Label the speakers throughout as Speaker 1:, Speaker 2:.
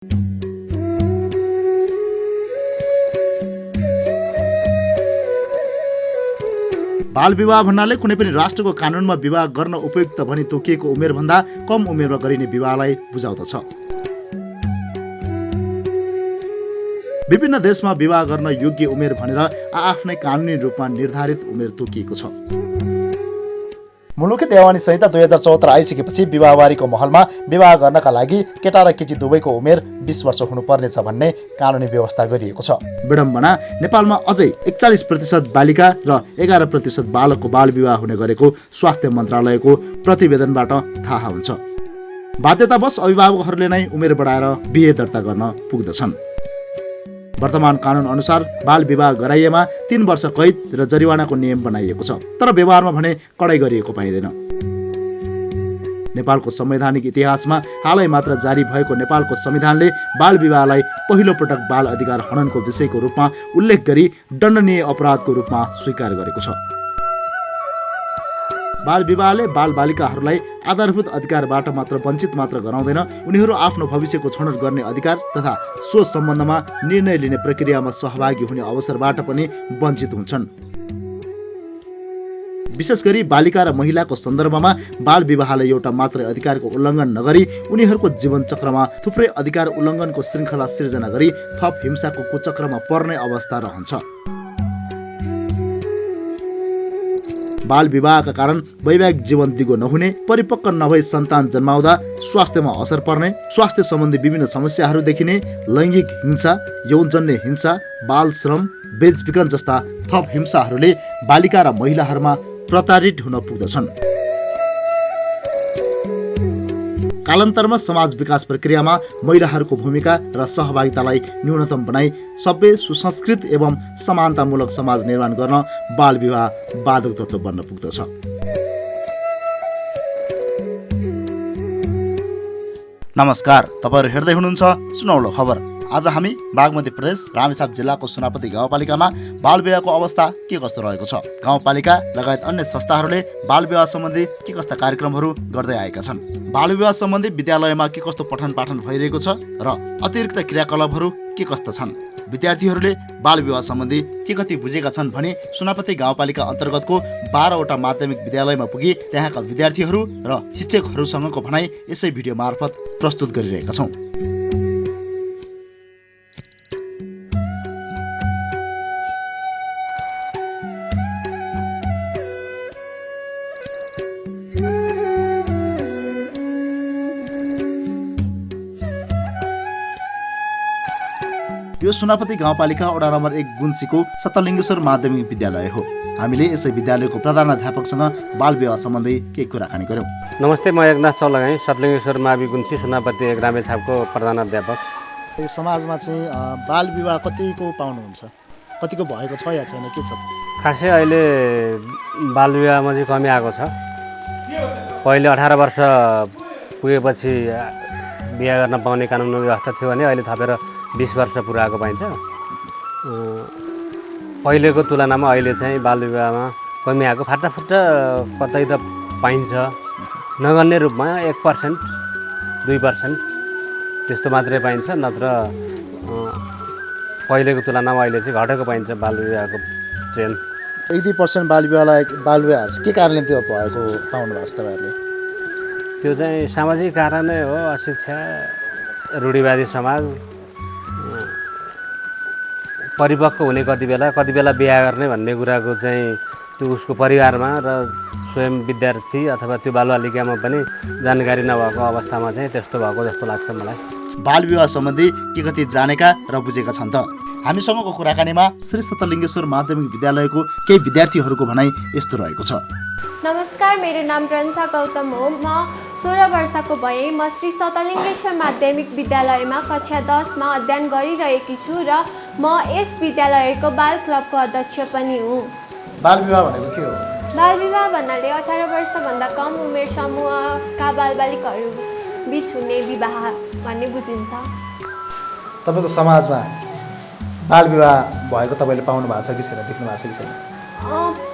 Speaker 1: बाल विवाह भन्नाले कुनै पनि राष्ट्रको कानुनमा विवाह गर्न उपयुक्त भनी तोकिएको उमेरभन्दा कम उमेरमा गरिने विवाहलाई बुझाउँदछ। विभिन्न देशमा विवाह गर्न योग्य उमेर भनेर आफ्नै कानुनी रूपमा निर्धारित उमेर तोकिएको छ। मुलुकी देवानी संहिता 2074 आइसकेपछि विवाहबारीको महलमा विवाह गर्नका लागि केटा र केटी दुवैको उमेर 20 वर्ष हुनुपर्नेछ भन्ने कानुनी व्यवस्था गरिएको छ। विडम्बना, नेपालमा अझै 41% बालिका र 11% बालकको बाल विवाह हुने गरेको स्वास्थ्य मन्त्रालयको प्रतिवेदनबाट थाहा हुन्छ। बाध्यतावश अभिभावकहरूले नै उमेर बढाएर बिहे दर्ता गर्न पुग्दछन्। वर्तमान कानुन अनुसार बाल विवाह गराइएमा 3 वर्ष कैद र जरिवानाको नियम बनाइएको छ, तर व्यवहारमा भने कडाइ गरिएको पाइँदैन। नेपालको संवैधानिक इतिहासमा हालै मात्र जारी भएको नेपालको संविधानले बाल विवाहलाई पहिलो पटक बाल अधिकार हननको विषयको रूपमा उल्लेख गरी दण्डनीय अपराधको रूपमा स्वीकार गरेको छ। बाल विवाहले बाल बालिकाहरूलाई आधारभूत अधिकारबाट मात्र वञ्चित मात्र गराउँदैन, उनीहरू आफ्नो भविष्यको छनौट गर्ने अधिकार तथा सो सम्बन्धमा निर्णय लिने प्रक्रियामा सहभागी हुने अवसरबाट पनि वञ्चित हुन्छन्। विशेष गरी बालिका र महिलाको सन्दर्भमा बाल विवाहले एउटा मात्रै अधिकारको उल्लङ्घन नगरी उनीहरूको जीवन चक्रमा थुप्रै अधिकार उल्लङ्घनको श्रृङ्खला सिर्जना गरी थप हिंसाको कुचक्रमा पर्ने अवस्था रहन्छ। बाल विवाहका कारण वैवाहिक जीवन दिगो नहुने, परिपक्व नभई सन्तान जन्माउँदा स्वास्थ्यमा असर पर्ने, स्वास्थ्य सम्बन्धी विभिन्न समस्याहरू देखिने, लैङ्गिक हिंसा, यौनजन्य हिंसा, बाल श्रम, बेचबिखन जस्ता थप हिंसाहरूले बालिका र महिलाहरूमा प्रताडित हुन पुग्दछन्। कालान्तरमा समाज विकास प्रक्रियामा महिलाहरूको भूमिका र सहभागितालाई न्यूनतम बनाई सभ्य, सुसंस्कृत एवं समानतामूलक समाज निर्माण गर्न बाल विवाह बाधक तत्त्व बन्न पुग्दछ। नमस्कार, तपाईहरु हेर्दै हुनुहुन्छ सुनौलो खबर। आज हामी बागमती प्रदेश रामेछाप जिल्लाको सुनापति गाउँपालिकामा बाल विवाहको अवस्था के कस्तो रहेको छ, गाउँपालिका लगायत अन्य संस्थाहरूले बाल विवाह सम्बन्धी के कस्ता कार्यक्रमहरू गर्दै आएका छन्, बाल विवाह सम्बन्धी विद्यालयमा के कस्तो पठन पाठन भइरहेको छ र अतिरिक्त क्रियाकलापहरू के कस्ता छन्, विद्यार्थीहरूले बाल विवाह सम्बन्धी के कति बुझेका छन् भनी सुनापति गाउँपालिका अन्तर्गतको 12 वटा माध्यमिक विद्यालयमा पुगी त्यहाँका विद्यार्थीहरू र शिक्षकहरूसँगको भनाई यसै भिडियो मार्फत प्रस्तुत गरिरहेका छौँ। यो सुनापति गाउँपालिका वडा नम्बर 1 गुन्सीको सतलिङ्गेश्वर माध्यमिक विद्यालय हो। हामीले यसै विद्यालयको प्रधानाध्यापकसँग बाल विवाह सम्बन्धी केही कुराकानी गर्यौँ।
Speaker 2: नमस्ते, म एकनाथ चौलागाई, सतलिङ्गेश्वर मावि गुन्सी सुनापति 1 रामेछापको प्रधानाध्यापक।
Speaker 1: यो समाजमा चाहिँ बाल विवाह कतिको पाउनुहुन्छ, कतिको भएको छ या छैन, के छ?
Speaker 2: खासै अहिले बाल विवाहमा चाहिँ कमी आएको छ। पहिले 18 वर्ष पुगेपछि बिहा गर्न पाउने कानुनी व्यवस्था थियो भने अहिले थपेर 20 वर्ष पुराएको पाइन्छ। पहिलेको तुलनामा अहिले चाहिँ बाल विवाहमा कमी आएको, फाटाफुट्टा कतै त पाइन्छ, नगर्ने रूपमा 1%, 2% त्यस्तो मात्रै पाइन्छ, नत्र पहिलेको तुलनामा अहिले चाहिँ घटेको पाइन्छ बाल विवाहको ट्रेन्ड।
Speaker 1: 80% बाल विवाह के कारणले त्यो भएको पाउनु भएको छ तपाईँहरूले?
Speaker 2: त्यो चाहिँ सामाजिक कारणै हो, अशिक्षा, रूढिवादी समाज, परिपक्व हुने कति बेला बिहा गर्ने भन्ने कुराको चाहिँ त्यो उसको परिवारमा र स्वयं विद्यार्थी अथवा त्यो बालबालिकामा पनि जानकारी नभएको अवस्थामा चाहिँ त्यस्तो भएको जस्तो लाग्छ मलाई।
Speaker 1: बाल विवाह सम्बन्धी के कति जानेका र बुझेका छन् त? हामीसँगको कुराकानीमा श्री सतलिङ्गेश्वर माध्यमिक विद्यालयको केही विद्यार्थीहरूको भनाइ यस्तो रहेको छ।
Speaker 3: नमस्कार, मेरो नाम प्रन्सा गौतम हो। म 16 वर्षको भएँ। म श्री सतलिङ्गेश्वर माध्यमिक विद्यालयमा कक्षा 10 मा अध्ययन गरिरहेकी छु र म यस विद्यालयको बाल क्लबको अध्यक्ष पनि हुँ।
Speaker 1: बाल विवाह भनेको के हो?
Speaker 3: बाल विवाह भन्नाले 18 वर्षभन्दा कम उमेर समूहका बालबालिकाहरू बीच हुने विवाह भन्ने बुझिन्छ।
Speaker 1: तपाईँको समाजमा बाल विवाह भएको तपाईँले पाउनु भएको छ कि छैन, देख्नु भएको छ कि छैन?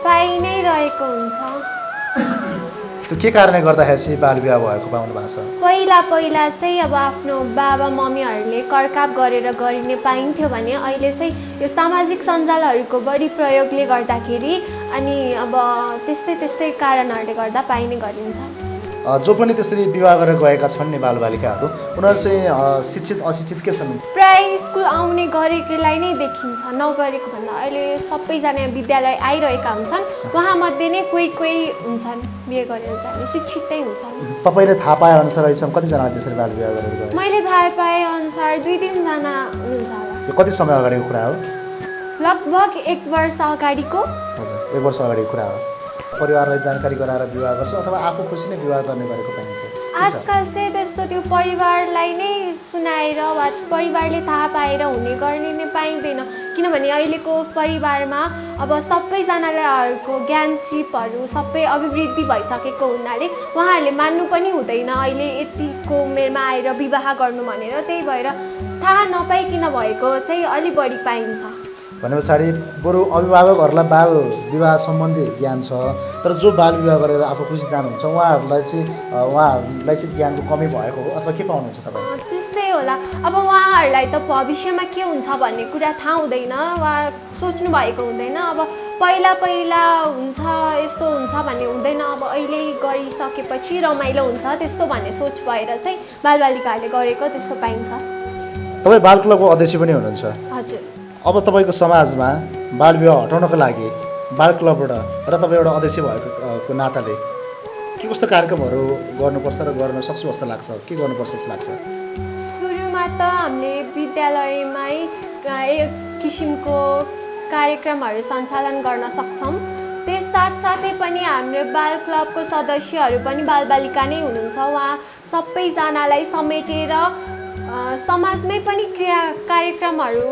Speaker 3: पाइ नै रहेको हुन्छ।
Speaker 1: त्यो के कारणले गर्दाखेरि चाहिँ बालविवाह भएको पाउनु भएको छ?
Speaker 3: पहिला चाहिँ अब आफ्नो बाबा मम्मीहरूले करकाप गरेर गरिने पाइन्थ्यो भने अहिले चाहिँ यो सामाजिक सञ्जालहरूको बढी प्रयोगले गर्दाखेरि अनि अब त्यस्तै कारणहरूले गर्दा पाइने गरिन्छ।
Speaker 1: जो पनि त्यसरी विवाह गरेर गएका छन् नि बालबालिकाहरू, उनीहरू चाहिँ शिक्षित अशिक्षित के छन्?
Speaker 3: प्राय स्कुल आउने गरेकोलाई नै देखिन्छ, नगरेको भन्दा अहिले सबैजना विद्यालय आइरहेका हुन्छन्, उहाँमध्ये नै कोही हुन्छन् बिहे गरेर जाने, शिक्षितै हुन्छन्।
Speaker 1: तपाईँले थाहा पाए अनुसार अहिलेसम्म कतिजनाले त्यसरी बालविवाह गरेर गए?
Speaker 3: मैले थाहा पाए अनुसार 2-3 जना हुनुहुन्छ होला।
Speaker 1: यो कति समय अगाडिको कुरा हो?
Speaker 3: लगभग 1 वर्ष अगाडिको।
Speaker 1: हजुर, 1 वर्ष अगाडिको कुरा हो। परिवारलाई जानकारी गराएर विवाह गर्छ अथवा आफू खुसी नै विवाह गर्ने गरेको पाइन्छ?
Speaker 3: आजकल चाहिँ त्यस्तो त्यो परिवारलाई नै सुनाएर वा परिवारले थाहा पाएर हुने गर्ने नै पाइँदैन, किनभने अहिलेको परिवारमा अब सबैजनाको ज्ञान सिपहरू सबै अभिवृद्धि भइसकेको हुनाले उहाँहरूले मान्नु पनि हुँदैन अहिले यतिको उमेरमा आएर विवाह गर्नु भनेर। त्यही भएर थाहा नपाइकन भएको चाहिँ अलि बढी पाइन्छ।
Speaker 1: भने पछाडि बरु अभिभावकहरूलाई बाल विवाह सम्बन्धी ज्ञान छ, तर जो बाल विवाह गरेर आफू खुसी जानुहुन्छ उहाँहरूलाई चाहिँ ज्ञानको कमी भएको हो अथवा के पाउनुहुन्छ तपाईँ?
Speaker 3: त्यस्तै होला। अब उहाँहरूलाई त भविष्यमा के हुन्छ भन्ने कुरा थाहा हुँदैन वा सोच्नु भएको हुँदैन। अब पहिला हुन्छ यस्तो हुन्छ भन्ने हुँदैन। अब अहिले गरिसकेपछि रमाइलो हुन्छ त्यस्तो भन्ने सोच भएर चाहिँ बालबालिकाहरूले गरेको त्यस्तो पाइन्छ।
Speaker 1: तपाईँ बाल क्लबको अध्यक्ष पनि हुनुहुन्छ।
Speaker 3: हजुर।
Speaker 1: अब तपाईँको समाजमा बालविवाह हटाउनको लागि बाल क्लबबाट र तपाईँ एउटा अध्यक्ष भएको नाताले के कस्तो कार्यक्रमहरू गर्नुपर्छ र गर्न सक्छु जस्तो लाग्छ? के गर्नुपर्छ जस्तो लाग्छ?
Speaker 3: सुरुमा त हामीले विद्यालयमै एक किसिमको कार्यक्रमहरू सञ्चालन गर्न सक्छौँ। त्यस साथसाथै पनि हाम्रो बाल क्लबको सदस्यहरू पनि बालबालिका नै हुनुहुन्छ। उहाँ सबैजनालाई समेटेर समाजमै पनि कार्यक्रमहरू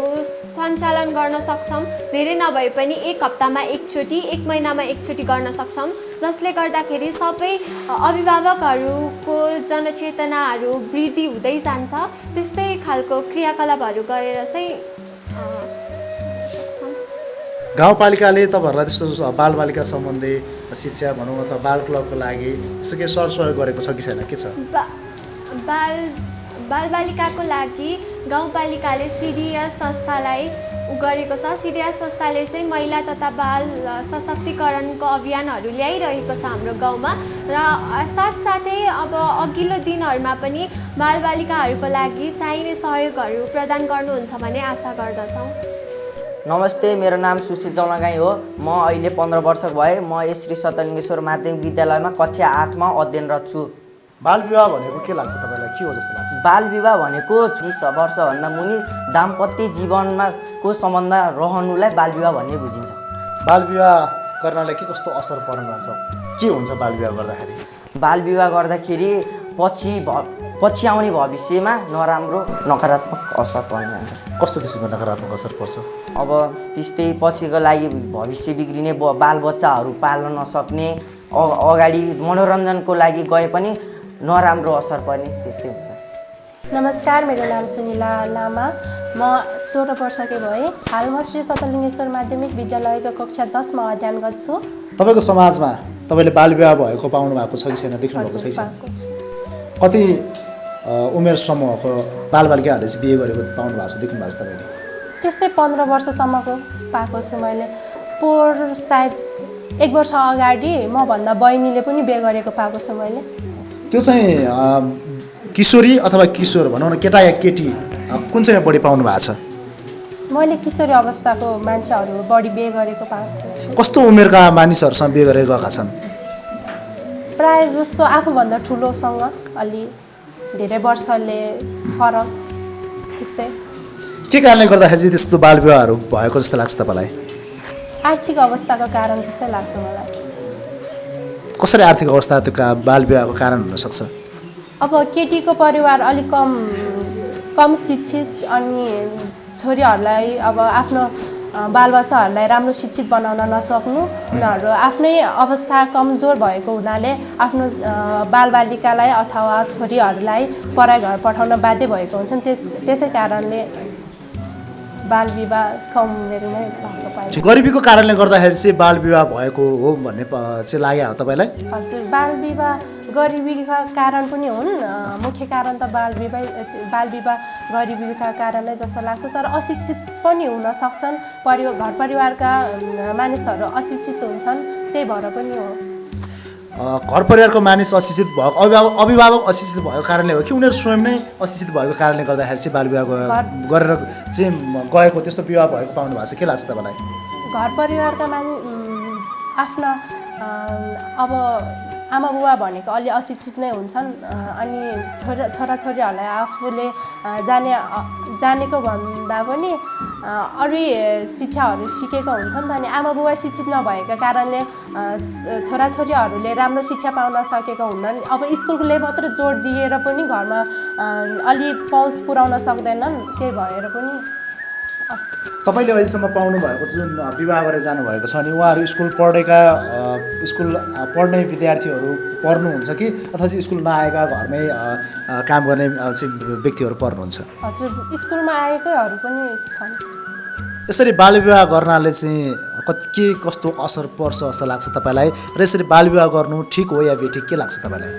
Speaker 3: सञ्चालन गर्न सक्छौँ। धेरै नभए पनि 1 हप्तामा एकचोटि, 1 महिनामा एकचोटि गर्न सक्छौँ, जसले गर्दाखेरि सबै अभिभावकहरूको जनचेतनाहरू वृद्धि हुँदै जान्छ। त्यस्तै खालको क्रियाकलापहरू गरेर चाहिँ सक्छौँ।
Speaker 1: गाउँपालिकाले तपाईँहरूलाई त्यस्तो बालबालिका सम्बन्धी शिक्षा भनौँ अथवा बाल क्लबको लागि त्यस्तो के सरसहयोग गरेको छ कि छैन? के छ?
Speaker 3: बालबालिकाको लागि गाउँपालिकाले सिडिएस संस्थालाई गरेको छ। सिडिएस संस्थाले चाहिँ महिला तथा बाल सशक्तिकरणको अभियानहरू ल्याइरहेको छ हाम्रो गाउँमा र साथसाथै अब अघिल्लो दिनहरूमा पनि बालबालिकाहरूको लागि चाहिने सहयोगहरू प्रदान गर्नुहुन्छ भन्ने आशा गर्दछौँ।
Speaker 4: नमस्ते, मेरो नाम सुशील चौलागाई हो। म अहिले 15 वर्षको भए। म श्री सतलिङ्गेश्वर माध्यमिक विद्यालयमा कक्षा 8 मा अध्ययनरत छु।
Speaker 1: बालविवाह भनेको के लाग्छ तपाईँलाई? के हो जस्तो लाग्छ?
Speaker 4: बालविवाह भनेको 20 वर्षभन्दा मुनि दाम्पत्य जीवनमा को सम्बन्ध रहनुलाई बालविवाह भन्ने बुझिन्छ।
Speaker 1: बालविवाह गर्नलाई के कस्तो असर पर्न जान्छ? के हुन्छ बालविवाह गर्दाखेरि?
Speaker 4: बालविवाह गर्दाखेरि पछि आउने भविष्यमा नराम्रो नकारात्मक असर पर्न जान्छ।
Speaker 1: कस्तो किसिमको नकारात्मक असर पर्छ?
Speaker 4: अब त्यस्तै पछिको लागि भविष्य बिग्रिने, बालबच्चाहरू पाल्न नसक्ने, अगाडि मनोरञ्जनको लागि गए पनि नराम्रो असर पर्ने, त्यस्तै हुन्छ।
Speaker 5: नमस्कार, मेरो नाम सुनिला लामा। म 16 वर्षकै भए। हाल म श्री सतलिङ्गेश्वर माध्यमिक विद्यालयको कक्षा 10 मा अध्ययन गर्छु।
Speaker 1: तपाईँको समाजमा तपाईँले बालविवाह भएको पाउनु भएको छ कि छैन? देख्नु भएको छ कि छैन? कति उमेर समूहको बालबालिकाहरूले चाहिँ बिहे गरेको पाउनु भएको छ, देख्नु भएको छ तपाईँले?
Speaker 5: त्यस्तै 15 वर्षसम्मको पाएको छु मैले। सायद 1 वर्ष अगाडि मभन्दा बहिनीले पनि बिहे गरेको पाएको छु मैले।
Speaker 1: त्यो चाहिँ किशोरी अथवा किशोर भनौँ न, केटा या केटी कुन चाहिँ बढी पाउनु भएको छ?
Speaker 5: मैले किशोरी अवस्थाको मान्छेहरू बढी बिहे गरेको पाएको छु।
Speaker 1: कस्तो उमेरका मानिसहरूसँग बिहे गरेर गएका छन्?
Speaker 5: प्रायः जस्तो आफूभन्दा ठुलोसँग अलि धेरै वर्षले फरक, त्यस्तै।
Speaker 1: के कारणले गर्दाखेरि चाहिँ त्यस्तो बालविवाहहरू भएको जस्तो लाग्छ तपाईँलाई?
Speaker 5: आर्थिक अवस्थाको कारण जस्तै लाग्छ मलाई।
Speaker 1: कसरी आर्थिक अवस्था त्यो बालविवाहको कारण हुनसक्छ?
Speaker 5: अब केटीको परिवार अलिक कम शिक्षित अनि छोरीहरूलाई अब आफ्नो बालबच्चाहरूलाई राम्रो शिक्षित बनाउन नसक्नु, उनीहरू आफ्नै अवस्था कमजोर भएको हुनाले आफ्नो बालबालिकालाई अथवा छोरीहरूलाई पढाइ घर पठाउन बाध्य भएको हुन्छन्। त्यसै कारणले बाल विवाह कम उमेरमै भएको पाइन्छ।
Speaker 1: गरिबीको कारणले गर्दाखेरि चाहिँ बाल विवाह भएको हो भन्ने चाहिँ लाग्यो हो तपाईँलाई?
Speaker 5: हजुर, बाल विवाह गरिबीका कारण पनि हुन्। मुख्य कारण त बाल विवाह गरिबीका कारण नै जस्तो लाग्छ। तर अशिक्षित पनि हुन सक्छन्, घर परिवारका मानिसहरू अशिक्षित हुन्छन्, त्यही भएर पनि हो।
Speaker 1: घर परिवारको मानिस अशिक्षित भएको, अभिभावक अशिक्षित भएको कारणले हो कि उनीहरू स्वयं नै अशिक्षित भएको कारणले गर्दाखेरि चाहिँ बाल विवाह गरेर चाहिँ गएको त्यस्तो विवाह भएको पाउनु भएको छ? के लाग्छ तपाईँलाई?
Speaker 5: घर परिवारका आफ्ना अब आमा बुवा भनेको अलि अशिक्षित नै हुन्छन्, अनि छोराछोरीहरूलाई आफूले जानेको भन्दा पनि अरू शिक्षाहरू सिकेको हुन्छन् त। अनि आमा बुवा शिक्षित नभएका कारणले छोराछोरीहरूले राम्रो शिक्षा पाउन सकेको हुन्नन्। अब स्कुलले मात्र जोड दिएर पनि घरमा अलि पहुँच पुर्याउन सक्दैनन्, त्यही भएर पनि।
Speaker 1: तपाईँले अहिलेसम्म पाउनु भएको जुन विवाह गरेर जानुभएको छ अनि उहाँहरू स्कुल पढ्ने विद्यार्थीहरू पढ्नुहुन्छ कि अथवा चाहिँ स्कुल नआएका घरमै काम गर्ने चाहिँ व्यक्तिहरू पढ्नुहुन्छ?
Speaker 5: हजुर, स्कुलमा आएकैहरू पनि छन्।
Speaker 1: यसरी बाल विवाह गर्नाले चाहिँ के कस्तो असर पर्छ जस्तो लाग्छ तपाईँलाई? र यसरी बाल विवाह गर्नु ठिक हो या बेठिक, के लाग्छ तपाईँलाई?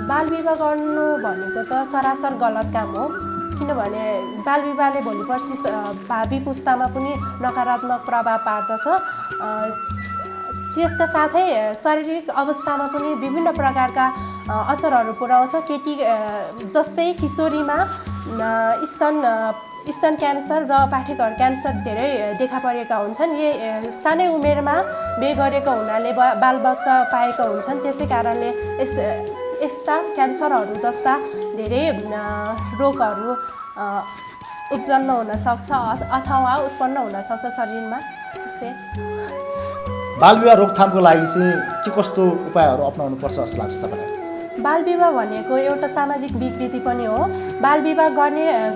Speaker 5: बाल विवाह गर्नु भनेको त सरासर गलत काम हो, किनभने बाल विवाहले भोलि पर्सि भावी पुस्तामा पनि नकारात्मक प्रभाव पार्दछ। त्यसका साथै शारीरिक अवस्थामा पनि विभिन्न प्रकारका असरहरू पुर्याउँछ। केटी जस्तै किशोरीमा स्तन क्यान्सर र पाठेघर क्यान्सर धेरै देखा परेका हुन्छन्। सानै उमेरमा बिहे गरेको हुनाले बालबच्चा पाएका हुन्छन्। त्यसै कारणले यस्ता क्यान्सरहरू जस्ता धेरै रोगहरू उत्पन्न हुनसक्छ अथवा उत्पन्न हुनसक्छ शरीरमा। त्यस्तै
Speaker 1: बाल विवाह रोकथामको लागि चाहिँ के कस्तो उपायहरू अपनाउनु पर्छ जस्तो लाग्छ तपाईँलाई?
Speaker 5: बाल विवाह भनेको एउटा सामाजिक विकृति पनि हो। बाल विवाह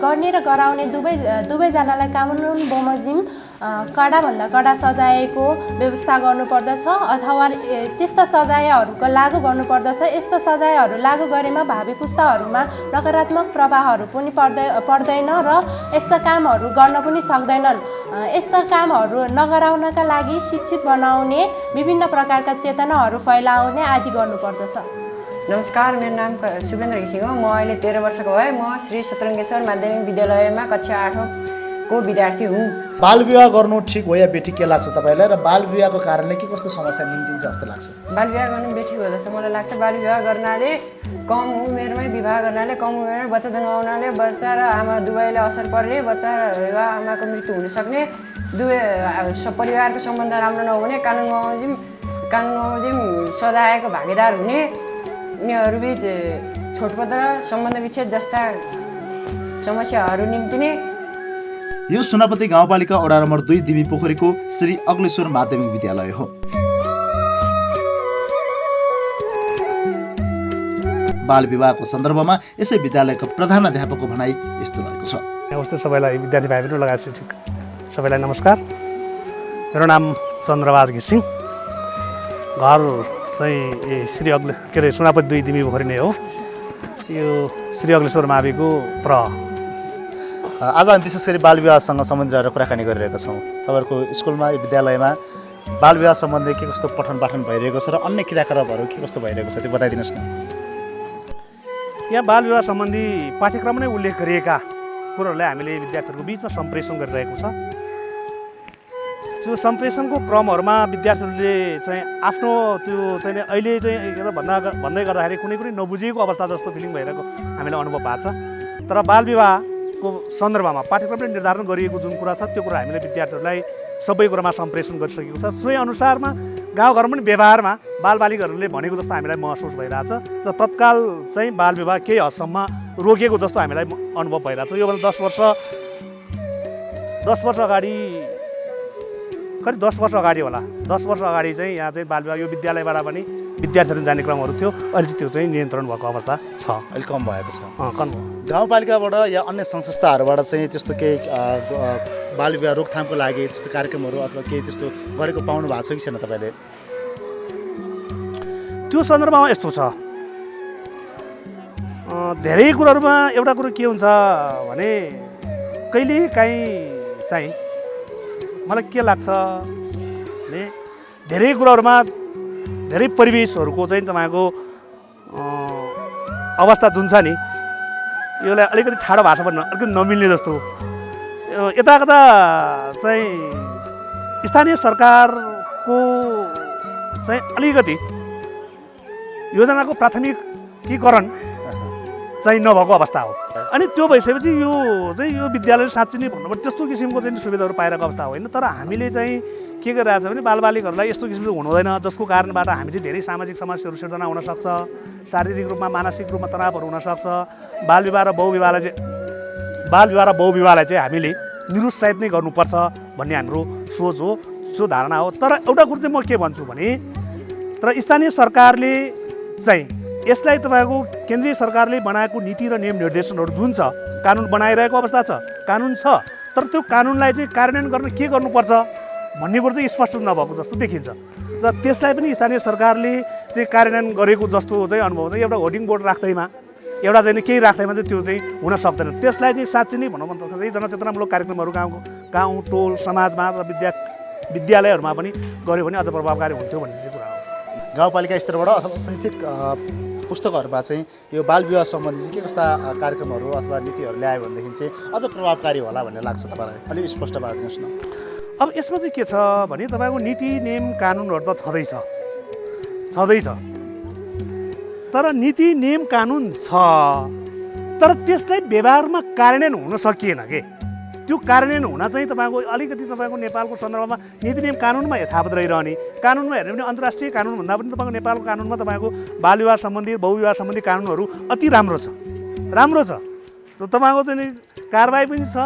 Speaker 5: गर्ने र गराउने दुवैजनालाई कानुन बमोजिम कडाभन्दा कडा सजायको व्यवस्था गर्नुपर्दछ अथवा त्यस्ता सजायहरूको लागू गर्नुपर्दछ। यस्ता सजायहरू लागू गरेमा भावी पुस्ताहरूमा नकारात्मक प्रभावहरू पनि पर्दैन र यस्ता कामहरू गर्न पनि सक्दैनन्। यस्ता कामहरू नगराउनका लागि शिक्षित बनाउने, विभिन्न प्रकारका चेतनाहरू फैलाउने आदि गर्नुपर्दछ।
Speaker 6: नमस्कार, मेरो नाम शुभेन्द्र घिसिङ हो। म अहिले 13 वर्षको भए। म श्री सतरङ्गेश्वर माध्यमिक विद्यालयमा कक्षा 8 को विद्यार्थी हुँ।
Speaker 1: बाल विवाह गर्नु ठिक हो या बेठिक, के लाग्छ तपाईँलाई? र बाल विवाहको कारणले के कस्तो समस्या निम्तिन्छ जस्तो लाग्छ?
Speaker 6: बाल विवाह गर्नु बेठिक हो जस्तो मलाई लाग्छ। बाल विवाह गर्नाले, कम उमेरमै विवाह गर्नाले, कम उमेरमै बच्चा जन्माउनाले बच्चा र आमा दुवैलाई असर पर्ने, बच्चा र आमाको मृत्यु हुनसक्ने, परिवारको सम्बन्ध राम्रो नहुने, कानुन बमोजिम सजायको भागीदार हुने, उनीहरूबीच छोटपत्र सम्बन्ध विच्छेद जस्ता समस्याहरू निम्तिने।
Speaker 1: यो सुनापति गाउँपालिका वडा नम्बर 2 दिमी पोखरीको श्री अग्लेश्वर माध्यमिक विद्यालय हो। बाल विवाहको सन्दर्भमा यसै विद्यालयका प्रधानाध्यापकको भनाइ यस्तो रहेको छ।
Speaker 7: नमस्ते सबैलाई, विद्यार्थी भाइ बहिनी लगायत शिक्षक सबैलाई नमस्कार। मेरो नाम चन्द्रबहादुर घिसिङ, घर चाहिँ श्री सुनापति 2 दिमी पोखरी नै हो। यो श्री अग्लेश्वर माविको
Speaker 1: आज हामी विशेष गरी बाल विवाहसँग सम्बन्धित रहेर कुराकानी गरिरहेका छौँ। तपाईँहरूको स्कुलमा, विद्यालयमा बाल विवाह सम्बन्धी के कस्तो पठन पाठन भइरहेको छ र अन्य क्रियाकलापहरू के कस्तो भइरहेको छ, त्यो बताइदिनुहोस् न।
Speaker 7: यहाँ बाल विवाह सम्बन्धी पाठ्यक्रम नै उल्लेख गरिएका कुरोहरूलाई हामीले विद्यार्थीहरूको बिचमा सम्प्रेषण गरिरहेको छ। त्यो सम्प्रेषणको क्रमहरूमा विद्यार्थीहरूले चाहिँ आफ्नो त्यो चाहिँ अहिले चाहिँ भन्दै गर्दाखेरि कुनै नबुझिएको अवस्था जस्तो फिलिङ भइरहेको हामीलाई अनुभव भएको छ। तर बाल विवाहको सन्दर्भमा पाठ्यक्रमले निर्धारण गरिएको जुन कुरा छ त्यो कुरा हामीले विद्यार्थीहरूलाई सबै कुरामा सम्प्रेषण गरिसकेको छ। सोही अनुसारमा गाउँघरमा पनि व्यवहारमा बालबालिकाहरूले भनेको जस्तो हामीलाई महसुस भइरहेछ र तत्काल चाहिँ बाल विवाह केही हदसम्म रोकिएको जस्तो हामीलाई अनुभव भइरहेछ। योभन्दा 10 वर्ष अगाडि, करिब 10 वर्ष अगाडि होला, 10 वर्ष अगाडि चाहिँ यहाँ चाहिँ बाल विवाह यो विद्यालयबाट पनि विद्यार्थीहरू जाने क्रमहरू थियो। अहिले चाहिँ त्यो चाहिँ नियन्त्रण भएको अवस्था छ,
Speaker 1: अहिले कम भएको छ।
Speaker 7: कम
Speaker 1: गाउँपालिकाबाट या अन्य सङ्घ संस्थाहरूबाट चाहिँ त्यस्तो केही बाल विवाह रोकथामको लागि त्यस्तो कार्यक्रमहरू अथवा केही त्यस्तो गरेको पाउनु भएको छ कि छैन तपाईँले?
Speaker 7: त्यो सन्दर्भमा यस्तो छ, धेरै कुरोहरूमा एउटा कुरो के हुन्छ भने कहिलेकाहीँ चाहिँ मलाई के लाग्छ भने धेरै कुराहरूमा धेरै परिवेशहरूको चाहिँ तपाईँको अवस्था जुन छ नि यसलाई अलिकति ठाडो भाषा भन्न अलिकति नमिल्ने जस्तो यता कता चाहिँ स्थानीय सरकारको चाहिँ अलिकति योजनाको प्राथमिकीकरण चाहिँ नभएको अवस्था हो। अनि त्यो भइसकेपछि यो चाहिँ यो विद्यालय साँच्चै नै भन्नुपर्छ त्यस्तो किसिमको चाहिँ सुविधाहरू पाइरहेको अवस्था होइन। तर हामीले चाहिँ के गरिरहेछ भने बालबालिकाहरूलाई यस्तो किसिमको हुनु हुँदैन, जसको कारणबाट हामी चाहिँ धेरै सामाजिक समस्याहरू सिर्जना हुनसक्छ, शारीरिक रूपमा मानसिक रूपमा तनावहरू हुनसक्छ। बालविवाह र बहुविवाहलाई चाहिँ हामीले निरुत्साहित नै गर्नुपर्छ भन्ने हाम्रो सोच हो, सो धारणा हो। तर एउटा कुरो चाहिँ म के भन्छु भने तर स्थानीय सरकारले चाहिँ यसलाई तपाईँको केन्द्रीय सरकारले बनाएको नीति र नियम निर्देशनहरू जुन छ, कानुन बनाइरहेको अवस्था छ, कानुन छ, तर त्यो कानुनलाई चाहिँ कार्यान्वयन गर्न के गर्नुपर्छ भन्ने कुरो चाहिँ स्पष्ट नभएको जस्तो देखिन्छ। र त्यसलाई पनि स्थानीय सरकारले चाहिँ कार्यान्वयन गरेको जस्तो चाहिँ अनुभव हुन्छ। एउटा होर्डिङ बोर्ड राख्दैमा एउटा चाहिँ केही राख्दैमा चाहिँ त्यो चाहिँ हुन सक्दैन। त्यसलाई चाहिँ साँच्चै नै भनौँ भन्दाखेरि जनचेतनामूलक कार्यक्रमहरू गाउँ टोल समाजमा र विद्यालयहरूमा पनि गऱ्यो भने अझ प्रभावकारी हुन्थ्यो भन्ने चाहिँ कुरा हो।
Speaker 1: गाउँपालिका स्तरबाट अथवा शैक्षिक पुस्तकहरूमा चाहिँ यो बाल विवाह सम्बन्धी चाहिँ के कस्ता कार्यक्रमहरू अथवा नीतिहरू ल्यायो भनेदेखि चाहिँ अझ प्रभावकारी होला भन्ने लाग्छ तपाईँलाई? अलिक स्पष्ट पारिदिनुहोस् न।
Speaker 7: अब यसमा चाहिँ के छ भने तपाईँको नीति नियम कानुनहरू त छँदैछ, तर नीति नियम कानुन छ, तर त्यसलाई व्यवहारमा कार्यान्वयन हुन सकिएन के। त्यो कार्यान्वयन हुन चाहिँ तपाईँको अलिकति तपाईँको नेपालको सन्दर्भमा नीति नियम कानुनमा यथावत रहिरहने, कानुनमा हेर्ने भने अन्तर्राष्ट्रिय कानुनभन्दा पनि तपाईँको नेपालको कानुनमा तपाईँको बालविवाह सम्बन्धी बहुविवाह सम्बन्धी कानुनहरू अति राम्रो छ। तपाईँको चाहिँ कारबाही पनि छ,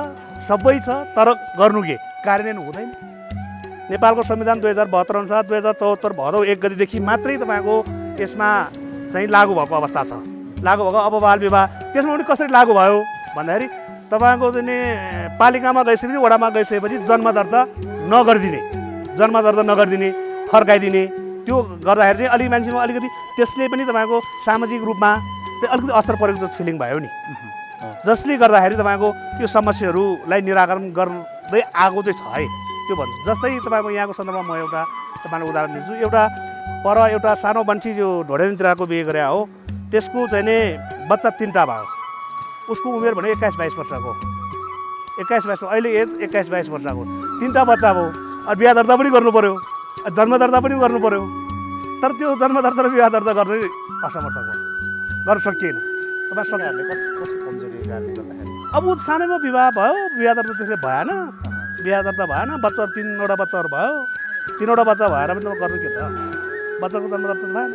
Speaker 7: सबै छ, तर गर्नु के कार्यान्वयन हुँदैन। नेपालको संविधान 2072 अनुसार 2074 भदौ 1 गतिदेखि मात्रै तपाईँको यसमा चाहिँ लागू भएको अवस्था छ। लागू भएको अब बालविवाह त्यसमा पनि कसरी लागू भयो भन्दाखेरि तपाईँको चाहिँ पालिकामा गइसकेपछि वडामा गइसकेपछि जन्म दर्ता नगरिदिने फर्काइदिने, त्यो गर्दाखेरि चाहिँ अलिक मान्छेमा अलिकति त्यसले पनि तपाईँको सामाजिक रूपमा चाहिँ अलिकति असर परेको जस्तो फिलिङ भयो नि, जसले गर्दाखेरि तपाईँको यो समस्याहरूलाई निराकरण गर्दै आएको चाहिँ छ है। त्यो भन्छु जस्तै तपाईँको यहाँको सन्दर्भमा म एउटा तपाईँलाई उदाहरण दिन्छु। एउटा सानो बन्ठी जो ढोडेनतिरको बिहे गरे हो, त्यसको चाहिँ नि बच्चा 3टा भयो। उसको उमेर भने 21-22 वर्षको, 21-22, अहिले एज 21-22 वर्षको, 3टा बच्चा भयो। अब बिहा दर्ता पनि गर्नु पऱ्यो, जन्म दर्ता पनि गर्नु पऱ्यो, तर त्यो जन्म दर्ता र बिहा दर्ता गर्नै असमर्थ भयो, गर्न सकिएन। तपाईँ
Speaker 1: सरकारले कसको कमजोरी कारणले गर्दाखेरि
Speaker 7: अब ऊ सानैमा विवाह भयो, बिहा दर्ता त्यसले भएन, बच्चाहरू 3वटा बच्चाहरू भयो, 3वटा बच्चा भएर पनि त गर्नु के त, बच्चाको जन्म दर्ता भएन,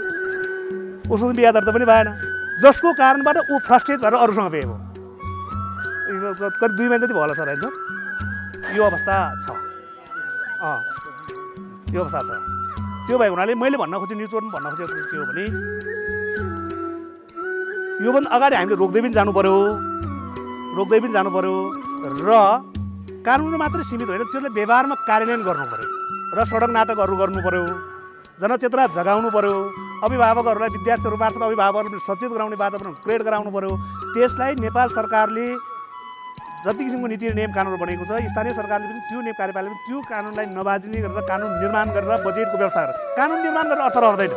Speaker 7: उसको बिहा दर्ता पनि भएन, जसको कारणबाट ऊ फ्रस्ट्रेट भएर अरूसँग बिहे भयो। करिब 2 महिना जति भयो होला सर होइन। यो अवस्था छ, त्यो भएको हुनाले मैले भन्न खोजेँ निचोड भन्न खोजेको के हो भने योभन्दा अगाडि हामीले रोक्दै पनि जानु पर्यो र कानुन मात्रै सीमित होइन, त्यसले व्यवहारमा कार्यान्वयन गर्नु पर्यो र सडक नाटकहरू गर्नु पर्यो, जनचेतना जगाउनु पर्यो, अभिभावकहरूलाई विद्यार्थीहरू मार्फत अभिभावकहरूलाई सचेत गराउने वातावरण क्रिएट गराउनु पर्यो। त्यसलाई नेपाल सरकारले जति किसिमको नीति नियम कानुनहरू बनेको छ, स्थानीय सरकारले पनि त्यो नियम कार्यपालनले पनि त्यो कानुनलाई नबाजिने गरेर कानुन निर्माण गरेर बजेटको व्यवस्था गरेर, कानुन निर्माण गरेर अर्थ रहँदैन,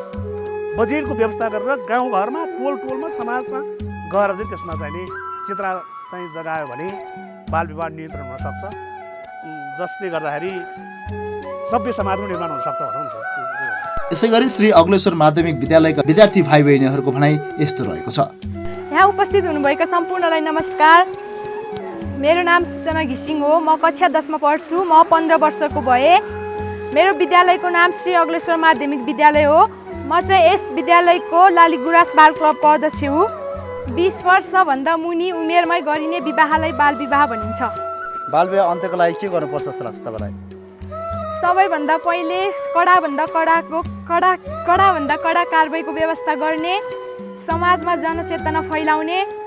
Speaker 7: बजेटको व्यवस्था गरेर गाउँघरमा टोलमा समाजमा गएर चाहिँ त्यसमा चाहिँ नि चित्र चाहिँ जगायो भने बालविवाह नियन्त्रण हुनसक्छ, जसले गर्दाखेरि सभ्य समाजको निर्माण हुनसक्छ भनौँ न।
Speaker 1: यसै गरी श्री अग्लेश्वर माध्यमिक विद्यालयका विद्यार्थी भाइ बहिनीहरूको भनाइ यस्तो रहेको छ।
Speaker 8: यहाँ उपस्थित हुनुभएका सम्पूर्णलाई नमस्कार। मेरो नाम सूचना घिसिङ हो। म कक्षा 10 मा पढ्छु। म 15 वर्षको भए। मेरो विद्यालयको नाम श्री अग्लेश्वर माध्यमिक विद्यालय हो। म चाहिँ यस विद्यालयको लालीगुराँस बाल क्लबको अध्यक्ष हुँ। 20 वर्षभन्दा मुनि उमेरमै गरिने विवाहलाई बाल विवाह भनिन्छ।
Speaker 1: बालविवाह अन्त्यको लागि के गर्नुपर्छ जस्तो लाग्छ तपाईँलाई?
Speaker 8: सबैभन्दा पहिले कडाभन्दा कडा कारबाहीको व्यवस्था गर्ने, समाजमा जनचेतना फैलाउने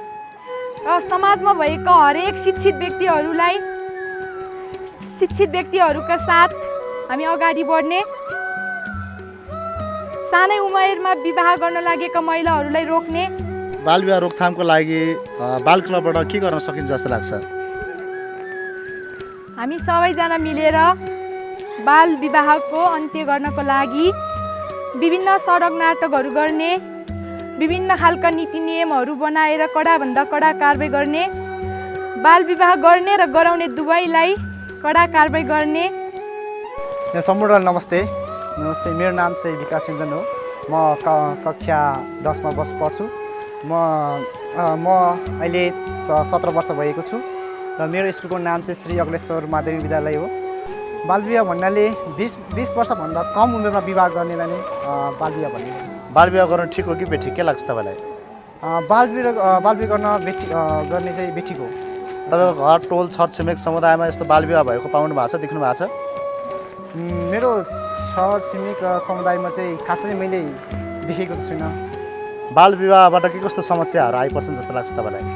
Speaker 8: र समाजमा भएका हरेक शिक्षित व्यक्तिहरूका साथ हामी अगाडि बढ्ने, सानै उमेरमा विवाह गर्न लागेका महिलाहरूलाई रोक्ने।
Speaker 1: बालविवाह रोकथामको लागि बाल क्लबबाट के गर्न सकिन्छ जस्तो लाग्छ?
Speaker 8: हामी सबैजना मिलेर बाल विवाहको अन्त्य गर्नको लागि विभिन्न सडक नाटकहरू गर्ने, विभिन्न खालका नीति नियमहरू बनाएर कडाभन्दा कडा कारबाही गर्ने, बाल विवाह गर्ने र गराउने दुवैलाई कडा कारबाही गर्ने।
Speaker 9: सम्पूर्णलाई नमस्ते। मेरो नाम चाहिँ विकास योन्जन हो। म कक्षा 10मा पढ्छु। म अहिले 17 वर्ष भएको छु र मेरो स्कुलको नाम चाहिँ श्री अग्लेश्वर माध्यमिक विद्यालय हो। बालविवाह भन्नाले 20 वर्षभन्दा कम उमेरमा विवाह गर्नेलाई नै बालविवाह भनिन्छ।
Speaker 1: बालविवाह गर्नु ठिक हो कि बेठिक, के लाग्छ तपाईँलाई?
Speaker 9: बालविवाह गर्ने चाहिँ बेठिक हो।
Speaker 1: तपाईँको घर, टोल, छर छिमेक समुदायमा यस्तो बालविवाह भएको पाउनु भएको छ, देख्नु भएको छ?
Speaker 9: मेरो छर छिमेक समुदायमा चाहिँ खासै मैले देखेको छुइनँ।
Speaker 1: बालविवाहबाट के कस्तो समस्याहरू आइपर्छन् जस्तो लाग्छ तपाईँलाई?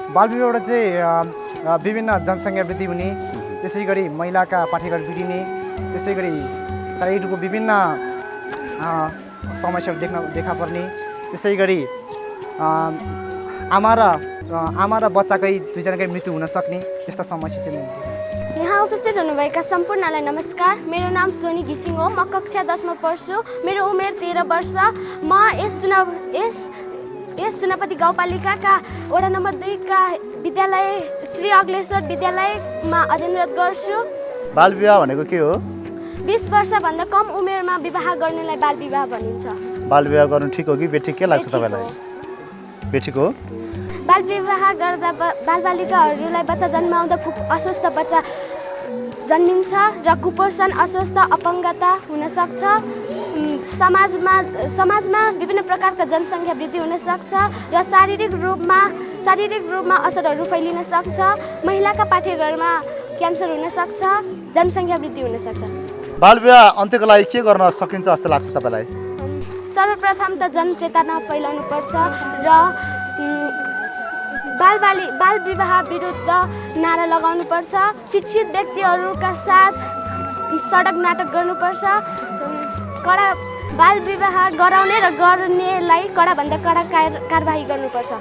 Speaker 9: बालविवाहबाट चाहिँ विभिन्न जनसङ्ख्या वृद्धि हुने, त्यसै गरी महिलाका पाठ्यक्रम बिग्रिने, त्यसै गरी शरीरको विभिन्न समस्याहरू देखा पर्ने, त्यसै गरी आमा र बच्चाकै दुईजनाकै मृत्यु हुन सक्ने त्यस्ता समस्या चाहिँ
Speaker 10: यहाँ उपस्थित हुनुभएका सम्पूर्णलाई नमस्कार। मेरो नाम सोनी घिसिङ हो। म कक्षा 10मा पढ्छु। मेरो उमेर 13 वर्ष। म यस सुनापति गाउँपालिकाका वडा नम्बर 2 का विद्यालय श्री अग्लेश्वर विद्यालयमा अध्ययनरत गर्छु।
Speaker 1: बालविवाह भनेको के हो?
Speaker 10: 20 वर्षभन्दा कम उमेरमा विवाह गर्नेलाई बालविवाह भनिन्छ।
Speaker 1: बालविवाह गर्नु ठिक हो कि बेठिक, के लाग्छ तपाईँलाई? बेठिक हो।
Speaker 10: बालविवाह गर्दा बालबालिकाहरूलाई बच्चा जन्माउँदा अस्वस्थ बच्चा जन्मिन्छ र कुपोषण, अस्वस्थ, अपङ्गता हुनसक्छ। समाजमा विभिन्न प्रकारका जनसङ्ख्या वृद्धि हुनसक्छ र शारीरिक रूपमा असरहरू फैलिन सक्छ। महिलाका पाठ्यघरमा क्यान्सर हुनसक्छ, जनसङ्ख्या वृद्धि हुनसक्छ।
Speaker 1: बालविवाह अन्त्यको लागि के गर्न सकिन्छ जस्तो लाग्छ तपाईँलाई?
Speaker 10: सर्वप्रथम त जनचेतना फैलाउनु पर्छ र बालविवाह विरुद्ध नारा लगाउनुपर्छ। शिक्षित व्यक्तिहरूका साथ सडक नाटक गर्नुपर्छ। बालविवाह गराउने र गर्नेलाई कडाभन्दा कडा कारबाही गर्नुपर्छ।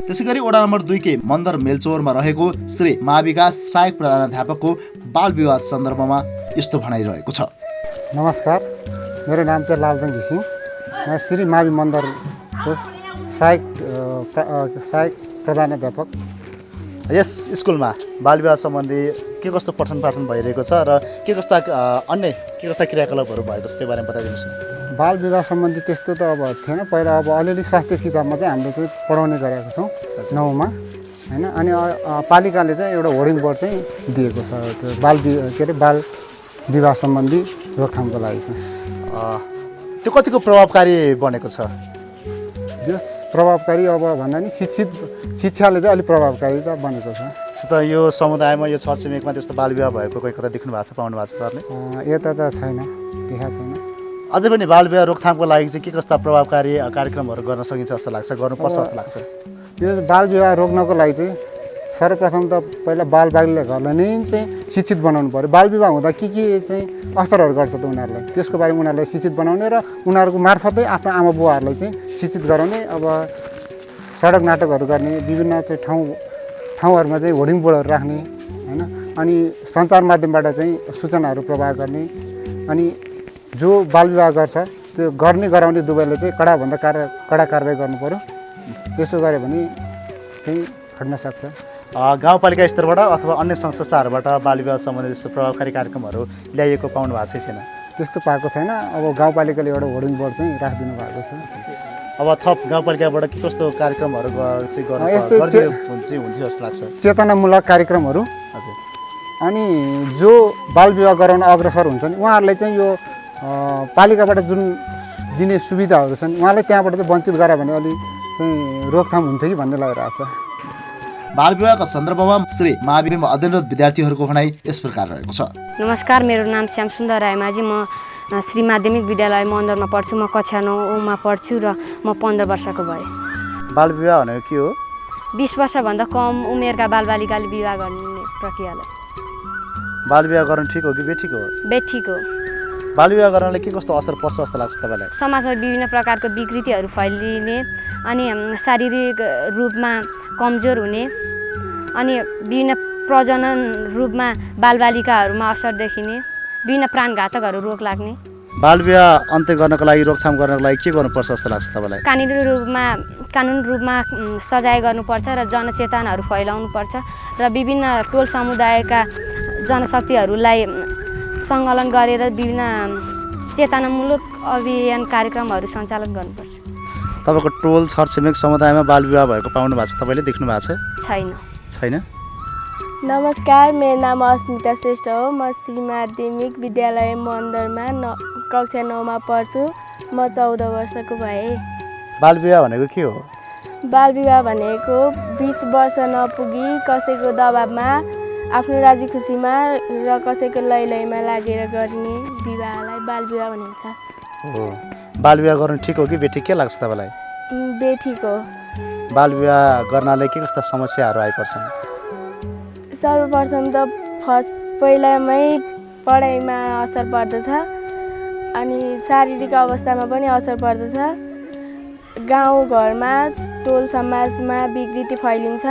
Speaker 1: त्यसै गरी वडा नम्बर 2 के मन्दर मेलचौरमा रहेको श्री महाविकास सहायक प्रधानाध्यापकको बालविवाह सन्दर्भमा यस्तो भनाइरहेको छ।
Speaker 11: नमस्कार, मेरो नाम चाहिँ लालजङ घिसिङ। म श्री मावि मन्दरको सहायक प्रधानाध्यापक।
Speaker 1: यस स्कुलमा बालविवाह सम्बन्धी के कस्तो पठन पाठन भइरहेको छ र के कस्ता क्रियाकलापहरू भएको छ त्यो बारेमा बताइदिनुहोस् न।
Speaker 11: बालविवाह सम्बन्धी त्यस्तो त अब थिएन। पहिला अब अलिअलि स्वास्थ्य किताबमा चाहिँ हामीले चाहिँ पढाउने गरेका छौँ 9मा, होइन। अनि पालिकाले चाहिँ एउटा होर्डिङ बोर्ड चाहिँ दिएको छ त्यो बाल विवाह सम्बन्धी रोकथामको लागि चाहिँ।
Speaker 1: त्यो कतिको प्रभावकारी बनेको छ?
Speaker 11: जस प्रभावकारी अब भन्दा नि शिक्षाले चाहिँ अलिक प्रभावकारी त बनेको छ।
Speaker 1: त यो समुदायमा, यो छरछिमेकमा त्यस्तो बालविवाह भएको कोही कता देख्नु भएको छ, पाउनु भएको छ सरले?
Speaker 11: यता त छैन, देखाएको छैन।
Speaker 1: अझै पनि बालविवाह रोकथामको लागि चाहिँ के कस्ता प्रभावकारी कार्यक्रमहरू गर्न सकिन्छ जस्तो लाग्छ, गर्नुपर्छ जस्तो लाग्छ?
Speaker 11: यो बालविवाह रोक्नको लागि चाहिँ सर्वप्रथम त पहिला बालबालिकाहरूलाई नै चाहिँ शिक्षित बनाउनु पऱ्यो। बालविवाह हुँदा के चाहिँ असरहरू गर्छ त उनीहरूलाई, त्यसको बारेमा उनीहरूलाई शिक्षित बनाउने र उनीहरूको मार्फतै आफ्नो आमा बुवाहरूलाई चाहिँ शिक्षित गराउने। अब सडक नाटकहरू गर्ने, विभिन्न चाहिँ ठाउँहरूमा चाहिँ होर्डिङ बोर्डहरू राख्ने, होइन। अनि सञ्चार माध्यमबाट चाहिँ सूचनाहरू प्रवाह गर्ने। अनि जो बालविवाह गर्छ त्यो गराउने दुवैले चाहिँ कडाभन्दा कडा कारबाही गर्नु पऱ्यो। त्यसो गऱ्यो भने चाहिँ हट्न सक्छ।
Speaker 1: गाउँपालिका स्तरबाट अथवा अन्य संस्थाहरूबाट बालविवाह सम्बन्धी जस्तो प्रभावकारी कार्यक्रमहरू ल्याइएको पाउनु भएको छैन?
Speaker 11: त्यस्तो पाएको छैन। अब गाउँपालिकाले एउटा होर्डिङ बोर्ड चाहिँ राखिदिनु भएको छ।
Speaker 1: अब थप गाउँपालिकाबाट के कस्तो कार्यक्रमहरू चाहिँ हुन्थ्यो जस्तो लाग्छ?
Speaker 11: चेतनामूलक कार्यक्रमहरू।
Speaker 1: हजुर।
Speaker 11: अनि जो बालविवाह गराउन अग्रसर हुन्छन् उहाँहरूलाई चाहिँ यो पालिकाबाट जुन दिने सुविधाहरू छन् उहाँलाई त्यहाँबाट चाहिँ वञ्चित गरायो भने अलिक चाहिँ रोकथाम हुन्थ्यो कि भन्ने लागिरहेको छ।
Speaker 1: बालविवाहका सन्दर्भमा श्री महाविद्यालयमा अध्ययनरत विद्यार्थीहरूको भनाइ यस प्रकार रहेको छ।
Speaker 12: नमस्कार, मेरो नाम श्याम सुन्दर रायमाझी। म श्री माध्यमिक विद्यालय मन्दरमा पढ्छु। म कक्षा 9मा पढ्छु र म 15 वर्षको भएँ।
Speaker 1: बालविवाह भनेको के हो?
Speaker 12: 20 वर्षभन्दा कम उमेरका बालबालिकाले विवाह गर्ने प्रक्रियालाई
Speaker 1: बालविवाह गर्नु ठिक हो कि बेठिक हो?
Speaker 12: बेठिक हो।
Speaker 1: बालविवाह गर्नाले के कस्तो असर पर्छ जस्तो लाग्छ तपाईँलाई?
Speaker 12: समाजमा विभिन्न प्रकारको विकृतिहरू फैलिने अनि शारीरिक रूपमा कमजोर हुने अनि विभिन्न प्रजनन रूपमा बालबालिकाहरूमा असर देखिने विभिन्न प्राणघातकहरू रोग लाग्ने।
Speaker 1: बालविवाह अन्त्य गर्नको लागि रोकथाम गर्नको लागि के गर्नुपर्छ जस्तो लाग्छ तपाईँलाई?
Speaker 12: कानुन रूपमा सजाय गर्नुपर्छ र जनचेतनाहरू फैलाउनुपर्छ र विभिन्न टोल समुदायका जनशक्तिहरूलाई सङ्कलन गरेर विभिन्न चेतनामूलक अभियान कार्यक्रमहरू सञ्चालन गर्नुपर्छ।
Speaker 1: तपाईँको टोल छरछिमेक समुदायमा बालविवाह भएको पाउनु भएको छ, तपाईँले देख्नु भएको
Speaker 12: छैन?
Speaker 1: छैन।
Speaker 13: नमस्कार, मेरो नाम अस्मिता श्रेष्ठ हो। म श्री माध्यमिक विद्यालय मन्दरमा कक्षा 9 मा पढ्छु। म 14 वर्षको भएँ।
Speaker 1: बालविवाह भनेको के हो?
Speaker 13: बालविवाह भनेको 20 वर्ष नपुगी कसैको दबाबमा आफ्नो राजी खुसीमा र कसैको लैलैमा लागेर गर्ने विवाहलाई बालविवाह भनिन्छ।
Speaker 1: हो, बालविवाह गर्नु ठिक हो कि बेठिक के लाग्छ तपाईँलाई?
Speaker 13: बेठिक हो।
Speaker 1: बालविवाह गर्नाले के कस्ता समस्याहरू आइपर्छन्?
Speaker 13: सर्वप्रथम त पहिलामै पढाइमा असर पर्दछ अनि शारीरिक अवस्थामा पनि असर पर्दछ। गाउँघरमा टोल समाजमा विकृति फैलिन्छ,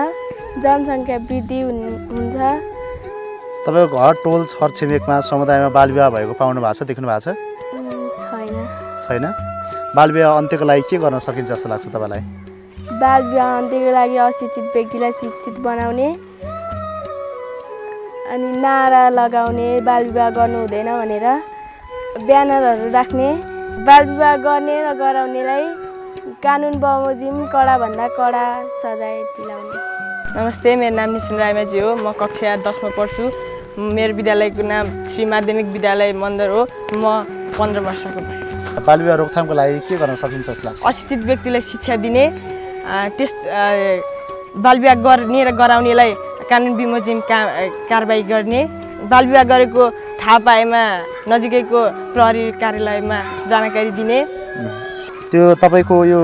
Speaker 13: जनसङ्ख्या वृद्धि हुन्छ।
Speaker 1: तपाईँको घर टोल छरछिमेकमा समुदायमा बालविवाह भएको पाउनु भएको छ, देख्नु भएको छ?
Speaker 13: छैन।
Speaker 1: छैन। बालविवाह अन्त्यको लागि के गर्न सकिन्छ जस्तो लाग्छ तपाईँलाई?
Speaker 13: बालविवाह अन्त्यको लागि अशिक्षित व्यक्तिलाई शिक्षित बनाउने अनि नारा लगाउने बालविवाह गर्नु हुँदैन भनेर ब्यानरहरू राख्ने, बालविवाह गर्ने र गराउनेलाई कानुन बमोजिम कडाभन्दा कडा सजाय दिलाउने।
Speaker 14: नमस्ते, मेरो नाम निसिन रायमाझी हो। म कक्षा 10 मा पढ्छु। मेरो विद्यालयको नाम श्री माध्यमिक विद्यालय मन्दर हो। म 15 वर्षको भएँ।
Speaker 1: बालविवाह रोकथामको लागि के गर्न सकिन्छ जस्तो लाग्छ?
Speaker 14: अशिक्षित व्यक्तिलाई शिक्षा दिने, त्यस बालविवाह गर्ने र गराउनेलाई कानुन बमोजिम कारबाही गर्ने, बालविवाह गरेको थाहा पाएमा नजिकैको प्रहरी कार्यालयमा जानकारी दिने।
Speaker 1: त्यो तपाईँको यो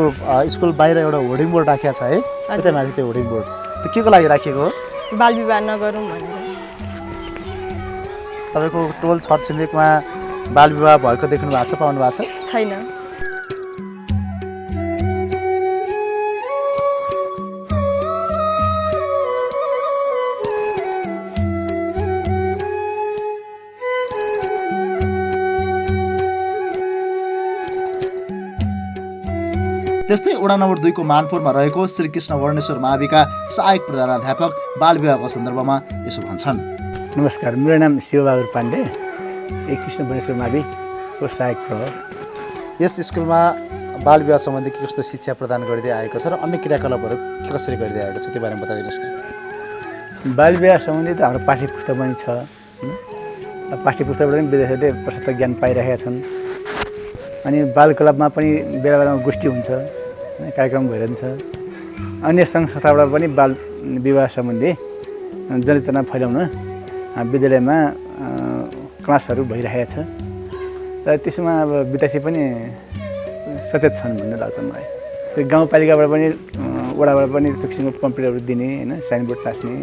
Speaker 1: स्कुल बाहिर एउटा होर्डिङ बोर्ड राखिएको छ है? कतै माथि त्यो होर्डिङ बोर्ड त्यो के को लागि राखिएको हो?
Speaker 14: बालविवाह नगरौँ भनेर।
Speaker 1: तपाईँको टोल छरछिमेकमा बालविवाह भएको देख्नु भएको छ, पाउनु भएको छ?
Speaker 14: छैन।
Speaker 1: त्यस्तै वडा नम्बर 2 को मानपुरमा रहेको श्रीकृष्ण वर्णेश्वर माविका सहायक प्रधानाध्यापक बालविवाहको सन्दर्भमा यसो भन्छन्।
Speaker 15: नमस्कार, मेरो नाम शिवबहादुर पाण्डे, कृष्ण वर्णेश्वर माविको सहायक प्रभाव।
Speaker 1: यस स्कुलमा बालविवाह सम्बन्धी के कस्तो शिक्षा प्रदान गर्दै आएको छ र अन्य क्रियाकलापहरू के कसरी गर्दै आएको छ त्यो बारेमा बताइदिनुहोस् न।
Speaker 15: बालविवाह सम्बन्धी त हाम्रो पाठ्यपुस्तक पनि छ। पाठ्यपुस्तकबाट पनि विद्यार्थीहरूले प्रशस्त ज्ञान पाइरहेका छन्। अनि बाल क्लबमा पनि बेला बेलामा गोष्ठी हुन्छ, कार्यक्रम भइरहन्छ। अन्य सङ्घ संस्थाबाट पनि बाल विवाह सम्बन्धी जनचेतना फैलाउन विद्यालयमा क्लासहरू भइरहेको छ र त्यसमा अब विद्यार्थी पनि सचेत छन् भन्ने लाग्छ मलाई। त्यो गाउँपालिकाबाट पनि वडाबाट पनि त्यो किसिमको पम्पलेटहरू दिने होइन, साइनबोर्ड टाँस्ने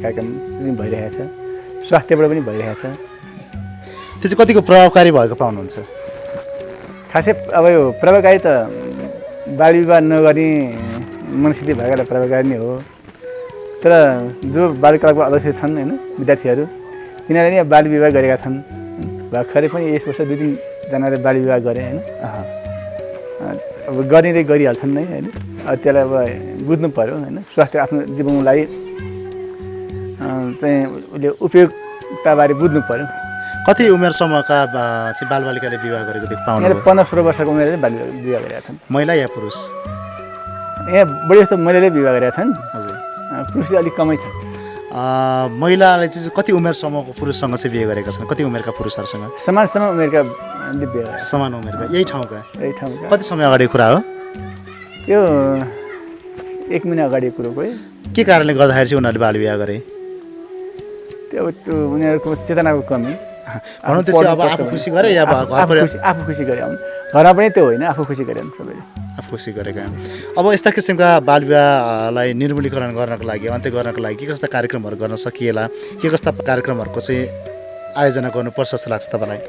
Speaker 15: कार्यक्रम पनि भइरहेको छ। स्वास्थ्यबाट पनि भइरहेको छ।
Speaker 1: त्यो चाहिँ कतिको प्रभावकारी भएको पाउनुहुन्छ?
Speaker 15: खासै अब यो प्रभावकारी त बालविवाह नगर्ने मनस्थिति भएकाले प्रभावकारी नै हो। तर जो बाल क्लबको अध्यक्ष छन् होइन, विद्यार्थीहरू तिनीहरूले नै बालविवाह गरेका छन्। भर्खरै पनि यस वर्ष 2-3 जनाले बालविवाह गरे होइन। अब गर्नेले गरिहाल्छन् नै होइन। त्यसलाई अब बुझ्नु पऱ्यो होइन। स्वास्थ्य आफ्नो जीवनको लागि चाहिँ उसले उपयोगताबारे बुझ्नु पऱ्यो।
Speaker 1: कति उमेर समूहका चाहिँ बालबालिकाले विवाह गरेको देख पाउनु?
Speaker 15: 15-16 वर्षको उमेरले विवाह गरेका छन्।
Speaker 1: महिला या पुरुष?
Speaker 15: यहाँ बढी जस्तो महिलाले विवाह गरेका छन्। हजुर, पुरुषले अलिक कमै छ।
Speaker 1: महिलाले चाहिँ कति उमेर समूहको पुरुषसँग चाहिँ बिहे गरेका छन्? कति उमेरका पुरुषहरूसँग?
Speaker 15: समान उमेरका बिहे।
Speaker 1: समान उमेरका, यही ठाउँका?
Speaker 15: यही ठाउँका।
Speaker 1: कति समय अगाडिको कुरा हो
Speaker 15: यो? 1 महिना अगाडिको कुरो हो।
Speaker 1: के कारणले गर्दाखेरि चाहिँ उनीहरूले बालविवाह गरे?
Speaker 15: त्यो उनीहरूको चेतनाको कमी
Speaker 1: भनौँ। त्यो चाहिँ अब आफू खुसी गरे या
Speaker 15: आफू खुसी गरे? घरमा पनि त्यो होइन, आफू खुसी गरे सबैले।
Speaker 1: आफू खुसी गरेका। अब यस्ता किसिमका बालविवाहलाई निर्मूलीकरण गर्नको लागि, अन्त्य गर्नको लागि के कस्ता कार्यक्रमहरू गर्न सकिएला? के कस्ता कार्यक्रमहरूको चाहिँ आयोजना गर्नुपर्छ जस्तो लाग्छ तपाईँलाई?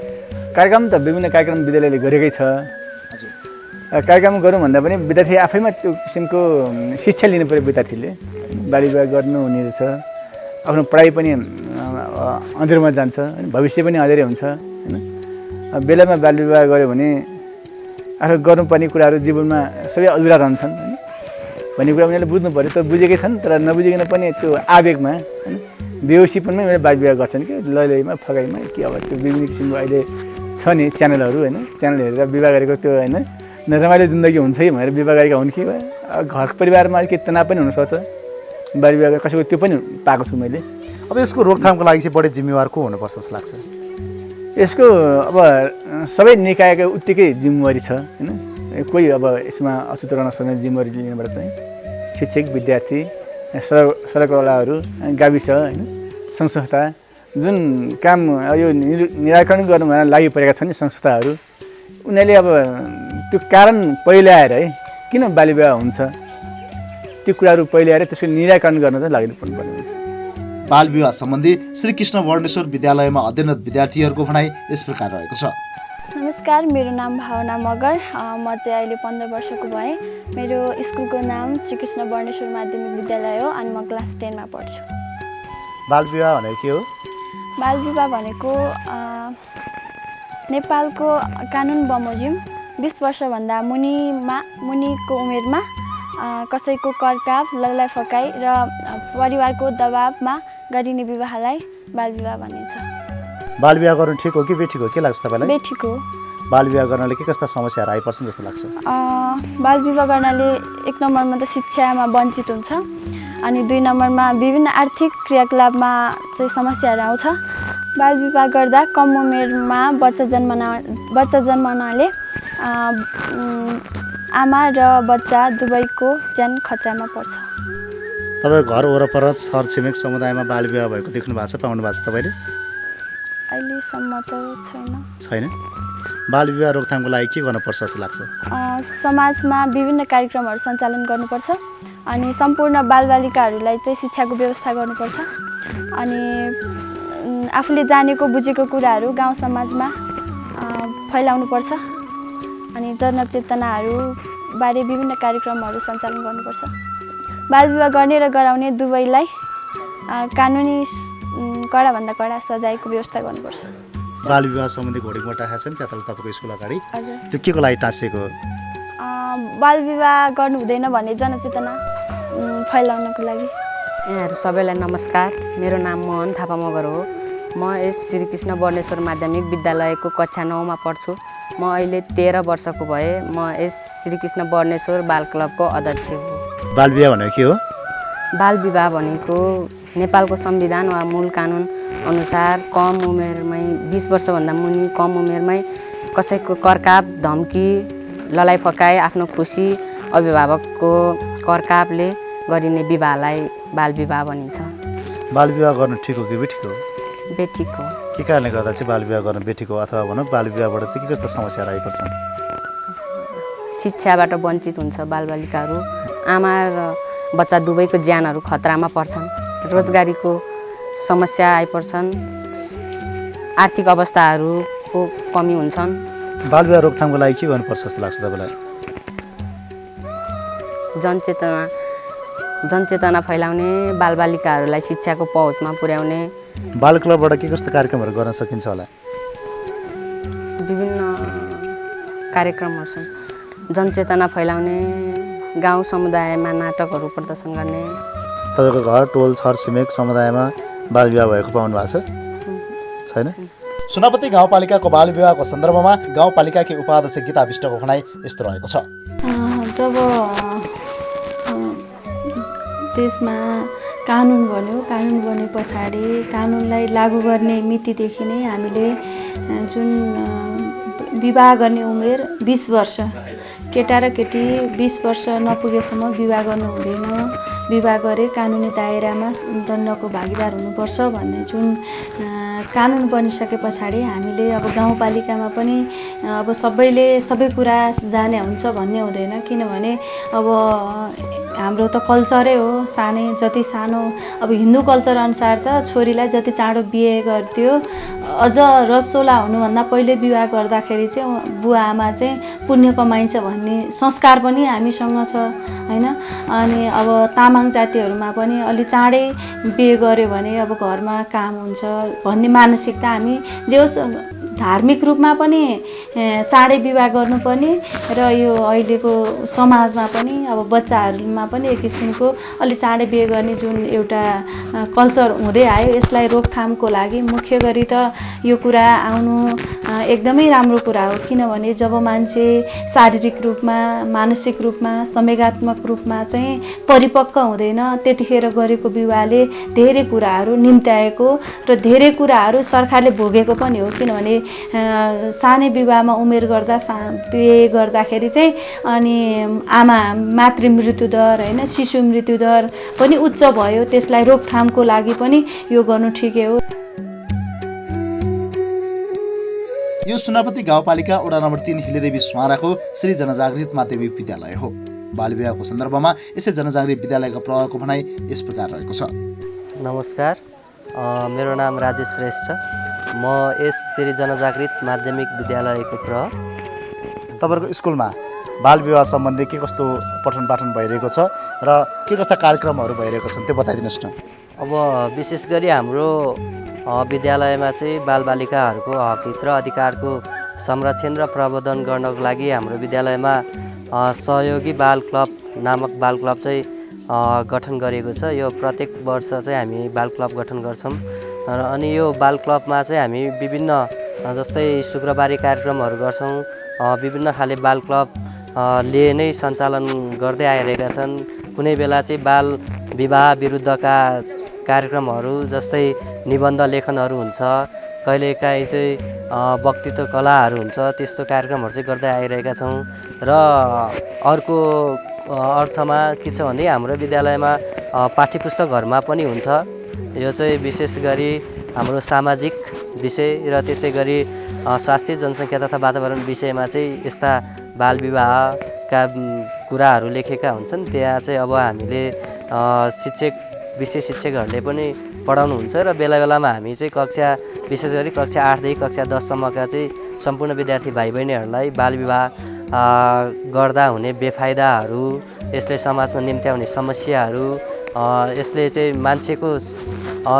Speaker 15: कार्यक्रम त विभिन्न कार्यक्रम विद्यालयले गरेकै छ। कार्यक्रम गरौँ भन्दा पनि विद्यार्थी आफैमा त्यो किसिमको शिक्षा लिनु पऱ्यो। विद्यार्थीले बाल विवाह गर्नु हुने रहेछ, आफ्नो पढाइ पनि अँध्यारोमा जान्छ, भविष्य पनि अँध्यारै हुन्छ होइन। बेलामा बाल विवाह गऱ्यो भने आफू गर्नुपर्ने कुराहरू जीवनमा सबै अधुरा रहन्छन् होइन भन्ने कुरा उनीहरूले बुझ्नु पऱ्यो। त बुझेकै छन्, तर नबुझिकन पनि त्यो आवेगमा होइन बेहोसीपनमै उनीहरूले बाल विवाह गर्छन् कि लैलैमा फगाइमा कि अब त्यो विभिन्न किसिमको अहिले छ नि च्यानलहरू होइन, च्यानल हेरेर विवाह गरेको त्यो होइन रमाइलो जिन्दगी हुन्छ कि भनेर विवाह गरेका हुन् कि घर परिवारमा अलिकति तनाव पनि हुनसक्छ बाल विवाह कसैको, त्यो पनि पाएको छु मैले।
Speaker 1: अब यसको रोकथामको लागि चाहिँ बढी जिम्मेवार को हुनुपर्छ जस्तो लाग्छ?
Speaker 15: यसको अब सबै निकायको उत्तिकै जिम्मेवारी छ होइन। कोही अब यसमा अछुतो रहन सक्ने जिम्मेवारी लिनुपर्छ चाहिँ शिक्षक, विद्यार्थी, सडकवालाहरू, गाविस होइन, सङ्घ संस्था जुन काम यो निराकरण गर्नुमा लागि परेका छन् नि संस्थाहरू, उनीहरूले अब त्यो कारण पहिले आएर है किन बाल विवाह हुन्छ त्यो कुराहरू पहिले आएर त्यसको निराकरण गर्न चाहिँ लागि पर्नुपर्ने हुन्छ।
Speaker 1: बाल विवाह सम्बन्धी श्री कृष्ण वर्णेश्वर विद्यालयमा अध्ययनरत विद्यार्थीहरूको भनाइ यस प्रकार रहेको छ।
Speaker 16: नमस्कार, मेरो नाम भावना मगर। म चाहिँ अहिले 15 वर्षको भएँ। मेरो स्कुलको नाम श्री कृष्ण वर्णेश्वर माध्यमिक विद्यालय हो अनि म क्लास 10 मा पढ्छु।
Speaker 1: बाल विवाह भनेको के हो?
Speaker 16: बाल विवाह भनेको नेपालको कानुन बमोजिम 20 वर्षभन्दा मुनिको उमेरमा कसैको करकाप, लल्लाइ फकाइ र परिवारको दबावमा गरिने विवाहलाई बाल विवाह भनिन्छ।
Speaker 1: बाल विवाह गर्नु ठिक हो कि बेठिक हो, के लाग्छ तपाईँलाई?
Speaker 16: बेठिक हो।
Speaker 1: बाल विवाह गर्नाले के कस्ता समस्याहरू आइपर्छन् जस्तो लाग्छ?
Speaker 16: बाल विवाह गर्नाले 1 नम्बरमा त शिक्षामा वञ्चित हुन्छ अनि 2 नम्बरमा विभिन्न आर्थिक क्रियाकलापमा चाहिँ समस्याहरू आउँछ। बाल विवाह गर्दा कम उमेरमा बच्चा जन्मनाले आमा र बच्चा दुवैको ज्यान खतरामा पर्छ।
Speaker 1: तपाईँ घर वरपर छरछिमेक समुदायमा बाल विवाह भएको देख्नु भएको छ, पाउनु भएको छ तपाईँले?
Speaker 16: अहिलेसम्म त
Speaker 1: छैन। बाल विवाह रोकथामको लागि के गर्नुपर्छ जस्तो लाग्छ?
Speaker 16: समाजमा विभिन्न कार्यक्रमहरू सञ्चालन गर्नुपर्छ अनि सम्पूर्ण बालबालिकाहरूलाई चाहिँ शिक्षाको व्यवस्था गर्नुपर्छ अनि आफूले जानेको बुझेको कुराहरू गाउँ समाजमा फैलाउनुपर्छ अनि जनचेतनाहरू बारे विभिन्न कार्यक्रमहरू सञ्चालन गर्नुपर्छ। बाल विवाह गर्ने र गराउने दुवैलाई कानुनी कडाभन्दा कडा सजायको व्यवस्था गर्नुपर्छ।
Speaker 1: बाल विवाह सम्बन्धी घोडीमा टाँसेको छ नि त्यहाँ तल तपाईँको स्कुल अगाडि, त्यो के को लागि टाँसेको?
Speaker 16: बाल विवाह गर्नु हुँदैन भन्ने जनचेतना फैलाउनको लागि।
Speaker 17: यहाँहरू सबैलाई नमस्कार, मेरो नाम मोहन थापा मगर हो। म यस श्री कृष्ण वर्णेश्वर माध्यमिक विद्यालयको कक्षा 9 मा पढ्छु। म अहिले 13 वर्षको भए। म यस श्री कृष्ण वर्णेश्वर बाल क्लबको अध्यक्ष हो।
Speaker 1: बाल विवाह भनेको के हो?
Speaker 17: बाल विवाह भनेको नेपालको संविधान वा मूल कानुन अनुसार कम उमेरमै 20 वर्षभन्दा मुनि कम उमेरमै कसैको करकाप, धम्की, ललाइ फकाइ, आफ्नो खुसी अभिभावकको करकापले गरिने विवाहलाई बाल विवाह भनिन्छ।
Speaker 1: बाल विवाह गर्नु ठिक हो कि बेठिक हो?
Speaker 17: बेठिक हो।
Speaker 1: के कारणले गर्दा चाहिँ बाल विवाह गर्नु बेठिक हो अथवा भनौँ बाल विवाहबाट चाहिँ के कस्ता समस्याहरू आइपर्छन्?
Speaker 17: शिक्षाबाट वञ्चित हुन्छ बालबालिकाहरू, आमा र बच्चा दुवैको ज्यानहरू खतरामा पर्छन्, रोजगारीको समस्या आइपर्छन्, आर्थिक अवस्थाहरूको कमी हुन्छन्।
Speaker 1: बाल विवाह रोकथामको लागि के गर्नुपर्छ जस्तो लाग्छ तपाईँलाई?
Speaker 17: जनचेतना फैलाउने, बालबालिकाहरूलाई शिक्षाको पहुँचमा पुर्याउने।
Speaker 1: बाल क्लबबाट के कस्तो कार्यक्रमहरू गर्न सकिन्छ होला?
Speaker 17: विभिन्न कार्यक्रमहरू छन्, जनचेतना फैलाउने, गाउँ समुदायमा नाटकहरू प्रदर्शन गर्ने।
Speaker 1: तपाईँको घर, टोल, छरछिमेक समुदायमा बाल विवाह भएको पाउनु भएको छ? छैन। सुनापति गाउँपालिकाको बाल विवाहको सन्दर्भमा गाउँपालिकाकी उपाध्यक्ष गीता विष्टको भनाइ यस्तो रहेको छ।
Speaker 18: जब देशमा कानुन बन्यो, कानुन बने पछाडि कानुनलाई लागू गर्ने मितिदेखि नै हामीले जुन विवाह गर्ने उमेर 20 वर्ष, केटा र केटी 20 वर्ष नपुगेसम्म विवाह गर्नु हुँदैन, विवाह गरे कानुनी दायरामा दण्डको भागीदार हुनुपर्छ भन्ने जुन कानुन बनिसके पछाडि हामीले अब गाउँपालिकामा पनि अब सबैले सबै कुरा जाने हुन्छ भन्ने हुँदैन, किनभने अब हाम्रो त कल्चरै हो, जति सानो अब हिन्दू कल्चर अनुसार त छोरीलाई जति चाँडो बिहे गर्थ्यो अझ रसोला हुनुभन्दा पहिले विवाह गर्दाखेरि चाहिँ बुवा आमा चाहिँ पुण्य कमाइन्छ भन्ने संस्कार पनि हामीसँग छ होइन। अनि अब तामाङ जातिहरूमा पनि अलि चाँडै बिहे गर्यो भने अब घरमा काम हुन्छ भन्ने मानसिकता हामी जे होस् धार्मिक रूपमा पनि चाँडै विवाह गर्नुपर्ने र यो अहिलेको समाजमा पनि अब बच्चाहरूमा पनि एक किसिमको अलि चाँडै बिहे गर्ने जुन एउटा कल्चर हुँदै आयो यसलाई रोकथामको लागि मुख्य गरी त यो कुरा आउनु एकदमै राम्रो कुरा हो। किनभने जब मान्छे शारीरिक रूपमा मानसिक रूपमा संवेगात्मक रूपमा चाहिँ परिपक्व हुँदैन त्यतिखेर गरेको विवाहले धेरै कुराहरू निम्त्याएको र धेरै कुराहरू सरकारले भोगेको पनि हो। किनभने सानै विवाहमा उमेर गर्दा बिहे गर्दाखेरि चाहिँ अनि आमा मातृ मृत्यु दर होइन शिशु मृत्यु दर पनि उच्च भयो। त्यसलाई रोकथामको लागि पनि यो गर्नु ठिकै हो।
Speaker 1: यो सुनापति गाउँपालिका वडा नम्बर 3 हिलेदेवी स्वाराको श्री जनजागृत माध्यमिक विद्यालय हो। बालविवाहको सन्दर्भमा यसै जनजागृत विद्यालयको प्रभावको भनाइ यस प्रकार रहेको छ।
Speaker 19: नमस्कार, मेरो नाम राजेश श्रेष्ठ। म यस श्री जनजागृत माध्यमिक विद्यालयको प्रभाव।
Speaker 1: तपाईँहरूको स्कुलमा बालविवाह सम्बन्धी के कस्तो पठन पाठन भइरहेको छ र के कस्ता कार्यक्रमहरू भइरहेको छन् त्यो बताइदिनुहोस् न।
Speaker 19: अब विशेष गरी हाम्रो विद्यालयमा चाहिँ बालबालिकाहरूको हक हित र अधिकारको संरक्षण र प्रवर्धन गर्नको लागि हाम्रो विद्यालयमा सहयोगी बाल क्लब नामक बाल क्लब चाहिँ गठन गरिएको छ। यो प्रत्येक वर्ष चाहिँ हामी बाल क्लब गठन गर्छौँ अनि यो बाल क्लबमा चाहिँ हामी विभिन्न जस्तै शुक्रबारे कार्यक्रमहरू गर्छौँ। विभिन्न खाले बाल क्लबले नै सञ्चालन गर्दै आइरहेका छन्। कुनै बेला चाहिँ बाल विवाह विरुद्धका कार्यक्रमहरू जस्तै निबन्ध लेखनहरू हुन्छ, कहिलेकाहीँ चाहिँ वक्तृत्व कलाहरू हुन्छ, त्यस्तो कार्यक्रमहरू चाहिँ गर्दै आइरहेका छौँ। र अर्को अर्थमा के छ भने हाम्रो विद्यालयमा पाठ्यपुस्तकहरूमा पनि हुन्छ। यो चाहिँ विशेष गरी हाम्रो सामाजिक विषय र त्यसै गरी स्वास्थ्य जनसङ्ख्या तथा वातावरण विषयमा चाहिँ यस्ता बालविवाहका कुराहरू लेखेका हुन्छन्। त्यहाँ चाहिँ अब हामीले विषय शिक्षकहरूले पनि पढाउनुहुन्छ र बेला बेलामा हामी चाहिँ विशेष गरी कक्षा 8 देखि कक्षा 10 सम्मका चाहिँ सम्पूर्ण विद्यार्थी भाइ बहिनीहरूलाई बालविवाह गर्दा हुने बेफाइदाहरू, यसले समाजमा निम्त्याउने समस्याहरू, यसले चाहिँ मान्छेको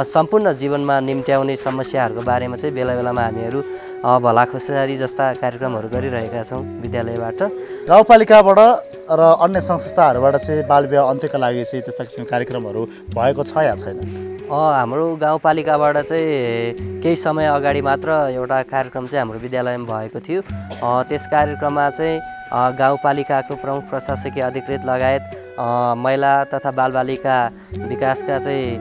Speaker 19: सम्पूर्ण जीवनमा निम्त्याउने समस्याहरूको बारेमा चाहिँ बेला बेलामा हामीहरू भलाखुसारी जस्ता कार्यक्रमहरू गरिरहेका छौँ विद्यालयबाट।
Speaker 1: गाउँपालिकाबाट र अन्य संस्थाहरूबाट चाहिँ बालविवाह अन्त्यका लागि चाहिँ त्यस्ता किसिमका कार्यक्रमहरू भएको छ या छैन?
Speaker 19: हाम्रो गाउँपालिकाबाट चाहिँ केही समय अगाडि मात्र एउटा कार्यक्रम चाहिँ हाम्रो विद्यालयमा भएको थियो। त्यस कार्यक्रममा चाहिँ गाउँपालिकाको प्रमुख प्रशासकीय अधिकृत लगायत महिला तथा बालबालिका विकासका चाहिँ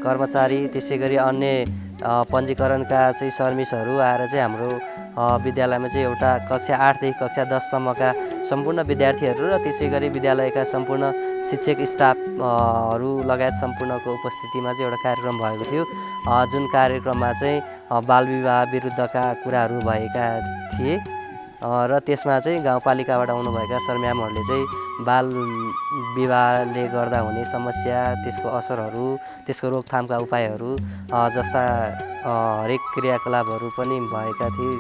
Speaker 19: कर्मचारी, त्यसै गरी अन्य पञ्जीकरणका चाहिँ सर्भिसहरू आएर चाहिँ हाम्रो विद्यालयमा चाहिँ एउटा कक्षा 8 देखि कक्षा 10 सम्मका सम्पूर्ण विद्यार्थीहरू र त्यसै गरी विद्यालयका सम्पूर्ण शिक्षक स्टाफहरू लगायत सम्पूर्णको उपस्थितिमा चाहिँ एउटा कार्यक्रम भएको थियो। जुन कार्यक्रममा चाहिँ बालविवाह विरुद्धका कुराहरू भएका थिए र त्यसमा चाहिँ गाउँपालिकाबाट आउनुभएका सरम्यामहरूले चाहिँ बाल विवाहले गर्दा हुने समस्या, त्यसको असरहरू, त्यसको रोकथामका उपायहरू जस्ता हरेक क्रियाकलापहरू पनि भएका थिए,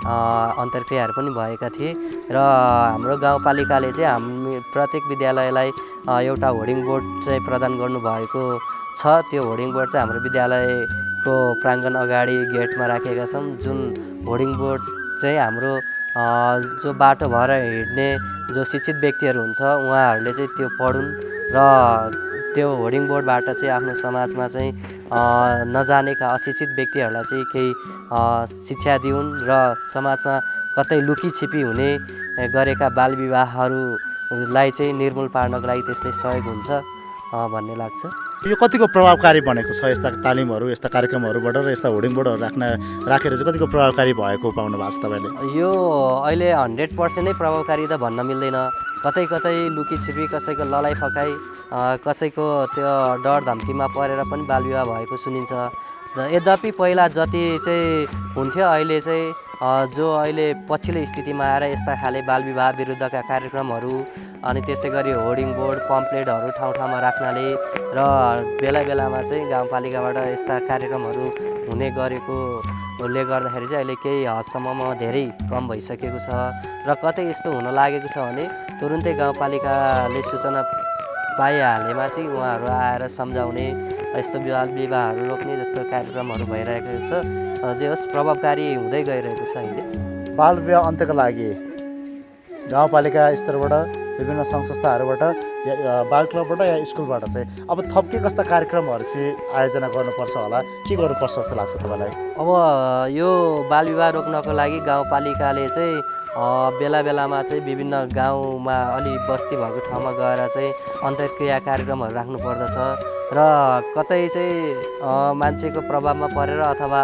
Speaker 19: अन्तर्क्रियाहरू पनि भएका थिए। र हाम्रो गाउँपालिकाले चाहिँ हामी प्रत्येक विद्यालयलाई एउटा होर्डिङ बोर्ड चाहिँ प्रदान गर्नुभएको छ। त्यो होर्डिङ बोर्ड चाहिँ हाम्रो विद्यालयको प्राङ्गण अगाडि गेटमा राखेका छौँ। जुन होर्डिङ बोर्ड चाहिँ हाम्रो जो बाटो भएर हिँड्ने जो शिक्षित व्यक्तिहरू हुन्छ उहाँहरूले चाहिँ त्यो पढुन् र त्यो होर्डिङ बोर्डबाट चाहिँ आफ्नो समाजमा चाहिँ नजानेका अशिक्षित व्यक्तिहरूलाई चाहिँ केही शिक्षा दिउन् र समाजमा कतै लुकी छिपी हुने गरेका बालविवाहहरूलाई चाहिँ निर्मूल पार्नको लागि त्यसले सहयोग हुन्छ भन्ने लाग्छ।
Speaker 1: यो कतिको प्रभावकारी बनेको छ यस्ता तालिमहरू, यस्ता कार्यक्रमहरूबाट र यस्ता होर्डिङ बोर्डहरू राखेर चाहिँ कतिको प्रभावकारी भएको पाउनु भएको छ तपाईँले?
Speaker 19: यो अहिले 100% नै प्रभावकारी त भन्न मिल्दैन। कतै कतै लुकी छिपी, कसैको ललाइ फकाइ, कसैको त्यो डर धम्कीमा परेर पनि बालविवाह भएको सुनिन्छ। यद्यपि पहिला जति चाहिँ हुन्थ्यो अहिले चाहिँ जो अहिले पछिल्लो स्थितिमा आएर यस्ता खाले बालविवाह विरुद्धका कार्यक्रमहरू अनि त्यसै गरी होर्डिङ बोर्ड पम्पलेटहरू ठाउँ ठाउँमा राख्नाले र बेला बेलामा चाहिँ गाउँपालिकाबाट यस्ता कार्यक्रमहरू हुने गरेकोले गर्दाखेरि चाहिँ अहिले केही हदसम्ममा धेरै कम भइसकेको छ र कतै यस्तो हुन लागेको छ भने तुरुन्तै गाउँपालिकाले सूचना पाइहालेमा चाहिँ उहाँहरू आएर सम्झाउने यस्तो बालविवाहहरू रोक्ने जस्तो कार्यक्रमहरू भइरहेको छ जे होस् प्रभावकारी हुँदै गइरहेको छ अहिले।
Speaker 1: बालविवाह अन्त्यका लागि गाउँपालिका स्तरबाट विभिन्न सङ्घ संस्थाहरूबाट या बाल क्लबबाट या स्कुलबाट चाहिँ अब थप के कस्ता कार्यक्रमहरू चाहिँ आयोजना गर्नुपर्छ होला, के गर्नुपर्छ जस्तो लाग्छ तपाईँलाई?
Speaker 19: अब यो बालविवाह रोक्नको लागि गाउँपालिकाले चाहिँ बेला बेलामा चाहिँ विभिन्न गाउँमा अलि बस्ती भएको ठाउँमा गएर चाहिँ अन्तर्क्रिया कार्यक्रमहरू राख्नुपर्दछ र कतै चाहिँ मान्छेको प्रभावमा परेर अथवा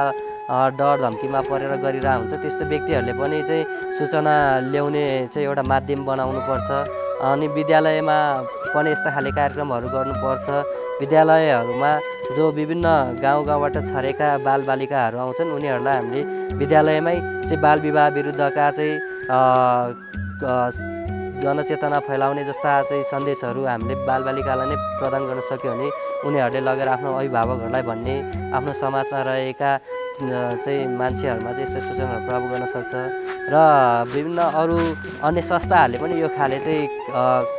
Speaker 19: डर धम्कीमा परेर गरिरहेको हुन्छ त्यस्तो व्यक्तिहरूले पनि चाहिँ सूचना ल्याउने चाहिँ एउटा माध्यम बनाउनुपर्छ। अनि विद्यालयमा पनि यस्ता खाले कार्यक्रमहरू गर्नुपर्छ। विद्यालयहरूमा जो विभिन्न गाउँबाट छरेका बालबालिकाहरू आउँछन् उनीहरूलाई हामीले विद्यालयमै चाहिँ बालविवाह विरुद्धका चाहिँ जनचेतना फैलाउने जस्ता चाहिँ सन्देशहरू हामीले बालबालिकालाई नै प्रदान गर्न सक्यो भने उनीहरूले लगेर आफ्नो अभिभावकहरूलाई भन्ने आफ्नो समाजमा रहेका चाहिँ मान्छेहरूमा चाहिँ यस्तो सूचनाहरू प्राप्त गर्न सक्छ र विभिन्न अरू अन्य संस्थाहरूले पनि यो खाले चाहिँ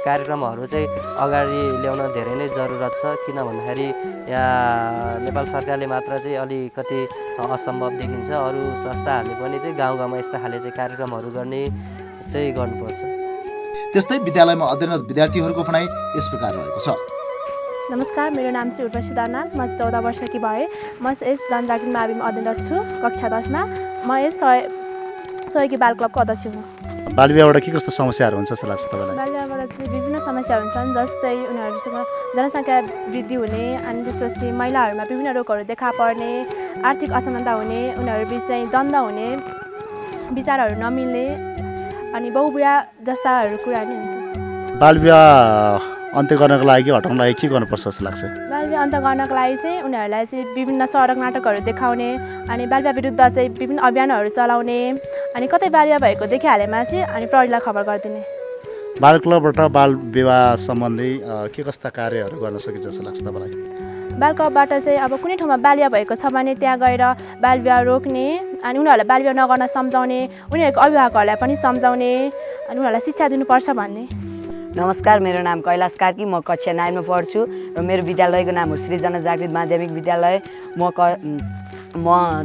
Speaker 19: कार्यक्रमहरू चाहिँ अगाडि ल्याउन धेरै नै जरुरत छ। किन भन्दाखेरि यहाँ नेपाल सरकारले मात्र चाहिँ अलिकति असम्भव देखिन्छ, अरू संस्थाहरूले पनि चाहिँ गाउँ गाउँमा यस्ता खाले चाहिँ कार्यक्रमहरू गर्ने चाहिँ गर्नुपर्छ।
Speaker 1: त्यस्तै विद्यालयमा अध्ययनरत विद्यार्थीहरूको भनाइ यस प्रकार रहेको छ।
Speaker 20: नमस्कार, मेरो नाम चाहिँ उर्वशी दर्नाल, म 14 वर्षकी भए। म यस जनजागृति माविमा अध्ययनरत छु कक्षा 10 मा। म यस सहयोगी बाल क्लबको अध्यक्ष हुँ।
Speaker 1: बालविवाहबाट के कस्तो समस्याहरू हुन्छ जस्तो लाग्छ तपाईँलाई?
Speaker 20: बालविवाहबाट चाहिँ विभिन्न समस्याहरू हुन्छन्, जस्तै उनीहरूसँग जनसङ्ख्या वृद्धि हुने अनि त्यसपछि महिलाहरूमा विभिन्न रोगहरू देखा पर्ने, आर्थिक असमानता हुने, उनीहरू बिच चाहिँ द्वन्द्व हुने, विचारहरू नमिल्ने अनि बहुविवाह जस्ताहरू कुराहरू नै हुन्छ।
Speaker 1: बालविवाह अन्त्य गर्नको लागि हटाउनको लागि के गर्नुपर्छ जस्तो लाग्छ?
Speaker 20: बालविवाह अन्त्य गर्नको लागि चाहिँ उनीहरूलाई चाहिँ विभिन्न सडक नाटकहरू देखाउने अनि बालविवाह विरुद्ध चाहिँ विभिन्न अभियानहरू चलाउने अनि कतै बालविवाह भएको देखिहालेमा चाहिँ अनि प्रहरीलाई खबर गरिदिने।
Speaker 1: बाल क्लबबाट बाल विवाह सम्बन्धी के कस्ता कार्यहरू गर्न सकिन्छ जस्तो लाग्छ तपाईँलाई?
Speaker 20: बाल क्लबबाट चाहिँ अब कुनै ठाउँमा बालविवाह भएको छ भने त्यहाँ गएर बालविवाह रोक्ने अनि उनीहरूलाई बालविवाह नगर्न सम्झाउने, उनीहरूको अभिभावकहरूलाई पनि सम्झाउने अनि उनीहरूलाई शिक्षा दिनुपर्छ भन्ने।
Speaker 21: नमस्कार, मेरो नाम कैलाश कार्की, म कक्षा 9 मा पढ्छु र मेरो विद्यालयको नाम हो श्री जनजागृति माध्यमिक विद्यालय। म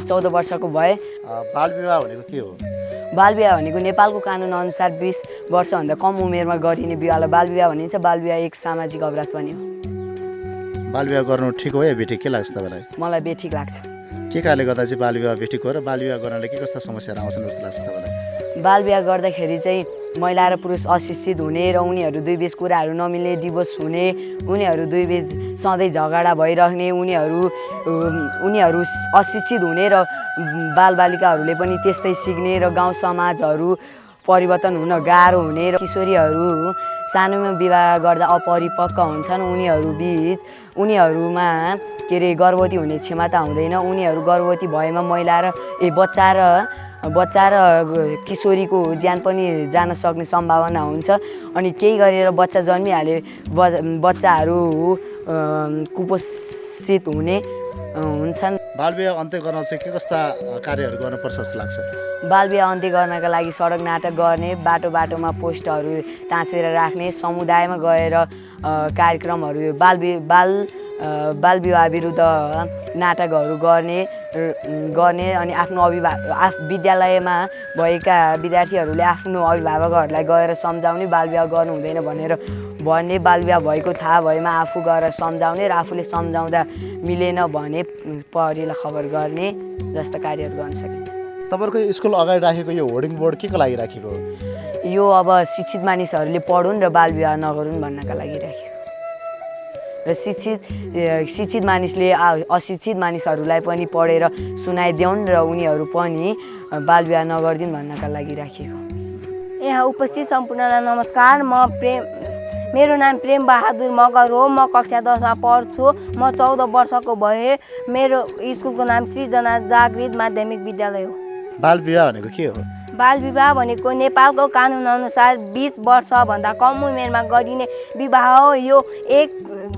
Speaker 21: 14 वर्षको भए।
Speaker 1: बालविवाह भनेको के हो?
Speaker 21: बालविवाह भनेको नेपालको कानुन अनुसार 20 वर्षभन्दा कम उमेरमा गरिने विवाहलाई बालविवाह भनिन्छ। बालविवाह एक सामाजिक अपराध पनि हो।
Speaker 1: बालविवाह गर्नु ठिक हो या बेठिक, के लाग्छ तपाईँलाई?
Speaker 21: मलाई बेठिक लाग्छ।
Speaker 1: के कारणले गर्दा चाहिँ बालविवाह बेठिक हो र बालविवाह गर्नाले के कस्ता समस्याहरू आउँछन् जस्तो लाग्छ तपाईँलाई?
Speaker 21: बालविवाह गर्दाखेरि चाहिँ महिला र पुरुष अशिक्षित हुने र उनीहरू दुई बीच कुराहरू नमिल्ने, डिभोर्स हुने, उनीहरू दुई बीच सधैँ झगडा भइरहने, उनीहरू अशिक्षित हुने र बालबालिकाहरूले पनि त्यस्तै सिक्ने र गाउँ समाजहरू परिवर्तन हुन गाह्रो हुने र किशोरीहरू सानोमा विवाह गर्दा अपरिपक्व हुन्छन्। उनीहरूमा के अरे गर्भवती हुने क्षमता हुँदैन। उनीहरू गर्भवती भएमा महिला र बच्चा र किशोरीको ज्यान पनि जान सक्ने सम्भावना हुन्छ अनि केही गरेर बच्चा जन्मिहाले बच्चाहरू कुपोषित हुने हुन्छन्।
Speaker 1: बालविवाह अन्त्य गर्न चाहिँ के कस्ता कार्यहरू गर्नुपर्छ जस्तो लाग्छ?
Speaker 21: बालविवाह अन्त्य गर्नका लागि सडक नाटक गर्ने, बाटो बाटोमा पोस्टहरू टाँसेर राख्ने, समुदायमा गएर कार्यक्रमहरू बालविवाह विरुद्ध नाटकहरू गर्ने अनि आफ्नो विद्यालयमा भएका विद्यार्थीहरूले आफ्नो अभिभावकहरूलाई गएर सम्झाउने, बालविवाह गर्नु हुँदैन भन्ने, बालविवाह भएको थाहा भएमा आफू गएर सम्झाउने र आफूले सम्झाउँदा मिलेन भने प्रहरीलाई खबर गर्ने जस्ता कार्यहरू गर्न सकिन्छ।
Speaker 1: तपाईँहरूको स्कुल अगाडि राखेको यो होर्डिङ बोर्ड के को लागि राखेको हो?
Speaker 21: यो अब शिक्षित मानिसहरूले पढुन् र बालविवाह नगरुन् भन्नका लागि राखेको र शिक्षित मानिसले अशिक्षित मानिसहरूलाई पनि पढेर सुनाइदेऊन् र उनीहरू पनि बालविवाह नगरिदिन् भन्नका लागि राखिएको।
Speaker 22: यहाँ उपस्थित सम्पूर्णलाई नमस्कार। मेरो नाम प्रेम बहादुर मगर हो। म कक्षा 10 मा पढ्छु। म 14 वर्षको भए। मेरो स्कुलको नाम श्री जनजागृति माध्यमिक विद्यालय हो।
Speaker 1: बाल विवाह भनेको के हो?
Speaker 22: बाल विवाह भनेको नेपालको कानुनअनुसार 20 वर्षभन्दा कम उमेरमा गरिने विवाह हो। यो एक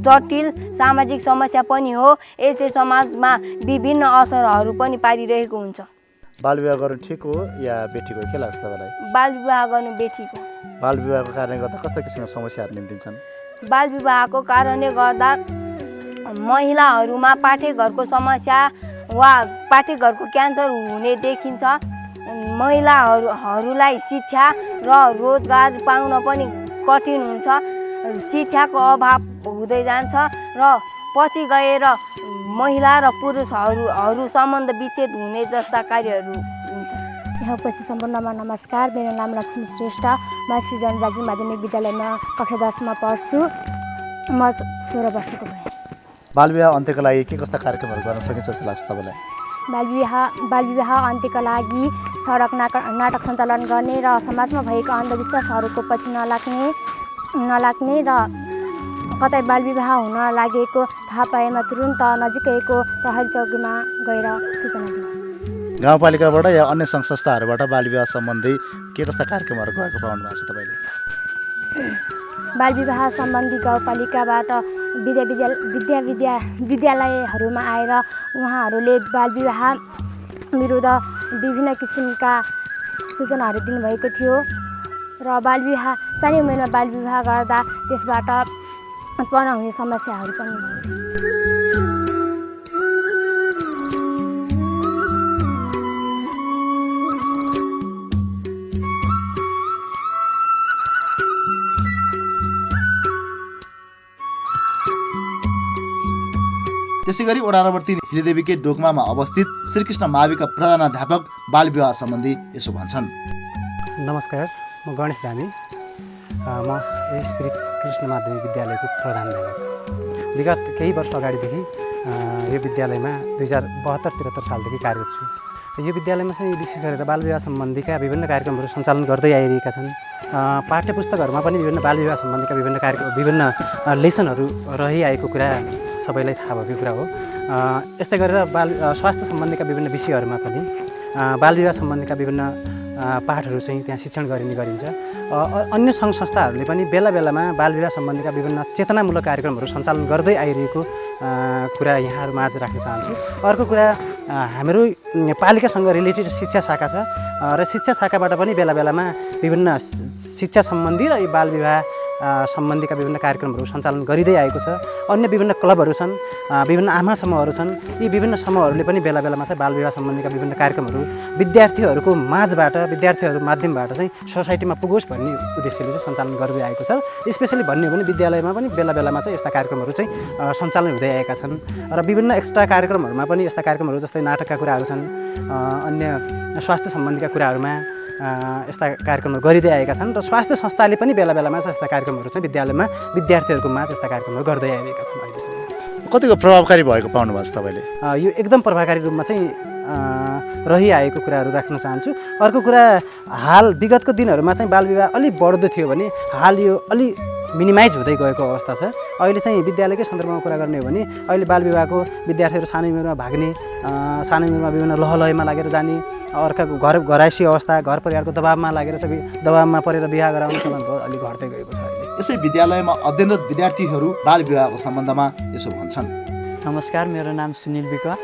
Speaker 22: जटिल सामाजिक समस्या पनि हो। यसले समाजमा विभिन्न असरहरू पनि पारिरहेको हुन्छ।
Speaker 1: बाल विवाह गर्नु ठिक हो या बेठिक हो, के लाग्छ तपाईँलाई?
Speaker 22: बाल विवाह गर्नु बेठिक हो।
Speaker 1: बाल विवाहको कारणले गर्दा कस्ता किसिमका समस्याहरू निम्तिन्छन्?
Speaker 22: बाल विवाहको कारणले गर्दा महिलाहरूमा पाठेघरको समस्या वा पाठेघरको क्यान्सर हुने देखिन्छ। महिलाहरूलाई शिक्षा र रोजगार पाउन पनि कठिन हुन्छ। शिक्षाको अभाव हुँदै जान्छ र पछि गएर महिला र पुरुषहरू सम्बन्ध विच्छेद हुने जस्ता कार्यहरू हुन्छ।
Speaker 2: यहाँ उपस्थित सम्पूर्णमा नमस्कार। मेरो नाम लक्ष्मी श्रेष्ठ। म श्री जनजाति माध्यमिक विद्यालयमा कक्षा 10 मा पढ्छु। म 16 वर्षको भएँ।
Speaker 1: बालविवाह अन्त्यको लागि के कस्ता कार्यक्रमहरू गर्न सकिन्छ जस्तो लाग्छ तपाईँलाई?
Speaker 2: बालविवाह अन्त्यका लागि सडक नाटक सञ्चालन गर्ने र समाजमा भएको अन्धविश्वासहरूको पछि नलाग्ने र कतै बालविवाह हुन लागेको थाहा पाएमा तुरुन्त नजिकैको प्रहरी चौकीमा गएर सूचना दिनु।
Speaker 1: गाउँपालिकाबाट या अन्य सङ्घ संस्थाहरूबाट बालविवाह सम्बन्धी के कस्ता कार्यक्रमहरू गएको पाउनु भएको छ तपाईँले?
Speaker 2: बालविवाह सम्बन्धी गाउँपालिकाबाट विद्यालयहरूमा आएर उहाँहरूले बालविवाह विरुद्ध विभिन्न किसिमका सूचनाहरू दिनुभएको थियो र सानै उमेरमा बालविवाह गर्दा त्यसबाट उत्पन्न हुने समस्याहरू पनि भयो।
Speaker 1: त्यसैगरी वडा नम्बर 3 हिरेदेवीकै डोकमामा अवस्थित श्रीकृष्ण माविका प्रधानाध्यापक बालविवाह सम्बन्धी यसो भन्छन्।
Speaker 3: नमस्कार, म गणेश धामी। म श्रीकृष्ण माध्यमिक विद्यालयको प्रधानाध्यापक। विगत केही वर्ष अगाडिदेखि यो विद्यालयमा 2072-73 सालदेखि कार्यरत छु। यो विद्यालयमा चाहिँ विशेष गरेर बालविवाह सम्बन्धीका विभिन्न कार्यक्रमहरू सञ्चालन गर्दै आइरहेका छन्। पाठ्यपुस्तकहरूमा पनि विभिन्न बालविवाह सम्बन्धीका विभिन्न लेसनहरू रहिआएको कुरा सबैलाई थाहा भएको कुरा हो। यस्तै गरेर स्वास्थ्य सम्बन्धीका विभिन्न विषयहरूमा पनि बालविवाह सम्बन्धीका विभिन्न पाठहरू चाहिँ त्यहाँ शिक्षण गरिन्छ। अन्य सङ्घ संस्थाहरूले पनि बेला बेलामा बालविवाह सम्बन्धीका विभिन्न चेतनामूलक कार्यक्रमहरू सञ्चालन गर्दै आइरहेको कुरा यहाँहरूमा आज राख्न चाहन्छु। अर्को कुरा, हाम्रो पालिकासँग रिलेटेड शिक्षा शाखा छ र शिक्षा शाखाबाट पनि बेला बेलामा विभिन्न शिक्षा सम्बन्धी र बालविवाह सम्बन्धीका विभिन्न कार्यक्रमहरू सञ्चालन गरिँदै आएको छ। अन्य विभिन्न क्लबहरू छन्, विभिन्न आमा समूहहरू छन्। यी विभिन्न समूहहरूले पनि बेला बेलामा चाहिँ बालविवाह सम्बन्धीका विभिन्न कार्यक्रमहरू विद्यार्थीहरूको माझबाट, विद्यार्थीहरू माध्यमबाट चाहिँ सोसाइटीमा पुगोस् भन्ने उद्देश्यले चाहिँ सञ्चालन गर्दै आएको छ। स्पेसली भन्ने हो भने विद्यालयमा पनि बेला बेलामा चाहिँ यस्ता कार्यक्रमहरू चाहिँ सञ्चालन हुँदै आएका छन् र विभिन्न एक्स्ट्रा कार्यक्रमहरूमा पनि यस्ता कार्यक्रमहरू जस्तै नाटकका कुराहरू छन्, अन्य स्वास्थ्य सम्बन्धीका कुराहरूमा यस्ता कार्यक्रमहरू गरिँदै आएका छन् र स्वास्थ्य संस्थाले पनि बेला बेलामा चाहिँ यस्ता कार्यक्रमहरू चाहिँ विद्यालयमा विद्यार्थीहरूको माझ यस्ता कार्यक्रमहरू गर्दै आइरहेका छन्। अहिलेसम्म
Speaker 1: कतिको प्रभावकारी भएको पाउनु भएको छ तपाईँले?
Speaker 3: यो एकदम प्रभावकारी रूपमा चाहिँ रहिआएको कुराहरू राख्न चाहन्छु। अर्को कुरा, हाल विगतको दिनहरूमा चाहिँ बालविवाह अलि बढ्दो थियो भने हाल यो अलि मिनिमाइज हुँदै गएको अवस्था छ। अहिले चाहिँ विद्यालयकै सन्दर्भमा कुरा गर्ने हो भने अहिले बालविवाहको विद्यार्थीहरू सानो उमेरमा भाग्ने, सानो उमेरमा विभिन्न लहलहैमा लागेर जाने, अर्काको घरायसी अवस्था, घर परिवारको दबावमा लागेर चाहिँ दबावमा परेर बिहा गराउने सम्बन्ध अलिक घट्दै गएको छ अहिले।
Speaker 1: यसै विद्यालयमा अध्ययनरत विद्यार्थीहरू बालविवाहको सम्बन्धमा यसो भन्छन्।
Speaker 23: नमस्कार, मेरो नाम सुनिल विक।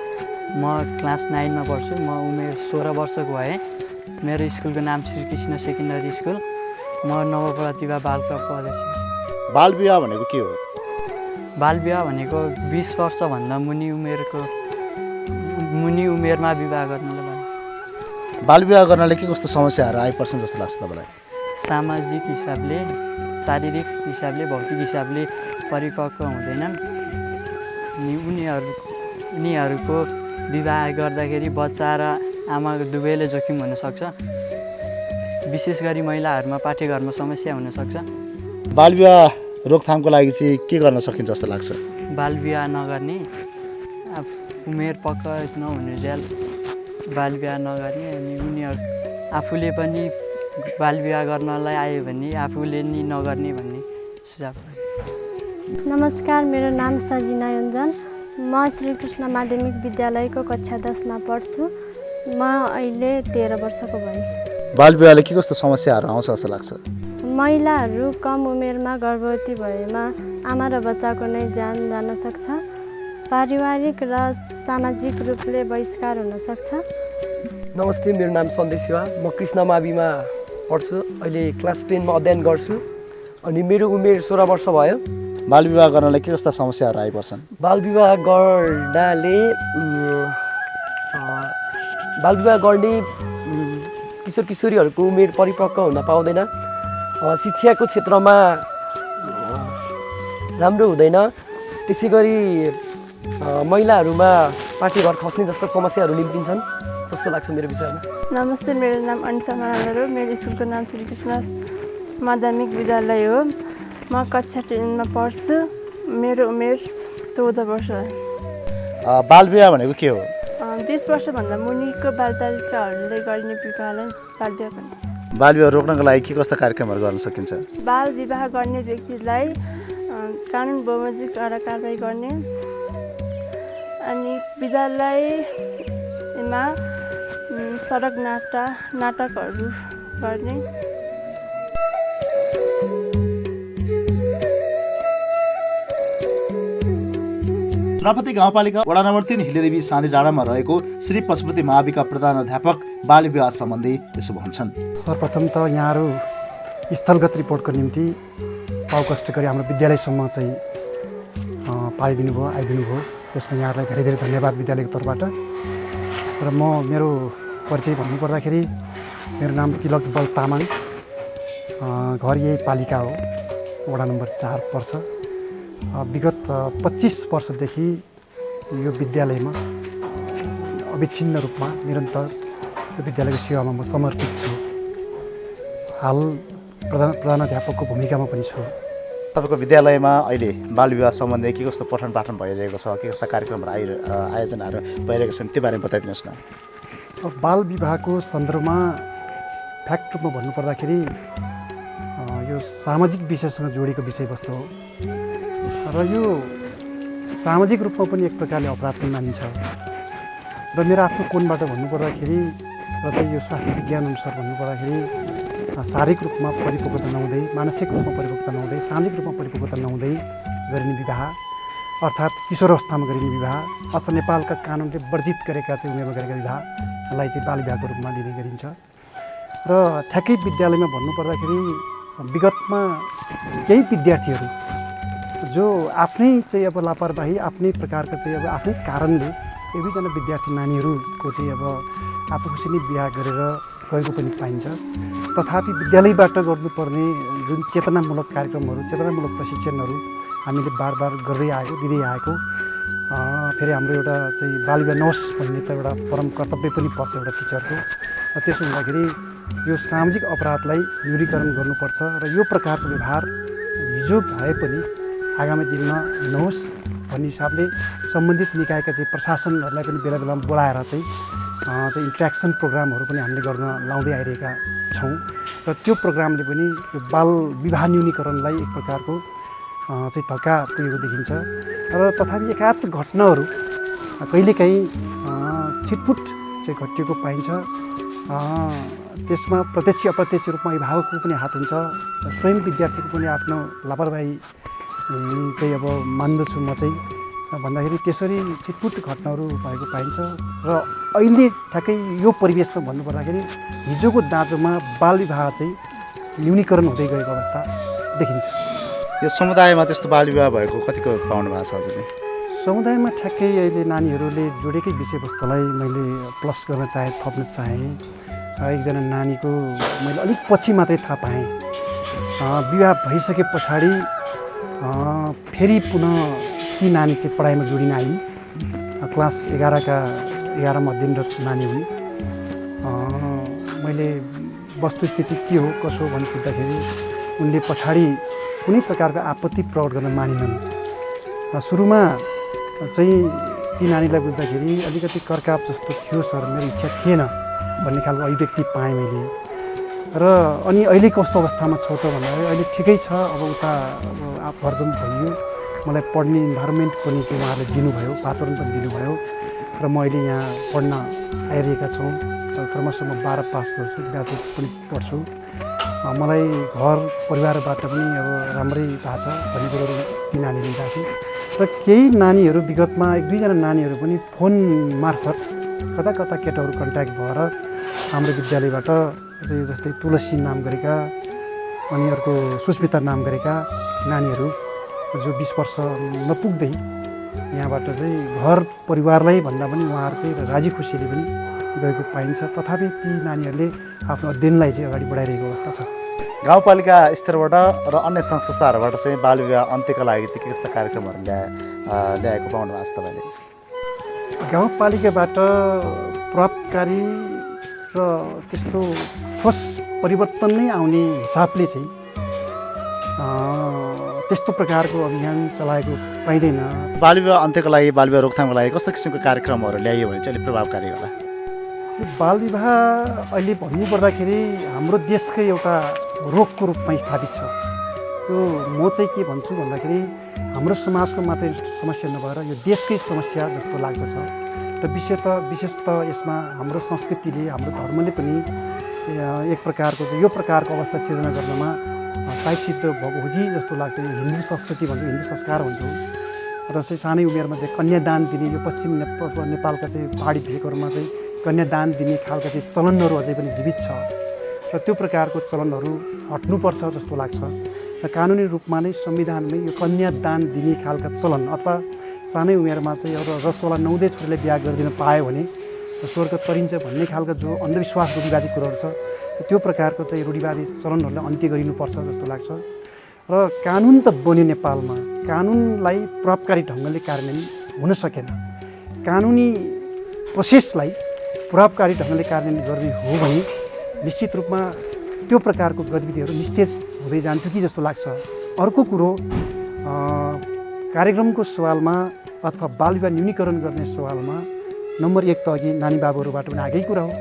Speaker 23: म क्लास 9 मा पढ्छु। म उमेर 16 वर्षको भएँ। मेरो स्कुलको नाम श्रीकृष्ण सेकेन्डरी स्कुल। म नवप्रतिभा बाल क्लबको अध्यक्ष।
Speaker 1: बालविवाह भनेको के हो?
Speaker 23: बालविवाह भनेको 20 वर्षभन्दा मुनि उमेरमा विवाह गर्नलाई भन्नु।
Speaker 1: बालविवाह गर्नाले के कस्तो समस्याहरू आइपर्छन् जस्तो लाग्छ तपाईँलाई?
Speaker 23: सामाजिक हिसाबले, शारीरिक हिसाबले, भौतिक हिसाबले परिपक्व हुँदैनन्। उनीहरूको विवाह गर्दाखेरि बच्चा र आमाको दुवैले जोखिम हुनसक्छ। विशेष गरी महिलाहरूमा पाठेघरमा समस्या हुनसक्छ।
Speaker 1: बालविवाह रोकथामको लागि चाहिँ के गर्न सकिन्छ जस्तो लाग्छ?
Speaker 23: बालविवाह नगर्ने, उमेर पक्का नहुनेन्जेल बालविवाह नगर्ने, अनि उनीहरू आफूले पनि बालविवाह गर्नलाई आयो भने आफूले नि नगर्ने भन्ने सुझाव।
Speaker 2: नमस्कार, मेरो नाम सजिना योन्जन। म श्रीकृष्ण माध्यमिक विद्यालयको कक्षा 10 मा पढ्छु।
Speaker 18: म अहिले 13 वर्षको भएँ।
Speaker 1: बालविवाहले के कस्तो समस्याहरू आउँछ जस्तो लाग्छ?
Speaker 18: महिलाहरू कम उमेरमा गर्भवती भएमा आमा र बच्चाको नै ज्यान जान सक्छ। पारिवारिक र सामाजिक रूपले बहिष्कार हुन सक्छ।
Speaker 4: नमस्ते, मेरो नाम सन्देश शिवा। म कृष्ण माविमा पढ्छु। अहिले क्लास 10 मा अध्ययन गर्छु अनि मेरो उमेर 16 वर्ष भयो।
Speaker 1: बालविवाह गर्नलाई के कस्ता समस्याहरू आइपर्छन्?
Speaker 4: बालविवाह गर्ने किशोर किशोरीहरूको उमेर परिपक्व हुन पाउँदैन। शिक्षाको क्षेत्रमा राम्रो हुँदैन। त्यसै गरी महिलाहरूमा पाठेघर खस्ने जस्ता समस्याहरू निम्तिन्छन् जस्तो लाग्छ मेरो विषयमा।
Speaker 13: नमस्ते, मेरो नाम अनिसा मरालर हो। मेरो स्कुलको नाम श्री कृष्ण माध्यमिक विद्यालय हो। म कक्षा 10 मा पढ्छु। मेरो उमेर 14 वर्ष हो।
Speaker 1: बालविवाह भनेको के हो?
Speaker 13: 20 वर्षभन्दा मुनिको बालबालिकाहरूले गर्ने विवाहलाई बालविवाह भन्छ।
Speaker 1: बालविवाह रोक्नको लागि के कस्ता कार्यक्रमहरू गर्न सकिन्छ?
Speaker 13: बाल विवाह गर्ने व्यक्तिलाई कानुन बमोजिम कारबाही गर्ने अनि विद्यालयमा सडक नाटकहरू गर्ने।
Speaker 1: चुनापति गाउँपालिका वडा नम्बर 3 हिलेदेवी साँधी डाँडामा रहेको श्री पशुपति महाविका प्रधानाध्यापक बालविवाह सम्बन्धी यसो भन्छन्।
Speaker 5: सर्वप्रथम त यहाँहरू स्थलगत रिपोर्टको निम्ति पाउकष्ट गरी हाम्रो विद्यालयसम्म चाहिँ पाइदिनु भयो, आइदिनु भयो। त्यसमा यहाँहरूलाई धेरै धेरै धन्यवाद विद्यालयको तर्फबाट। र मेरो परिचय भन्नुपर्दाखेरि मेरो नाम तिलक बल तामाङ, घर यही पालिका हो, वडा नम्बर 4 पर्छ। विगत 25 वर्षदेखि यो विद्यालयमा अविच्छिन्न रूपमा निरन्तर यो विद्यालयको सेवामा म समर्पित छु। हाल प्रधानाध्यापकको भूमिकामा पनि छु।
Speaker 1: तपाईँको विद्यालयमा अहिले बालविवाह सम्बन्धी के कस्तो पठन पाठन भइरहेको छ, के कस्ता कार्यक्रमहरू आयोजनाहरू भइरहेको छन्, त्यो बारेमा बताइदिनुहोस् न।
Speaker 5: बाल विवाहको सन्दर्भमा फ्याक्ट रूपमा भन्नुपर्दाखेरि यो सामाजिक विषयसँग जोडिएको विषयवस्तु हो र यो सामाजिक रूपमा पनि एक प्रकारले अपराध पनि मानिन्छ। र मेरो आफ्नो कोणबाट भन्नुपर्दाखेरि र चाहिँ यो स्वास्थ्य विज्ञान अनुसार भन्नुपर्दाखेरि शारीरिक रूपमा परिपक्वता नहुँदै, मानसिक रूपमा परिपक्वता नहुँदै, सामाजिक रूपमा परिपक्वता नहुँदै गरिने विवाह अर्थात् किशोर अवस्थामा गरिने विवाह अथवा नेपालका कानुनले वर्जित गरेका चाहिँ उमेरमा गरेका विवाहलाई चाहिँ बाल विवाहको रूपमा लिने गरिन्छ। र ठ्याक्कै विद्यालयमा भन्नुपर्दाखेरि विगतमा केही विद्यार्थीहरू जो आफ्नै चाहिँ अब लापरवाही, आफ्नै प्रकारका चाहिँ अब आफ्नै कारणले एक दुईजना विद्यार्थी नानीहरूको चाहिँ अब आफू खुसी नै बिहा गरेर गएको पनि पाइन्छ। तथापि विद्यालयबाट गर्नुपर्ने जुन चेतनामूलक कार्यक्रमहरू, चेतनामूलक प्रशिक्षणहरू हामीले बार गर्दै आएको, दिँदै आएको। फेरि हाम्रो एउटा चाहिँ बाल विवाह नहोस् भन्ने त एउटा परम कर्तव्य पनि पर्छ एउटा टिचरको। त्यसो हुँदाखेरि यो सामाजिक अपराधलाई न्यूनीकरण गर्नुपर्छ र यो प्रकारको व्यवहार हिजो भए पनि आगामी दिनमा नहोस् भन्ने हिसाबले सम्बन्धित निकायका चाहिँ प्रशासनहरूलाई पनि बेला बेलामा बोलाएर चाहिँ इन्ट्र्याक्सन प्रोग्रामहरू पनि हामीले गर्न लाउँदै आइरहेका छौँ। र त्यो प्रोग्रामले पनि यो बाल विवाह न्यूनीकरणलाई एक प्रकारको चाहिँ धक्का पुगेको देखिन्छ। र तथापि एकाध घटनाहरू कहिलेकाहीँ छिटपुट चाहिँ घटिएको पाइन्छ। त्यसमा प्रत्यक्ष अप्रत्यक्ष रूपमा अभिभावकको पनि हात हुन्छ, स्वयं विद्यार्थीको पनि आफ्नो लापरवाही चाहिँ अब मान्दछु म चाहिँ भन्दाखेरि त्यसरी छिटपुट घटनाहरू भएको पाइन्छ। र अहिले ठ्याक्कै यो परिवेशमा भन्नुपर्दाखेरि हिजोको दाँजोमा बाल विवाह चाहिँ न्यूनीकरण हुँदै गएको अवस्था देखिन्छ।
Speaker 1: यो समुदायमा त्यस्तो बाल विवाह भएको कतिको पाउनु भएको छ हजुरले?
Speaker 5: समुदायमा ठ्याक्कै अहिले नानीहरूले जोडेकै विषयवस्तुलाई मैले प्लस गर्न थप्न चाहेँ। एकजना नानीको मैले अलिक पछि मात्रै थाहा पाएँ। विवाह भइसके पछाडि फेरि पुनः ती नानी चाहिँ पढाइमा जोडिन आइन्। क्लास 11 मा अध्ययनरत नानी हुन्। मैले वस्तुस्थिति के हो कसो हो भनी सोद्धाखेरि उनले पछाडि कुनै प्रकारको आपत्ति प्रकट गर्न मानिनन्। सुरुमा चाहिँ ती नानीलाई बुझ्दाखेरि अलिकति कर्काप जस्तो थियो सर, मेरो इच्छा थिएन भन्ने खालको अभिव्यक्ति पाएँ मैले। र अनि अहिले कस्तो अवस्थामा छौ त भन्दाखेरि अहिले ठिकै छ, अब उता फर्जम भइयो मलाई पढ्ने इन्भाइरोमेन्ट पनि चाहिँ उहाँहरूले दिनुभयो, वातावरण पनि दिनुभयो र म अहिले यहाँ पढ्न आइरहेका छौँ र क्रमशः म 12 पास गर्छु, ग्रेजुएट पनि पढ्छु। मलाई घर परिवारबाट पनि अब राम्रै भएको छ भन्ने कुरोहरू ती नानीले राखेँ र केही नानीहरू विगतमा 1-2 जना नानीहरू पनि फोन मार्फत कता कता केटाहरू कन्ट्याक्ट भएर हाम्रो विद्यालयबाट चाहिँ जस्तै तुलसी नाम गरेका अनि अर्को सुस्मिता नाम गरेका नानीहरू जो 20 वर्ष नपुग्दै यहाँबाट चाहिँ घर परिवारलाई भन्दा पनि उहाँहरूकै राजी खुसीले पनि गएको पाइन्छ। तथापि ती नानीहरूले आफ्नो अध्ययनलाई चाहिँ अगाडि बढाइरहेको अवस्था छ।
Speaker 1: गाउँपालिका स्तरबाट र अन्य सङ्घ संस्थाहरूबाट चाहिँ बालविवाह अन्त्यका लागि चाहिँ के कस्ता कार्यक्रमहरू ल्याएको पाउनु भएको छ तपाईँले?
Speaker 5: गाउँपालिकाबाट प्रभावकारी र त्यस्तो ठोस परिवर्तन नै आउने हिसाबले चाहिँ त्यस्तो प्रकारको अभियान चलाएको पाइँदैन।
Speaker 1: बालविवाह अन्त्यको लागि, बालविवाह रोकथामको लागि कस्तो किसिमको कार्यक्रमहरू ल्याइयो भने चाहिँ अलिक प्रभावकारी होला?
Speaker 5: बालविवाह अहिले भन्नुपर्दाखेरि हाम्रो देशकै एउटा रोगको रूपमा स्थापित छ। यो म चाहिँ के भन्छु भन्दाखेरि हाम्रो समाजको मात्रै समस्या नभएर यो देशकै समस्या जस्तो लाग्दछ र विशेषतः यसमा हाम्रो संस्कृतिले, हाम्रो धर्मले पनि एक प्रकारको चाहिँ यो प्रकारको अवस्था सिर्जना गर्नमा सायद सिद्ध भएको हो कि जस्तो लाग्छ। यो हिन्दू संस्कृति भन्छौँ, हिन्दू संस्कार भन्छौँ र चाहिँ सानै उमेरमा चाहिँ कन्यादान दिने, यो पश्चिम नेपालका चाहिँ पहाडी भेगहरूमा चाहिँ कन्यादान दिने खालका चाहिँ चलनहरू अझै पनि जीवित छ र त्यो प्रकारको चलनहरू हट्नुपर्छ जस्तो लाग्छ र कानुनी रूपमा नै संविधानमै यो कन्यादान दिने खालका चलन अथवा सानै उमेरमा चाहिँ एउटा रसवाला नुहाउँदै छोरीले बिहा गरिदिन पायो भने स्वर्ग तरिन्छ भन्ने खालका जो अन्धविश्वास रूढिवादी कुरोहरू छ त्यो प्रकारको चाहिँ रूढिवादी चलनहरूलाई अन्त्य गरिनुपर्छ जस्तो लाग्छ र कानुन त बन्यो नेपालमा, कानुनलाई प्रभावकारी ढङ्गले कार्यान्वयन हुन सकेन। कानुनी प्रोसेसलाई प्रभावकारी ढङ्गले कार्यान्वयन गर्ने हो भने निश्चित रूपमा त्यो प्रकारको गतिविधिहरू निस्तेज हुँदै जान्थ्यो कि जस्तो लाग्छ। अर्को कुरो कार्यक्रमको सवालमा अथवा बालविवाह न्यूनीकरण गर्ने सवालमा नम्बर 1 त अघि नानी बाबुहरूबाट पनि आएकै कुरा हो,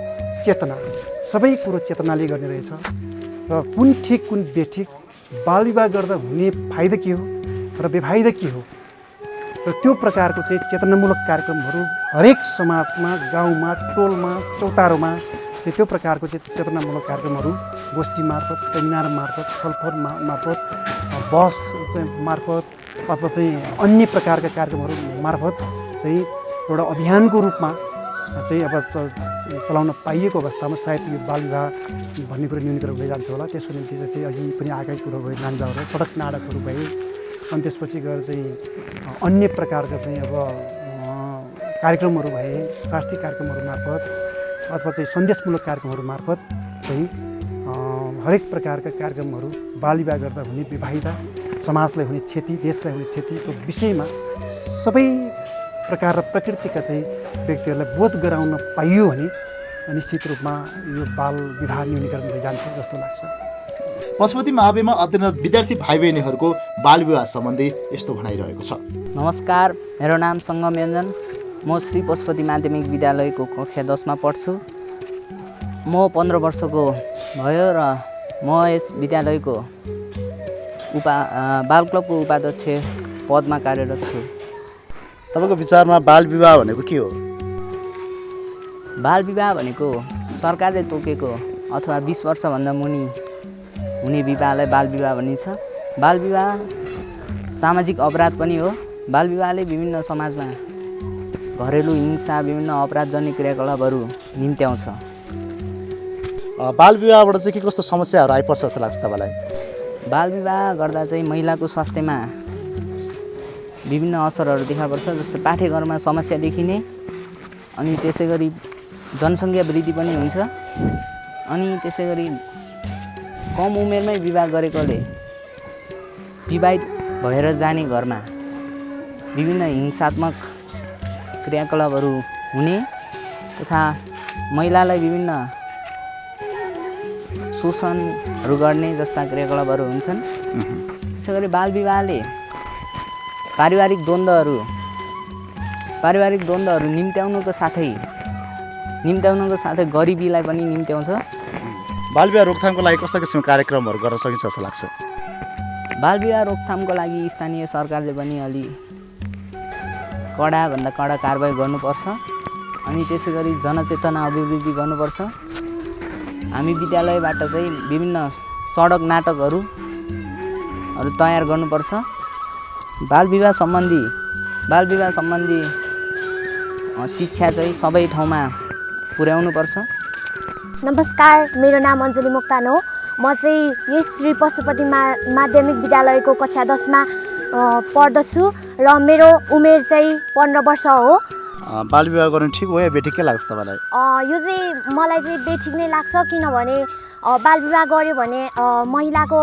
Speaker 5: चेतना। सबै कुरो चेतनाले गर्ने रहेछ र कुन ठिक कुन बेठिक, बालविवाह गर्दा हुने फाइदा के हो र बेफाइदा के हो र त्यो प्रकारको चाहिँ चेतनामूलक कार्यक्रमहरू हरेक समाजमा, गाउँमा, टोलमा, चौतारोमा चाहिँ त्यो प्रकारको चाहिँ चेतनामूलक कार्यक्रमहरू गोष्ठी मार्फत, सेमिनार मार्फत, छलफल मार्फत, बस मार्फत अथवा चाहिँ अन्य प्रकारका कार्यक्रमहरू मार्फत चाहिँ एउटा अभियानको रूपमा चाहिँ अब चलाउन पाइएको अवस्थामा सायद यो बालविवाह भन्ने कुरो न्यूनीकरण हुँदै जान्छ होला। त्यसको निम्ति चाहिँ अघि पनि आएकै कुरो भयो, नानी बाबुहरू, सडक नाटकहरू भए, अनि त्यसपछि गएर चाहिँ अन्य प्रकारका चाहिँ अब कार्यक्रमहरू भए, सांस्कृतिक कार्यक्रमहरू मार्फत अथवा चाहिँ सन्देशमूलक कार्यक्रमहरू मार्फत चाहिँ हरेक प्रकारका कार्यक्रमहरू बालविवाह गर्दा हुने बेफाइदा, समाजलाई हुने क्षति, देशलाई हुने क्षतिको विषयमा सबै प्रकार र प्रकृतिका चाहिँ व्यक्तिहरूलाई बोध गराउन पाइयो भने निश्चित रूपमा यो बाल विवाह न्यूनीकरण हुँदै जान्छ जस्तो लाग्छ।
Speaker 1: पशुपति महाविद्यालयमा अध्ययनरत विद्यार्थी भाइ बहिनीहरूको बालविवाह सम्बन्धी यस्तो भनाइरहेको छ।
Speaker 21: नमस्कार, मेरो नाम सङ्गम योन्जन, म श्री पशुपति माध्यमिक विद्यालयको कक्षा 10 मा पढ्छु। म 15 वर्षको भयो र म यस विद्यालयको बाल क्लबको उपाध्यक्ष पदमा कार्यरत छु।
Speaker 1: तपाईँको विचारमा बालविवाह भनेको के हो?
Speaker 21: बालविवाह भनेको सरकारले तोकेको अथवा 20 वर्षभन्दा मुनि हुने विवाहलाई बालविवाह भनिन्छ। बालविवाह सामाजिक अपराध पनि हो। बालविवाहले विभिन्न समाजमा घरेलु हिंसा, विभिन्न अपराधजन्य क्रियाकलापहरू निम्त्याउँछ।
Speaker 1: बालविवाहबाट चाहिँ के कस्तो समस्याहरू आइपर्छ जस्तो लाग्छ तपाईँलाई?
Speaker 21: बालविवाह गर्दा चाहिँ महिलाको स्वास्थ्यमा विभिन्न असरहरू देखा पर्छ, जस्तो पाठेघरमा समस्या देखिने, अनि त्यसै गरी जनसङ्ख्या वृद्धि पनि हुन्छ, अनि त्यसै गरी कम उमेरमै विवाह गरेकोले विवाहित भएर जाने घरमा विभिन्न हिंसात्मक क्रियाकलापहरू हुने तथा महिलालाई विभिन्न शोषणहरू गर्ने जस्ता क्रियाकलापहरू हुन्छन्। त्यसै गरी बालविवाहले पारिवारिक द्वन्द्वहरू निम्त्याउनुको साथै गरिबीलाई पनि निम्त्याउँछ।
Speaker 1: बालविवाह रोकथामको लागि कस्ता किसिमको कार्यक्रमहरू गर्न सकिन्छ जस्तो लाग्छ?
Speaker 21: बालविवाह रोकथामको लागि स्थानीय सरकारले पनि अलि कडाभन्दा कडा कारबाही गर्नुपर्छ अनि त्यसै गरी जनचेतना अभिवृद्धि गर्नुपर्छ। हामी विद्यालयबाट चाहिँ विभिन्न सडक नाटकहरू तयार गर्नुपर्छ। बालविवाह सम्बन्धी शिक्षा चाहिँ सबै ठाउँमा पुर्याउनुपर्छ।
Speaker 2: नमस्कार, मेरो नाम अञ्जली मोक्तान हो। म चाहिँ यस श्री पशुपति माध्यमिक विद्यालयको कक्षा 10मा पढ्दछु र मेरो उमेर चाहिँ 15 वर्ष हो।
Speaker 1: बालविवाह गर्नु ठिक हो या बेठिक के लाग्छ तपाईँलाई?
Speaker 2: यो चाहिँ मलाई चाहिँ बेठिक नै लाग्छ, किनभने बालविवाह गर्यो भने महिलाको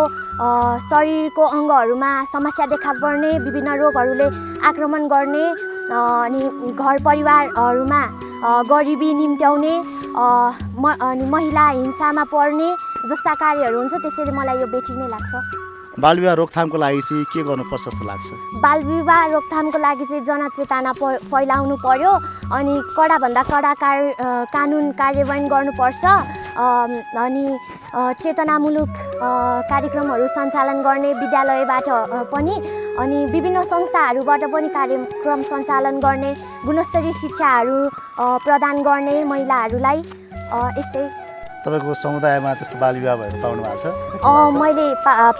Speaker 2: शरीरको अङ्गहरूमा समस्या देखा पर्ने, विभिन्न रोगहरूले आक्रमण गर्ने अनि घर परिवारहरूमा गरिबी निम्त्याउने अनि महिला हिंसामा पर्ने जस्ता कार्यहरू हुन्छ। त्यसैले मलाई यो बेठिक नै लाग्छ।
Speaker 1: बालविवाह रोकथामको लागि चाहिँ के गर्नुपर्छ जस्तो लाग्छ?
Speaker 2: बालविवाह रोकथामको लागि चाहिँ जनचेतना फैलाउनु पर्यो अनि कडाभन्दा कडा कानुन कार्यान्वयन गर्नुपर्छ अनि चेतनामूलक कार्यक्रमहरू सञ्चालन गर्ने विद्यालयबाट पनि अनि विभिन्न संस्थाहरूबाट पनि कार्यक्रम सञ्चालन गर्ने, गुणस्तरीय शिक्षाहरू प्रदान गर्ने महिलाहरूलाई। यस्तै
Speaker 1: तपाईँको समुदायमा त्यस्तो बालविवाह भएको पाउनु भएको छ?
Speaker 2: मैले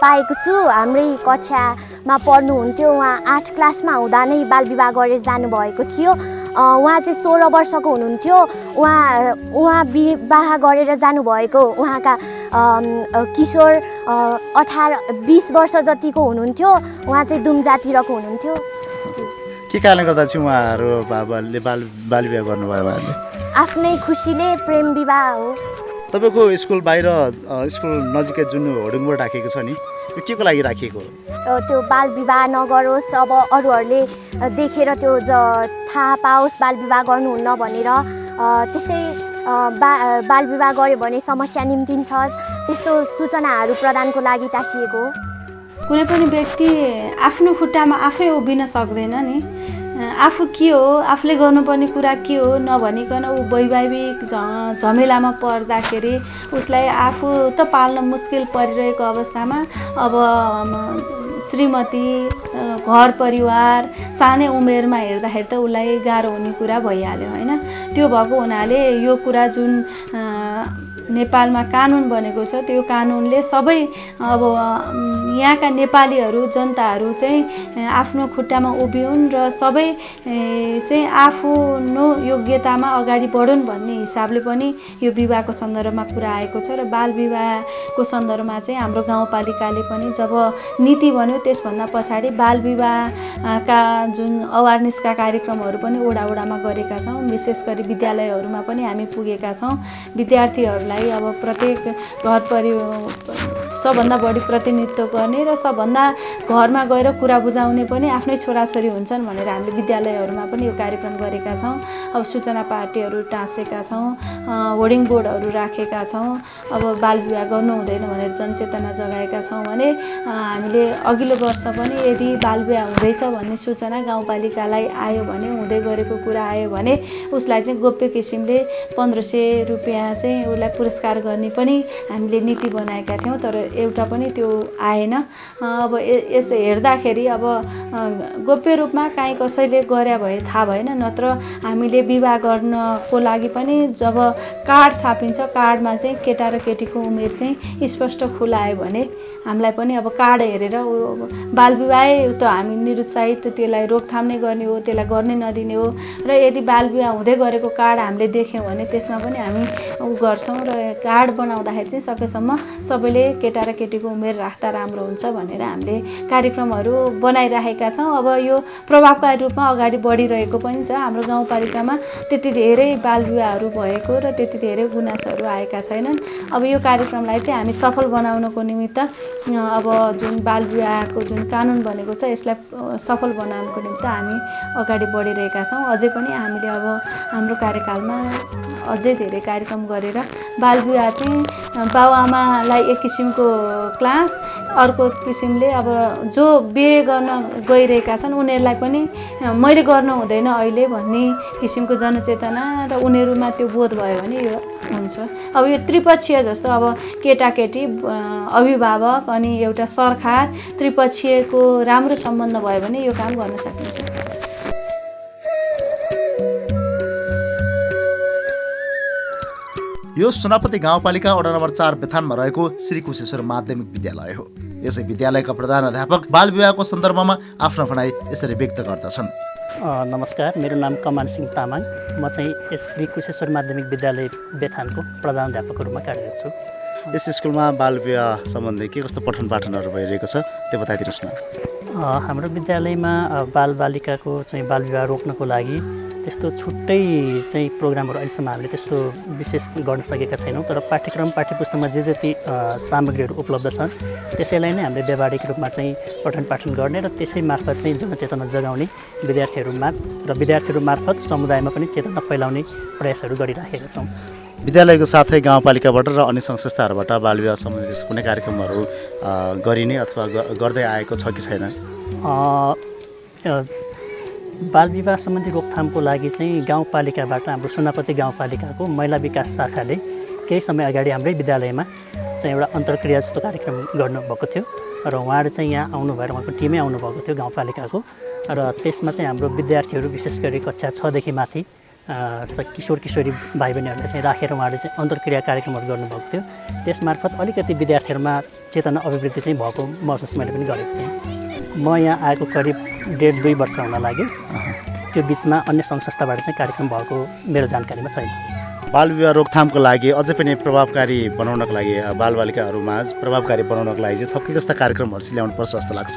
Speaker 2: पाएको छु। हाम्रै कक्षामा पढ्नुहुन्थ्यो, उहाँ 8 क्लासमा हुँदा नै बालविवाह गरेर जानुभएको थियो। उहाँ चाहिँ 16 वर्षको हुनुहुन्थ्यो। उहाँ विवाह गरेर जानुभएको उहाँका किशोर 18-20 वर्ष जतिको हुनुहुन्थ्यो। उहाँ चाहिँ दुम जातिरको हुनुहुन्थ्यो।
Speaker 1: के कारणले गर्दा चाहिँ उहाँहरू बाबाले बालविवाह गर्नुभयो? उहाँहरूले
Speaker 2: आफ्नै खुसीले प्रेम विवाह हो।
Speaker 1: तपाईँको स्कुल बाहिर स्कुल नजिकै जुन होर्डिङ बोर्ड राखेको छ नि, यो के को लागि राखिएको हो?
Speaker 2: त्यो बालविवाह नगरोस्, अब अरूहरूले देखेर त्यो थाहा पाओस् बालविवाह गर्नुहुन्न भनेर। त्यसै बालविवाह गर्यो भने समस्या निम्तिन्छ, त्यस्तो सूचनाहरू प्रदानको लागि टाँसिएको हो।
Speaker 18: कुनै पनि व्यक्ति आफ्नो खुट्टामा आफै उभिन सक्दैन नि। आफू के हो, आफूले गर्नुपर्ने कुरा के हो नभनिकन ऊ वैवाहिक झमेलामा पर्दाखेरि उसलाई आफू त पाल्न मुस्किल परिरहेको अवस्थामा अब श्रीमती, घर परिवार सानै उमेरमा हेर्दाखेरि त उसलाई गाह्रो हुने कुरा भइहाल्यो होइन। त्यो भएको हुनाले यो कुरा जुन नेपालमा कानुन बनेको छ त्यो कानुनले सबै अब यहाँका नेपालीहरू जनताहरू चाहिँ आफ्नो खुट्टामा उभिउन् र सबै चाहिँ आफ्नो योग्यतामा अगाडि बढुन् भन्ने हिसाबले पनि यो विवाहको सन्दर्भमा कुरा आएको छ। र बाल विवाहको सन्दर्भमा चाहिँ हाम्रो गाउँपालिकाले पनि जब नीति बन्यो त्यसभन्दा पछाडि बाल विवाहका जुन अवेरनेसका कार्यक्रमहरू पनि वडामा गरेका छौँ। विशेष गरी विद्यालयहरूमा पनि हामी पुगेका छौँ। विद्यार्थीहरूलाई अब प्रत्येक घर सबभन्दा बढी प्रतिनिधित्व गर्ने र सबभन्दा घरमा गएर कुरा बुझाउने पनि आफ्नै छोराछोरी हुन्छन् भनेर हामीले विद्यालयहरूमा पनि यो कार्यक्रम गरेका छौँ। अब सूचना पार्टीहरू टाँसेका छौँ, होर्डिङ बोर्डहरू राखेका छौँ। अब बाल विवाह गर्नु हुँदैन भनेर जनचेतना जगाएका छौँ भने हामीले अघिल्लो वर्ष पनि यदि बाल विवाह हुँदैछ भन्ने सूचना गाउँपालिकालाई आयो भने, हुँदै गरेको कुरा आयो भने उसलाई चाहिँ गोप्य किसिमले 1500 रुपियाँ चाहिँ उसलाई पुरस्कार गर्ने पनि हामीले नीति बनाएका थियौँ। तर एउटा पनि त्यो आएन। अब यसो हेर्दाखेरि अब गोप्य रूपमा काहीँ कसैले गरे भए थाहा भएन, नत्र हामीले विवाह गर्नको लागि पनि जब कार्ड छापिन्छ कार्डमा चाहिँ केटा र केटीको उमेर चाहिँ स्पष्ट खुलायो भने हामीलाई पनि अब कार्ड हेरेर बाल विवाह त हामी निरुत्साहित, त्यसलाई रोकथाम नै गर्ने हो, त्यसलाई गर्ने नदिने हो। र यदि बाल विवाह हुँदै गरेको कार्ड हामीले देख्यौँ भने त्यसमा पनि हामी गर्छौँ र कार्ड बनाउँदाखेरि चाहिँ सकेसम्म सबैले केटा र केटीको उमेर राख्दा राम्रो हुन्छ भनेर हामीले कार्यक्रमहरू बनाइराखेका छौँ। अब यो प्रभावकारी रूपमा अगाडि बढिरहेको पनि छ। हाम्रो गाउँपालिकामा त्यति धेरै बाल विवाहहरू भएको र त्यति धेरै गुनासोहरू आएका छैनन्। अब यो कार्यक्रमलाई चाहिँ हामी सफल बनाउनको निमित्त अब जुन बाल विवाहको जुन कानुन बनेको छ यसलाई सफल बनाउनको निमित्त हामी अगाडि बढिरहेका छौँ। अझै पनि हामीले अब हाम्रो कार्यकालमा अझै धेरै कार्यक्रम गरेर बालविवाह चाहिँ बाबुआमालाई एक किसिमको क्लास, अर्को किसिमले अब जो बिहे गर्न गइरहेका छन् उनीहरूलाई पनि मैले गर्न हुँदैन अहिले भन्ने किसिमको जनचेतना र उनीहरूमा त्यो बोध भयो भने यो हुन्छ। अब यो त्रिपक्षीय जस्तो अब केटाकेटी, अभिभावक अनि एउटा सरकार त्रिपक्षीयको राम्रो सम्बन्ध भयो भने यो काम गर्न सकिन्छ।
Speaker 1: यो सुनापति गाउँपालिका वडा नम्बर 4 बेथानमा रहेको श्री कुशेश्वर माध्यमिक विद्यालय हो। यसै विद्यालयका प्रधानाध्यापक बाल विवाहको सन्दर्भमा आफ्नो भनाइ यसरी व्यक्त गर्दछन्।
Speaker 6: नमस्कार, मेरो नाम कमान सिंह तामाङ। म चाहिँ यस श्री कुशेश्वर माध्यमिक विद्यालय बेथानको प्रधानाध्यापकको रूपमा कार्यरत छु।
Speaker 1: यस स्कुलमा बाल विवाह सम्बन्धी के कस्तो पठन पाठनहरू भइरहेको छ त्यो बताइदिनुहोस् न।
Speaker 6: हाम्रो विद्यालयमा बालबालिकाको चाहिँ बाल विवाह रोक्नको लागि त्यस्तो छुट्टै चाहिँ प्रोग्रामहरू अहिलेसम्म हामीले त्यस्तो विशेष गर्न सकेका छैनौँ। तर पाठ्यपुस्तकमा जे जति सामग्रीहरू उपलब्ध छन् त्यसैलाई नै हामीले व्यावहारिक रूपमा चाहिँ पठन पाठन गर्ने र त्यसै मार्फत चाहिँ जनचेतना जगाउने विद्यार्थीहरूमा र विद्यार्थीहरू मार्फत समुदायमा पनि चेतना फैलाउने प्रयासहरू गरिराखेका छौँ।
Speaker 1: विद्यालयको साथै गाउँपालिकाबाट र अन्य सङ्घ संस्थाहरूबाट बाल विवाह सम्बन्धी कुनै कार्यक्रमहरू गरिने अथवा गर्दै आएको छ कि छैन?
Speaker 6: बाल विवाह सम्बन्धी रोकथामको लागि चाहिँ गाउँपालिकाबाट हाम्रो सुनापति गाउँपालिकाको महिला विकास शाखाले केही समय अगाडि हाम्रै विद्यालयमा चाहिँ एउटा अन्तर्क्रिया जस्तो कार्यक्रम गर्नुभएको थियो र उहाँहरू चाहिँ यहाँ आउनुभएर उहाँको टिमै आउनुभएको थियो गाउँपालिकाको। र त्यसमा चाहिँ हाम्रो विद्यार्थीहरू विशेष गरी कक्षा 6 देखि माथि किशोर किशोरी भाइ बहिनीहरूलाई चाहिँ राखेर उहाँहरूले चाहिँ अन्तर्क्रिया कार्यक्रमहरू गर्नुभएको थियो। त्यसमार्फत अलिकति विद्यार्थीहरूमा चेतना अभिवृद्धि चाहिँ भएको महसुस मैले पनि गरेको थिएँ। म यहाँ आएको करिब 1.5-2 वर्ष हुन लाग्यो। त्यो बिचमा अन्य सङ्घ संस्थाबाट चाहिँ कार्यक्रम भएको मेरो जानकारीमा छैन।
Speaker 1: बाल विवाह रोकथामको लागि अझै पनि प्रभावकारी बनाउनको लागि बालबालिकाहरूमा प्रभावकारी बनाउनको लागि चाहिँ थप के कस्ता कार्यक्रमहरू चाहिँ ल्याउनुपर्छ जस्तो लाग्छ?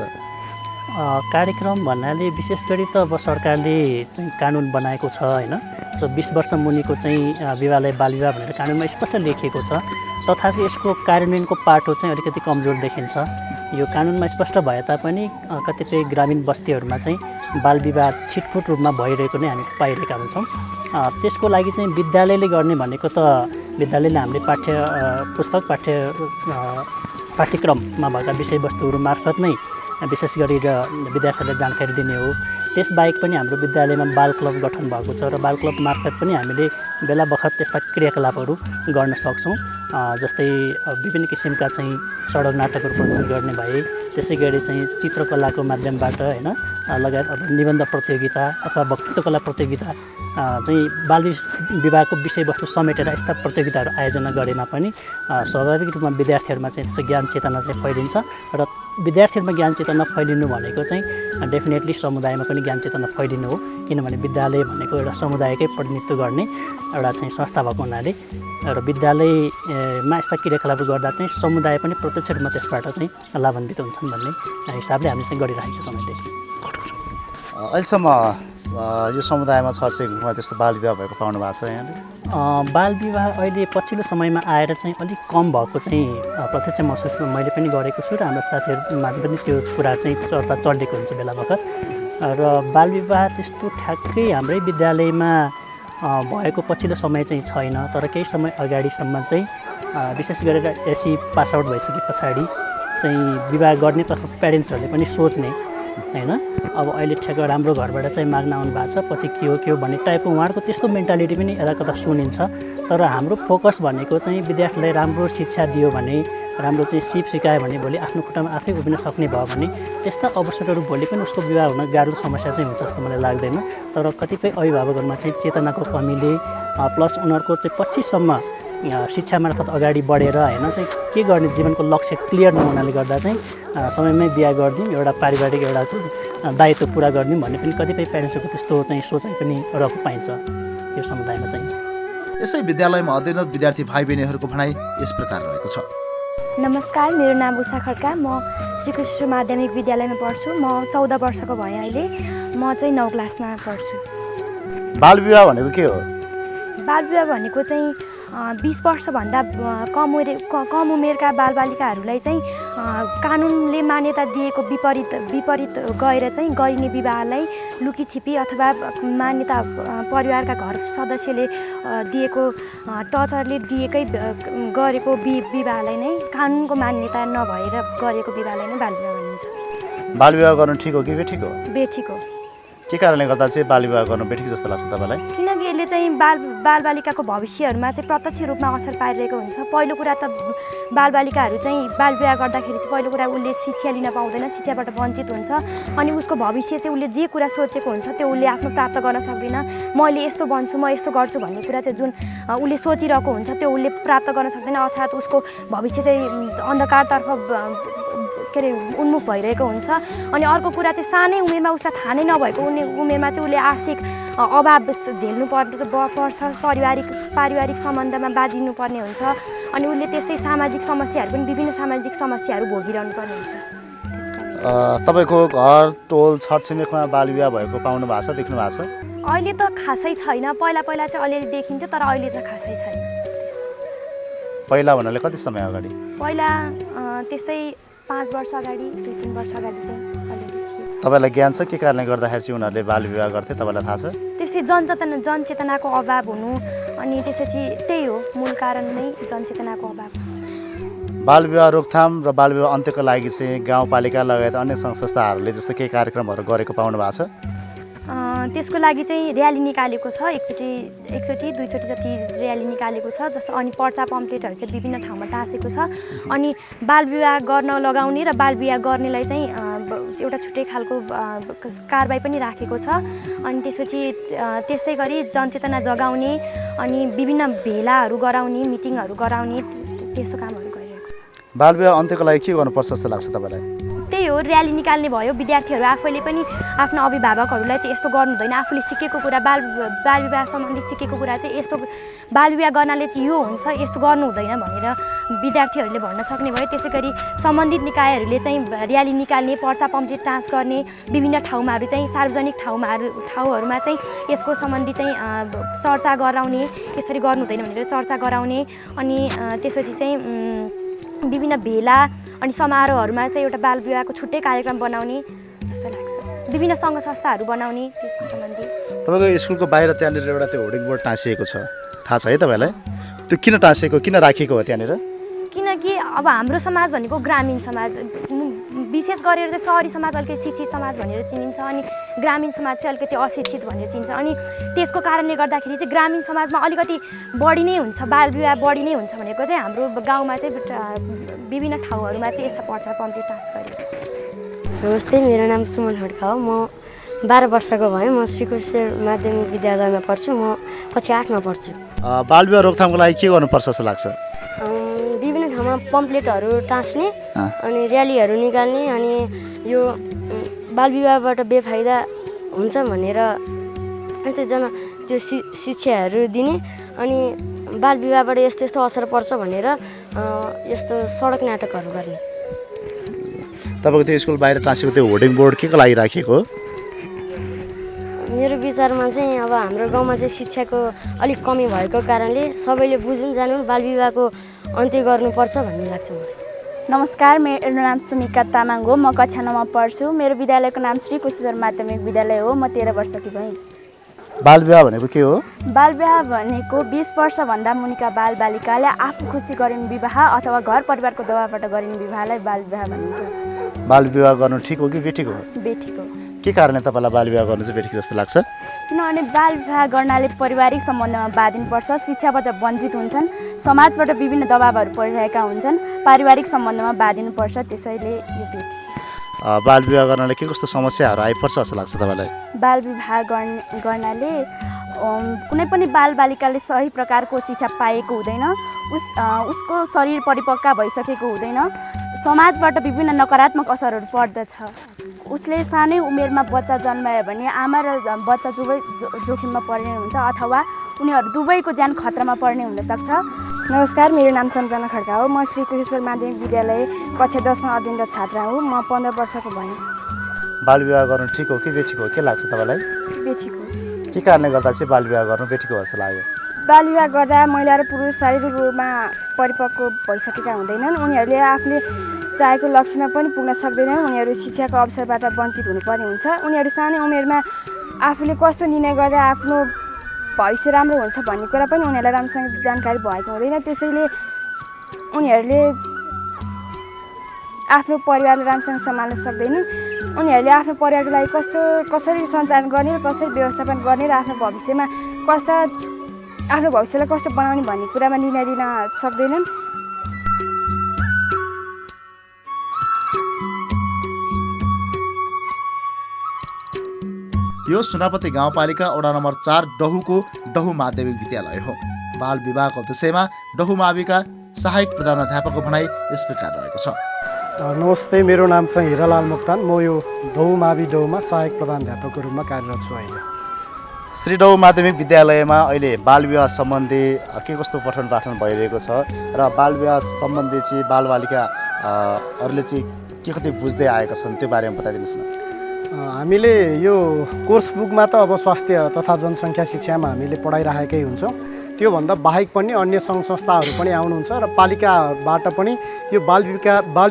Speaker 6: कार्यक्रम भन्नाले विशेष गरी त अब सरकारले चाहिँ कानुन बनाएको छ होइन। सो 20 वर्ष मुनिको चाहिँ विवाहलाई बाल विवाह भनेर कानुनमा स्पष्ट लेखिएको छ। तथापि यसको कार्यान्वयनको पाटो चाहिँ अलिकति कमजोर देखिन्छ। यो कानुनमा स्पष्ट भए तापनि कतिपय ग्रामीण बस्तीहरूमा चाहिँ बाल विवाह छिटफुट रूपमा भइरहेको नै हामी पाइरहेका हुन्छौँ। त्यसको लागि चाहिँ विद्यालयले गर्ने भनेको त विद्यालयले हामीले पाठ्यक्रममा भएका विषयवस्तुहरू मार्फत नै विशेष गरेर विद्यार्थीहरूलाई जानकारी दिने हो। त्यसबाहेक पनि हाम्रो विद्यालयमा बाल क्लब गठन भएको छ र बाल क्लब मार्फत पनि हामीले बेला बखत त्यस्ता क्रियाकलापहरू गर्न सक्छौँ। जस्तै विभिन्न किसिमका चाहिँ सडक नाटकहरू प्रदर्शन गर्ने भए, त्यसै गरी चाहिँ चित्रकलाको माध्यमबाट होइन लगायत अब निबन्ध प्रतियोगिता अथवा वक्तृत्व कला प्रतियोगिता चाहिँ बाल विवाहको विषयवस्तु समेटेर यस्ता प्रतियोगिताहरू आयोजना गरेमा पनि स्वाभाविक रूपमा विद्यार्थीहरूमा चाहिँ त्यसको ज्ञान चेतना चाहिँ फैलिन्छ र विद्यार्थीहरूमा ज्ञान चेतना फैलिनु भनेको चाहिँ डेफिनेटली समुदायमा पनि ज्ञान चेतना फैलिनु हो। किनभने विद्यालय भनेको एउटा समुदायकै प्रतिनिधित्व गर्ने एउटा चाहिँ संस्था भएको हुनाले र विद्यालयमा यस्ता क्रियाकलापहरू गर्दा चाहिँ समुदाय पनि प्रत्यक्ष रूपमा त्यसबाट चाहिँ लाभान्वित हुन्छन् भन्ने हिसाबले हामीले चाहिँ गरिरहेका छौँ।
Speaker 1: अहिलेसम्म यो समुदायमा छर्सेकोमा त्यस्तो बाल विवाह भएको पाउनु भएको छ यहाँले?
Speaker 6: बाल विवाह अहिले पछिल्लो समयमा आएर चाहिँ अलिक कम भएको चाहिँ प्रत्यक्ष महसुस मैले पनि गरेको छु र हाम्रो साथीहरूमाझ पनि त्यो कुरा चाहिँ चर्चा चलेको हुन्छ बेला बखत। र बाल विवाह त्यस्तो ठ्याक्कै हाम्रै विद्यालयमा भएको पछिल्लो समय चाहिँ छैन। तर केही समय अगाडिसम्म चाहिँ विशेष गरेर एससी पास आउट भइसके पछाडि चाहिँ विवाह गर्ने तर्फ प्यारेन्ट्सहरूले पनि सोच्ने होइन। अब अहिले ठ्याक्क राम्रो घरबाट चाहिँ माग्न आउनु भएको छ, पछि के हो भन्ने टाइपको उहाँहरूको त्यस्तो मेन्टालिटी पनि यता कता सुनिन्छ। तर हाम्रो फोकस भनेको चाहिँ विद्यार्थीलाई राम्रो शिक्षा दियो भने, राम्रो चाहिँ सिप सिकायो भने भोलि आफ्नो खुट्टामा आफै उभिन सक्ने भयो भने त्यस्ता अवसरहरू भोलि पनि उसको विवाह हुन गाह्रो समस्या चाहिँ हुन्छ जस्तो मलाई लाग्दैन। तर कतिपय अभिभावकहरूमा चाहिँ चेतनाको कमीले प्लस उनीहरूको चाहिँ पछिसम्म शिक्षा मार्फत अगाडि बढेर होइन चाहिँ के गर्ने जीवनको लक्ष्य क्लियर नहुनाले गर्दा चाहिँ समयमै बिहा गरिदिउँ, एउटा पारिवारिक एउटा चाहिँ दायित्व पुरा गरिदिउँ भन्ने पनि कतिपय प्यारेन्ट्सहरूको त्यस्तो चाहिँ सोचाइ पनि रहेको पाइन्छ यो समुदायमा चाहिँ।
Speaker 1: यसै विद्यालयमा अध्ययनरत विद्यार्थी भाइ बहिनीहरूको भनाइ यस प्रकार रहेको छ।
Speaker 2: नमस्कार, मेरो नाम उषा खड्का। म श्री कुशेश्वर माध्यमिक विद्यालयमा पढ्छु। म 14 वर्षको भएँ अहिले। म चाहिँ 9 क्लासमा पढ्छु।
Speaker 1: बाल विवाह भनेको के हो?
Speaker 2: बाल विवाह भनेको चाहिँ 20 वर्षभन्दा कम उमेरका बालबालिकाहरूलाई चाहिँ कानुनले मान्यता दिएको विपरीत गएर चाहिँ गरिने विवाहलाई लुकीछिपी अथवा मान्यता परिवारका घर सदस्यले दिएको टर्चरले दिएकै गरेको विवाहलाई नै कानुनको मान्यता नभएर गरेको विवाहलाई नै बालविवाह भनिन्छ।
Speaker 1: बालविवाह गर्नु ठिक हो कि बेठिक हो?
Speaker 2: बेठिक हो।
Speaker 1: के कारणले गर्दा चाहिँ बालविवाह गर्नु बेठिक जस्तो लाग्छ तपाईँलाई?
Speaker 2: किनकि यसले चाहिँ बालबालिकाको भविष्यहरूमा चाहिँ प्रत्यक्ष रूपमा असर पारिरहेको हुन्छ। पहिलो कुरा त बालबालिकाहरू चाहिँ बालविवाह गर्दाखेरि चाहिँ पहिलो कुरा उसले शिक्षा लिन पाउँदैन, शिक्षाबाट वञ्चित हुन्छ अनि उसको भविष्य चाहिँ उसले जे कुरा सोचेको हुन्छ त्यो उसले आफ्नो प्राप्त गर्न सक्दैन। मैले यस्तो बन्छु, म यस्तो गर्छु भन्ने कुरा चाहिँ जुन उसले सोचिरहेको हुन्छ त्यो उसले प्राप्त गर्न सक्दैन, अर्थात् उसको भविष्य चाहिँ अन्धकारतर्फ के अरे उन्मुख भइरहेको हुन्छ। अनि अर्को कुरा चाहिँ सानै उमेरमा उसलाई थाहा नै नभएको उमेरमा चाहिँ उसले आर्थिक अभाव झेल्नु पर्छ, पारिवारिक सम्बन्धमा बाँधिनुपर्ने हुन्छ अनि उसले त्यस्तै सामाजिक समस्याहरू पनि विभिन्न सामाजिक समस्याहरू भोगिरहनु पर्ने हुन्छ।
Speaker 1: तपाईँको घर टोल छरछिमेकमा बालविवाह भएको पाउनु भएको छ, देख्नु भएको छ?
Speaker 2: अहिले त खासै छैन, पहिला चाहिँ अलिअलि देखिन्थ्यो तर अहिले त खासै छैन।
Speaker 1: पहिला भन्नाले कति समय अगाडि?
Speaker 2: पहिला त्यस्तै 5 वर्ष अगाडि 2-3 वर्ष अगाडि चाहिँ अलिअलि।
Speaker 1: तपाईँलाई ज्ञान छ के कारणले गर्दाखेरि चाहिँ उनीहरूले बालविवाह गर्थे, तपाईँलाई थाहा छ?
Speaker 2: त्यसै जनचेतनाको अभाव हुनु अनि त्यसपछि त्यही हो मूल कारण नै जनचेतनाको अभाव हुन्छ।
Speaker 1: बालविवाह रोकथाम र बालविवाह अन्त्यको लागि चाहिँ गाउँपालिका लगायत अन्य सङ्घ संस्थाहरूले जस्तो केही कार्यक्रमहरू गरेको पाउनु भएको छ?
Speaker 2: त्यसको लागि चाहिँ र्याली निकालेको छ, एकचोटि 2चोटि जति र्याली निकालेको छ। जस्तो अनि पर्चा पम्पलेटहरू चाहिँ विभिन्न ठाउँमा टाँसेको छ अनि बालविवाह गर्न लगाउने र बालविवाह गर्नेलाई चाहिँ एउटा छुट्टै खालको कारबाही पनि राखेको छ। अनि त्यसपछि त्यस्तै गरी जनचेतना जगाउने अनि विभिन्न भेलाहरू गराउने, मिटिङहरू गराउने त्यस्तो कामहरू गरिरहेको छ।
Speaker 1: बालविवाह अन्त्यको लागि के गर्नुपर्छ जस्तो लाग्छ तपाईँलाई?
Speaker 2: त्यही हो, र्याली निकाल्ने भयो। विद्यार्थीहरू आफैले पनि आफ्नो अभिभावकहरूलाई चाहिँ यस्तो गर्नु हुँदैन, आफूले सिकेको कुरा बालविवाह सम्बन्धी सिकेको कुरा चाहिँ यस्तो बालविवाह गर्नाले चाहिँ यो हुन्छ, यस्तो गर्नु हुँदैन भनेर विद्यार्थीहरूले भन्न सक्ने भयो। त्यसै गरी सम्बन्धित निकायहरूले चाहिँ र्याली निकाल्ने, पर्चा पम्पलेट टाँस गर्ने, विभिन्न ठाउँमाहरू चाहिँ सार्वजनिक ठाउँहरूमा चाहिँ यसको सम्बन्धी चाहिँ चर्चा गराउने, यसरी गर्नु हुँदैन भनेर चर्चा गराउने अनि त्यसपछि चाहिँ विभिन्न भेला अनि समारोहहरूमा चाहिँ एउटा बालविवाहको छुट्टै कार्यक्रम बनाउने जस्तो लाग्छ। विभिन्न सङ्घ संस्थाहरू बनाउने त्यसको सम्बन्धी।
Speaker 1: तपाईँको स्कुलको बाहिर त्यहाँनिर एउटा त्यो होर्डिङ बोर्ड टाँसिएको छ, थाहा छ है तपाईँलाई? त्यो किन टाँसिएको, किन राखिएको हो त्यहाँनिर?
Speaker 2: किनकि अब हाम्रो समाज भनेको ग्रामीण समाज, विशेष गरेर चाहिँ सहरी समाज अलिकति शिक्षित समाज भनेर चिनिन्छ अनि ग्रामीण समाज चाहिँ अलिकति अशिक्षित भनेर चिनिन्छ अनि त्यसको कारणले गर्दाखेरि चाहिँ ग्रामीण समाजमा अलिकति बढी नै हुन्छ, बालविवाह बढी नै हुन्छ भनेको चाहिँ हाम्रो गाउँमा चाहिँ विभिन्न ठाउँहरूमा चाहिँ यस्ता पर्चा पम्पलेट टाँस गरेको।
Speaker 7: नमस्ते, मेरो नाम सुमन खड्का हो। म 12 वर्षको भएँ। म श्रीकृष्ण माध्यमिक विद्यालयमा पढ्छु। म कक्षा 8मा पढ्छु।
Speaker 1: बालविवाह रोकथामको लागि के गर्नुपर्छ जस्तो लाग्छ?
Speaker 7: विभिन्न ठाउँमा पम्पलेटहरू टाँस्ने अनि र्यालीहरू निकाल्ने अनि यो बालविवाहबाट बेफाइदा हुन्छ भनेर यस्तै त्यो शिक्षाहरू दिने अनि बालविवाहबाट यस्तो यस्तो असर पर्छ भनेर यस्तो सडक नाटकहरू गर्ने।
Speaker 1: तपाईँको त्यो स्कुल बाहिर टाँसेको त्यो होर्डिङ बोर्ड के को लागि राखिएको हो?
Speaker 7: मेरो विचारमा चाहिँ अब हाम्रो गाउँमा चाहिँ शिक्षाको अलिक कमी भएको कारणले सबैले बुझुन् जानुन् बालविवाहको अन्त्य गर्नुपर्छ भन्ने लाग्छ मलाई।
Speaker 18: नमस्कार, मेरो नाम सुमिका तामाङ हो। म कक्षा 9मा पढ्छु। मेरो विद्यालयको नाम श्री कुशेश्वर माध्यमिक विद्यालय हो। म 13 वर्षकी भएँ।
Speaker 1: बालविवाह भनेको के हो?
Speaker 18: बालविवाह भनेको 20 वर्षभन्दा मुनिका बालबालिकाले आफू खुसी गरिने विवाह अथवा घर परिवारको दबावबाट गरिने विवाहलाई बालविवाह भनिन्छ।
Speaker 1: बालविवाह गर्नु ठिक हो कि बेठिक हो?
Speaker 18: बेठिक हो।
Speaker 1: के कारणले तपाईँलाई बालविवाह गर्नु चाहिँ बेठिक जस्तो लाग्छ?
Speaker 18: किनभने बालविवाह गर्नाले पारिवारिक सम्बन्धमा बाधिनुपर्छ, शिक्षाबाट वञ्चित हुन्छन्, समाजबाट विभिन्न दबावहरू परिरहेका हुन्छन्, पारिवारिक सम्बन्धमा बाधिनुपर्छ, त्यसैले यो बेठिक।
Speaker 1: बालविवाह गर्नाले के कस्तो समस्याहरू आइपर्छ जस्तो लाग्छ तपाईँलाई?
Speaker 18: बालविवाह गर्नाले कुनै पनि बालबालिकाले सही प्रकारको शिक्षा पाएको हुँदैन, उसको शरीर परिपक्व भइसकेको हुँदैन, समाजबाट विभिन्न नकारात्मक असरहरू पर्दछ। उसले सानै उमेरमा बच्चा जन्मायो भने आमा र बच्चा दुवै जोखिममा पर्ने हुन्छ अथवा उनीहरू दुवैको ज्यान खतरामा पर्ने हुनसक्छ।
Speaker 8: नमस्कार, मेरो नाम सम्झना खड्का हो। म श्री कुशेश्वर माध्यमिक विद्यालय कक्षा 10मा अध्ययनरत छात्रा हो। म 15 वर्षको भएँ।
Speaker 1: बालविवाह गर्नु ठिक हो कि बेठिक हो, के लाग्छ तपाईँलाई?
Speaker 8: बेठिक हो।
Speaker 1: के कारणले गर्दा चाहिँ बालविवाह गर्नु बेठिक हो जस्तो लाग्यो?
Speaker 8: बालविवाह गर्दा महिला र पुरुष शारीरिक रूपमा परिपक्व भइसकेका हुँदैनन्। उनीहरूले आफूले चाहेको लक्ष्यमा पनि पुग्न सक्दैनन्। उनीहरू शिक्षाको अवसरबाट वञ्चित हुनुपर्ने हुन्छ। उनीहरू सानै उमेरमा आफूले कस्तो निर्णय गरेर आफ्नो भविष्य राम्रो हुन्छ भन्ने कुरा पनि उनीहरूलाई राम्रोसँग जानकारी भएको हुँदैन। त्यसैले उनीहरूले आफ्नो परिवारलाई राम्रोसँग सम्हाल्न सक्दैनन्। उनीहरूले आफ्नो परिवारको लागि कसरी सञ्चालन गर्ने र कसरी व्यवस्थापन गर्ने र आफ्नो भविष्यमा आफ्नो भविष्यलाई कस्तो बनाउने भन्ने कुरामा निर्णय लिन सक्दैनन्।
Speaker 1: यो सुनापति गाउँपालिका वडा नम्बर 4 डहुको डहु माध्यमिक विद्यालय हो। बाल विवाहको विषयमा डहु माविका सहायक प्रधानाध्यापकको भनाइ यस प्रकार रहेको छ।
Speaker 5: नमस्ते, मेरो नाम चाहिँ हिरालाल मोक्तान। म यो डहु मावि डहुमा सहायक प्रधानाध्यापकको रूपमा कार्यरत छु अहिले।
Speaker 1: श्री डहु माध्यमिक विद्यालयमा अहिले बाल विवाह सम्बन्धी के कस्तो पठन पाठन भइरहेको छ र बाल विवाह सम्बन्धी चाहिँ बालबालिकाहरूले चाहिँ के कति बुझ्दै आएका छन् त्यो बारेमा बताइदिनुहोस् न।
Speaker 5: हामीले यो कोर्स बुकमा त अब स्वास्थ्य तथा जनसङ्ख्या शिक्षामा हामीले पढाइराखेकै हुन्छौँ। त्योभन्दा बाहेक पनि अन्य सङ्घ संस्थाहरू पनि आउनुहुन्छ र पालिकाबाट पनि यो बाल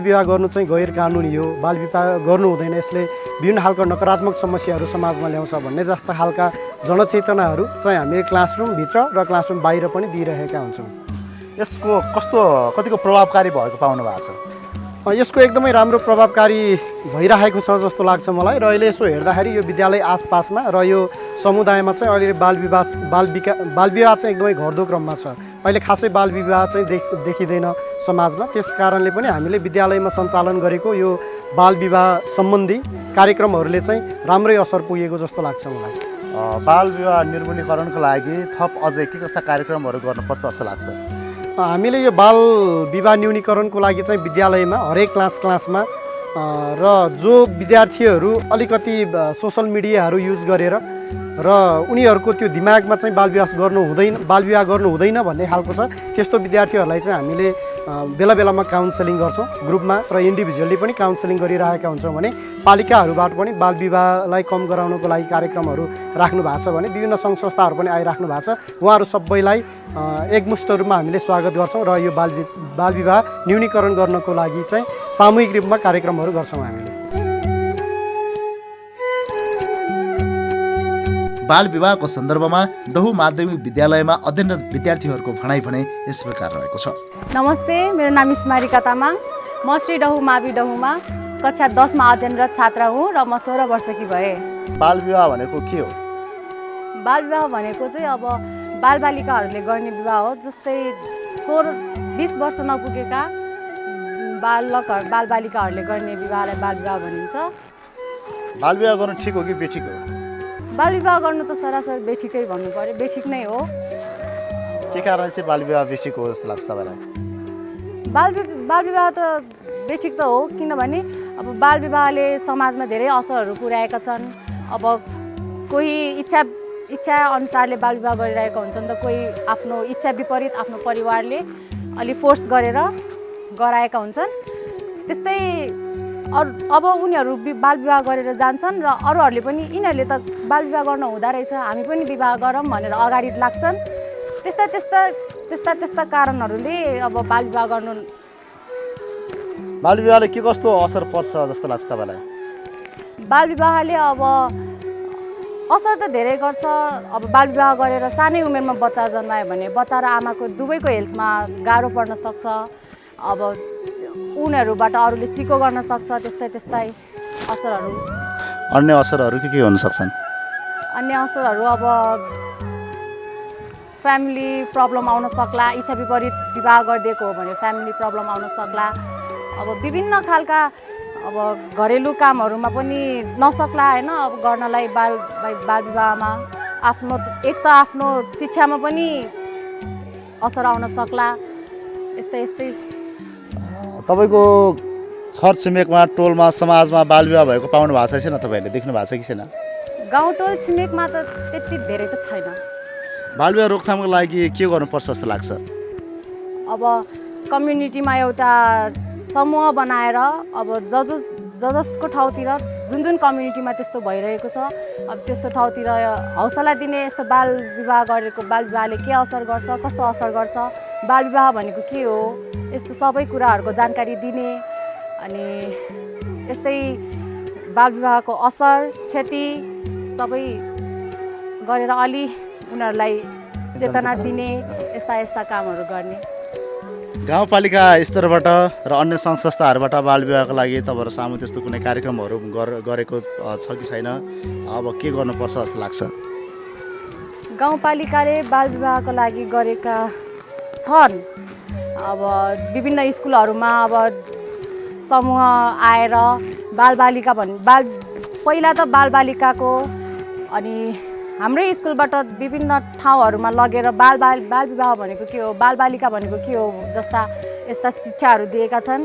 Speaker 5: विवाह गर्नु चाहिँ गैर कानुनी हो, बाल विवाह गर्नु हुँदैन, यसले विभिन्न खालको नकारात्मक समस्याहरू समाजमा ल्याउँछ भन्ने जस्ता खालका जनचेतनाहरू चाहिँ हामीले क्लासरुमभित्र र क्लासरुम बाहिर पनि दिइरहेका हुन्छौँ।
Speaker 1: यसको कतिको प्रभावकारी भएको पाउनु भएको छ?
Speaker 5: यसको एकदमै राम्रो प्रभावकारी भइरहेको छ जस्तो लाग्छ मलाई। र अहिले यसो हेर्दाखेरि यो विद्यालय आसपासमा र यो समुदायमा चाहिँ अहिले बाल विवाह चाहिँ एकदमै घट्दो क्रममा छ। अहिले खासै बाल विवाह चाहिँ देखिँदैन समाजमा। त्यस कारणले पनि हामीले विद्यालयमा सञ्चालन गरेको यो बाल विवाह सम्बन्धी कार्यक्रमहरूले चाहिँ राम्रै असर पुगेको जस्तो लाग्छ मलाई।
Speaker 1: बाल विवाह निर्मूलीकरणको लागि थप अझै के कस्ता कार्यक्रमहरू गर्नुपर्छ जस्तो लाग्छ?
Speaker 5: हामीले यो बाल विवाह न्यूनीकरणको लागि चाहिँ विद्यालयमा हरेक क्लासमा र जो विद्यार्थीहरू अलिकति सोसल मिडियाहरू युज गरेर र उनीहरूको त्यो दिमागमा चाहिँ बाल विवाह गर्नु हुँदैन भन्ने खालको छ, त्यस्तो विद्यार्थीहरूलाई चाहिँ हामीले बेला बेलामा काउन्सेलिङ गर्छौँ। ग्रुपमा र इन्डिभिजुअली पनि काउन्सेलिङ गरिरहेका हुन्छौँ भने पालिकाहरूबाट पनि बाल विवाहलाई कम गराउनको लागि कार्यक्रमहरू राख्नु भएको छ भने विभिन्न सङ्घ संस्थाहरू पनि आइराख्नु भएको छ। उहाँहरू सबैलाई एकमुष्ट रूपमा हामीले स्वागत गर्छौँ र यो बाल विवाह न्यूनीकरण गर्नको लागि चाहिँ सामूहिक रूपमा कार्यक्रमहरू गर्छौँ हामीले।
Speaker 1: बाल विवाहको सन्दर्भमा डहु माध्यमिक विद्यालयमा अध्ययनरत विद्यार्थीहरूको भनाइ भने यस प्रकार रहेको छ।
Speaker 9: नमस्ते, मेरो नाम स्मारिका तामाङ। म श्री डहु मावि डहुमा कक्षा 10मा अध्ययनरत छात्रा हुँ र म 16 वर्षकी भएँ।
Speaker 1: बाल विवाह भनेको के हो?
Speaker 9: बाल विवाह भनेको चाहिँ अब बालबालिकाहरूले गर्ने विवाह हो। जस्तै 20 वर्ष नपुगेका बालबालिकाहरूले गर्ने विवाहलाई बाल विवाह भनिन्छ।
Speaker 1: बाल विवाह गर्नु ठिक हो कि बेठिक हो?
Speaker 9: बाल विवाह गर्नु त सरासर बेठिकै भन्नु पर्यो, बेठिक नै हो।
Speaker 1: के कारण चाहिँ बाल विवाह बेठिक हो जस्तो लाग्छ तपाईँलाई?
Speaker 9: बाल विवाह त बेठिक त हो, किनभने अब बाल विवाहले समाजमा धेरै असरहरू पुर्याएका छन्। अब कोही इच्छा अनुसारले बाल विवाह गरिरहेका हुन्छन् त कोही आफ्नो इच्छा विपरीत आफ्नो परिवारले अलि फोर्स गरेर गराएका हुन्छन्। त्यस्तै अब उनीहरू बाल विवाह गरेर जान्छन् र अरूहरूले पनि यिनीहरूले त बाल विवाह गर्न हुँदो रहेछ, हामी पनि विवाह गरौँ भनेर अगाडि लाग्छन्। त्यस्ता कारणहरूले अब बाल
Speaker 1: विवाहले के कस्तो असर पर्छ जस्तो लाग्छ तपाईँलाई?
Speaker 9: बाल विवाहले अब असर त धेरै गर्छ। अब बाल विवाह गरेर सानै उमेरमा बच्चा जन्मायो भने बच्चा र आमाको दुवैको हेल्थमा गाह्रो पर्न सक्छ। अब उनीहरूबाट अरूले सिको गर्न सक्छ। त्यस्तै असरहरू।
Speaker 1: अन्य असरहरू के हुन सक्छन्?
Speaker 9: अन्य असरहरू अब फ्यामिली प्रब्लम आउन सक्ला। इच्छा विपरीत विवाह गरिदिएको हो भने फ्यामिली प्रब्लम आउन सक्ला। अब विभिन्न खालका अब घरेलु कामहरूमा पनि नसक्ला होइन, अब गर्नलाई बाल विवाहमा एक त आफ्नो शिक्षामा पनि असर आउन सक्ला। यस्तै
Speaker 1: तपाईँको छरछिमेकमा टोलमा समाजमा बाल विवाह भएको पाउनु भएको छैन? तपाईँहरूले देख्नु भएको छ कि छैन?
Speaker 9: गाउँ टोल छिमेकमा त त्यति धेरै त छैन।
Speaker 1: बाल विवाह रोकथामको लागि के गर्नुपर्छ जस्तो लाग्छ?
Speaker 9: अब कम्युनिटीमा एउटा समूह बनाएर अब जसको ठाउँतिर जुन कम्युनिटीमा त्यस्तो भइरहेको छ अब त्यस्तो ठाउँतिर हौसला दिने, यस्तो बाल विवाह गरेको बाल विवाहले के असर गर्छ, कस्तो असर गर्छ, बाल विवाह भनेको के हो, यस्तो सबै कुराहरूको जानकारी दिने अनि यस्तै बालविवाहको असर क्षति सबै गरेर अलि उनीहरूलाई चेतना दिने यस्ता कामहरू गर्ने।
Speaker 1: गाउँपालिका स्तरबाट र अन्य सङ्घ संस्थाहरूबाट बालविवाहको लागि तपाईँहरू सामु त्यस्तो कुनै कार्यक्रमहरू गरेको छ कि छैन? अब के गर्नुपर्छ जस्तो लाग्छ?
Speaker 9: गाउँपालिकाले बालविवाहको लागि गरेका छन्। अब विभिन्न स्कुलहरूमा अब समूह आएर बालबालिका पहिला त बालबालिकाको अनि हाम्रै स्कुलबाट विभिन्न ठाउँहरूमा लगेर बालविवाह भनेको के हो, बालबालिका भनेको के हो जस्ता यस्ता शिक्षाहरू दिएका छन्।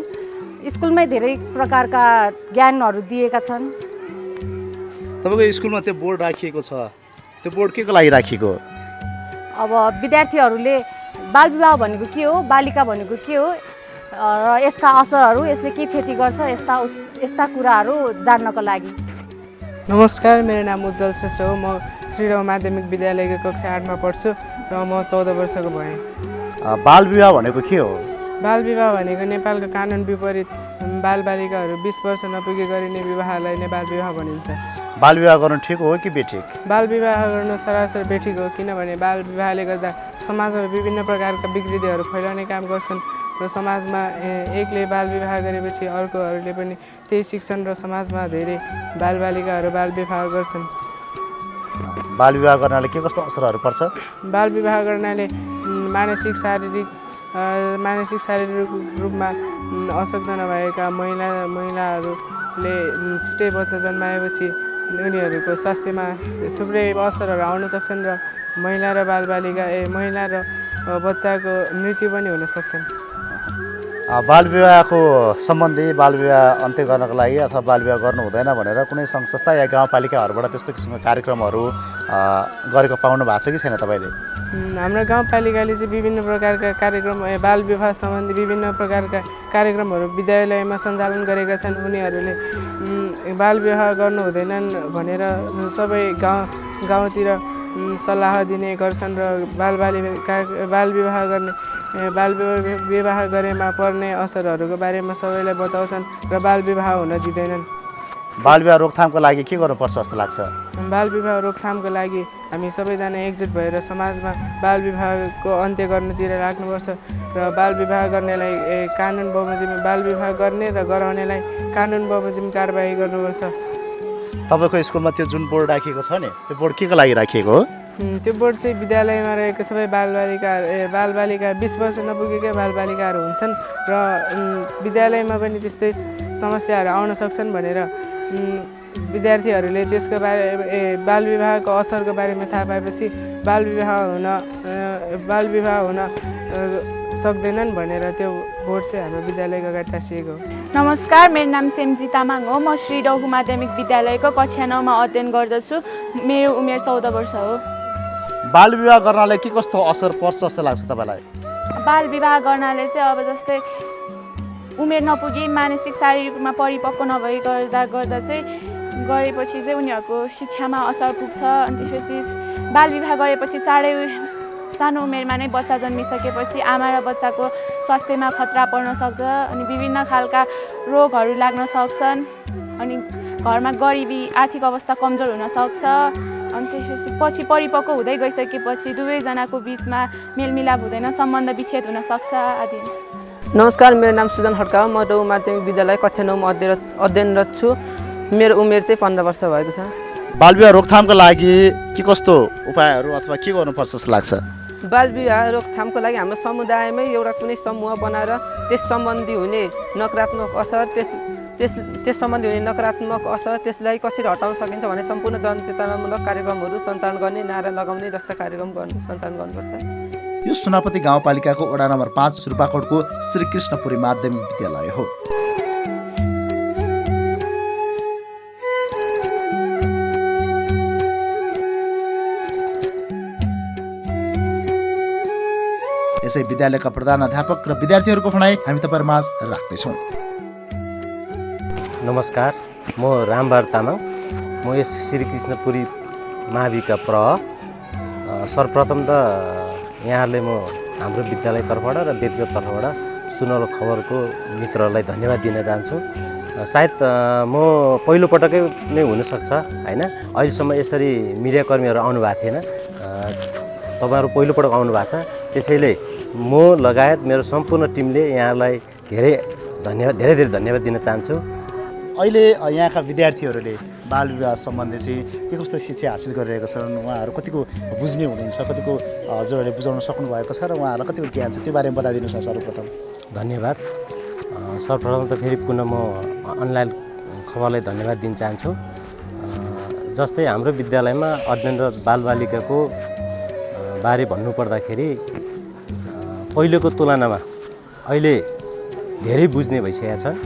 Speaker 9: स्कुलमै धेरै प्रकारका ज्ञानहरू दिएका छन्।
Speaker 1: तपाईँको स्कुलमा त्यो बोर्ड राखिएको छ, त्यो बोर्ड के को लागि राखिएको?
Speaker 9: अब विद्यार्थीहरूले बालविवाह भनेको के हो, बालिका भनेको के हो र यसका असरहरू, यसले के क्षति गर्छ, यस्ता कुराहरू जान्नको लागि।
Speaker 10: नमस्कार, मेरो नाम उज्जवल श्रेष्ठ हो। म श्रीराम माध्यमिक विद्यालयको कक्षा 8मा पढ्छु र म 14 वर्षको भएँ।
Speaker 1: बालविवाह भनेको के हो?
Speaker 10: बालविवाह भनेको नेपालको कानुन विपरीत बालबालिकाहरू 20 वर्ष नपुगी गरिने विवाहलाई नै बालविवाह भनिन्छ।
Speaker 1: बालविवाह गर्नु ठिक हो कि बेठिक?
Speaker 10: बालविवाह गर्नु सरासर बेठिक हो, किनभने बालविवाहले गर्दा समाजमा विभिन्न प्रकारका विकृतिहरू फैलाउने काम गर्छन् र समाजमा एकले बालविवाह गरेपछि अर्कोहरूले पनि त्यही शिक्षण र समाजमा धेरै बालबालिकाहरू बालविवाह गर्छन्।
Speaker 1: बालविवाह गर्नाले के कस्तो असरहरू पर्छ?
Speaker 10: बालविवाह गर्नाले मानसिक शारीरिक रूपमा अशक्त नभएका महिलाहरूले छिटै बच्चा जन्माएपछि उनीहरूको स्वास्थ्यमा थुप्रै असरहरू आउन सक्छन् र महिला र बच्चाको मृत्यु पनि हुन सक्छन्।
Speaker 1: बालविवाहको सम्बन्धी बालविवाह अन्त्य गर्नको लागि अथवा बालविवाह गर्नु हुँदैन भनेर कुनै सङ्घ संस्था या गाउँपालिकाहरूबाट त्यस्तो किसिमको कार्यक्रमहरू गरेको पाउनु भएको छ कि छैन तपाईँले?
Speaker 10: हाम्रो गाउँपालिकाले चाहिँ विभिन्न प्रकारका कार्यक्रम बालविवाह सम्बन्धी विभिन्न प्रकारका कार्यक्रमहरू विद्यालयमा सञ्चालन गरेका छन्। उनीहरूले बालविवाह गर्नु हुँदैनन् भनेर सबै गाउँतिर सल्लाह दिने गर्छन् र बालविवाह गरेमा पर्ने असरहरूको बारेमा सबैलाई बताउँछन् र बालविवाह हुन दिँदैनन्।
Speaker 1: बालविवाह रोकथामको लागि के गर्नुपर्छ जस्तो लाग्छ?
Speaker 10: बालविवाह रोकथामको लागि हामी सबैजना एकजुट भएर समाजमा बालविवाहको अन्त्य गर्नुतिर लाग्नुपर्छ र बालविवाह गर्नेलाई कानुन बमोजिम बालविवाह गर्ने र गराउनेलाई कानुन बमोजिम कारबाही गर्नुपर्छ।
Speaker 1: तपाईँको स्कुलमा त्यो जुन बोर्ड राखिएको छ नि, त्यो बोर्ड के को लागि राखिएको हो?
Speaker 10: त्यो बोर्ड चाहिँ विद्यालयमा रहेको सबै बालबालिका 20 वर्ष नपुगेकै बालबालिकाहरू हुन्छन् र विद्यालयमा पनि त्यस्तै समस्याहरू आउन सक्छन् भनेर विद्यार्थीहरूले त्यसको बालविवाहको असरको बारेमा थाहा पाएपछि बालविवाह हुन सक्दैनन् भनेर त्यो बोर्ड चाहिँ हाम्रो विद्यालयको अगाडि टाँसिएको हो।
Speaker 18: नमस्कार, मेरो नाम सेम्जी तामाङ हो। म श्री रघु माध्यमिक विद्यालयको कक्षा 9मा अध्ययन गर्दछु। मेरो उमेर 14 वर्ष हो।
Speaker 1: बालविवाह गर्नाले के कस्तो असर पर्छ जस्तो लाग्छ तपाईँलाई?
Speaker 18: बालविवाह गर्नाले चाहिँ अब जस्तै उमेर नपुगी मानसिक शारीरिक रूपमा परिपक्व नभई गर्दा चाहिँ गरेपछि चाहिँ उनीहरूको शिक्षामा असर पुग्छ। अनि त्यसपछि बालविवाह गरेपछि चाँडै सानो उमेरमा नै बच्चा जन्मिसकेपछि आमा र बच्चाको स्वास्थ्यमा खतरा पर्न सक्छ अनि विभिन्न खालका रोगहरू लाग्न सक्छन् अनि घरमा गरिबी आर्थिक अवस्था कमजोर हुन सक्छ। अनि त्यसपछि पछि परिपक्व हुँदै गइसकेपछि दुवैजनाको बिचमा मेलमिलाप हुँदैन, सम्बन्ध विच्छेद हुन सक्छ आदि।
Speaker 11: नमस्कार, मेरो नाम सुजन खड्का हो। म रघु माध्यमिक विद्यालय कक्षा 9मा अध्ययनरत छु। मेरो उमेर चाहिँ 15 वर्ष भएको छ।
Speaker 1: बालविवाह रोकथामको लागि के कस्तो उपायहरू अथवा के गर्नुपर्छ जस्तो लाग्छ?
Speaker 11: बालविवाह रोकथामको लागि हाम्रो समुदायमै एउटा कुनै समूह बनाएर त्यस सम्बन्धी हुने नकारात्मक असर त्यस सम्बन्धी हुने नकारात्मक असर त्यसलाई कसरी हटाउन सकिन्छ भने सम्पूर्ण जनचेतनामूलक कार्यक्रमहरू सञ्चालन गर्ने, नारा लगाउने जस्ता कार्यक्रम सञ्चालन गर्नुपर्छ।
Speaker 1: यो सुनापति गाउँपालिकाको वडा नम्बर 5 सुर्पाकोटको श्रीकृष्णपुरी माध्यमिक विद्यालय हो। यसै विद्यालयका प्रधानाध्यापक र विद्यार्थीहरूको भनाइ हामी तपाईहरुमाझ राख्दैछौँ।
Speaker 12: नमस्कार, म रामबहादुर तामाङ। म यस श्रीकृष्णपुरी माविका सर्वप्रथम त यहाँहरूले हाम्रो विद्यालय तर्फबाट र व्यक्तिगत तर्फबाट सुनौलो खबरको मित्रहरूलाई धन्यवाद दिन चाहन्छु। सायद म पहिलोपटकै नै हुनसक्छ होइन, अहिलेसम्म यसरी मिडियाकर्मीहरू आउनुभएको थिएन, तपाईँहरू पहिलोपटक आउनु भएको छ। त्यसैले म लगायत मेरो सम्पूर्ण टिमले यहाँलाई धेरै धेरै धन्यवाद दिन चाहन्छु।
Speaker 1: अहिले यहाँका विद्यार्थीहरूले बाल विवाह सम्बन्धी चाहिँ के कस्तो शिक्षा हासिल गरिरहेका छन्, उहाँहरू कतिको बुझ्ने हुनुहुन्छ, कतिको हजुरहरूले बुझाउन सक्नुभएको छ र उहाँहरूलाई कतिको ज्ञान छ, त्यो बारेमा बताइदिनुहोस् न सर्वप्रथम।
Speaker 12: धन्यवाद। सर्वप्रथम त फेरि पुनः म अनलाइन खबरलाई धन्यवाद दिन चाहन्छु। जस्तै हाम्रो विद्यालयमा अध्ययनरत बालबालिकाको बारे भन्नुपर्दाखेरि पहिलेको तुलनामा अहिले धेरै बुझ्ने भइसकेका छन्।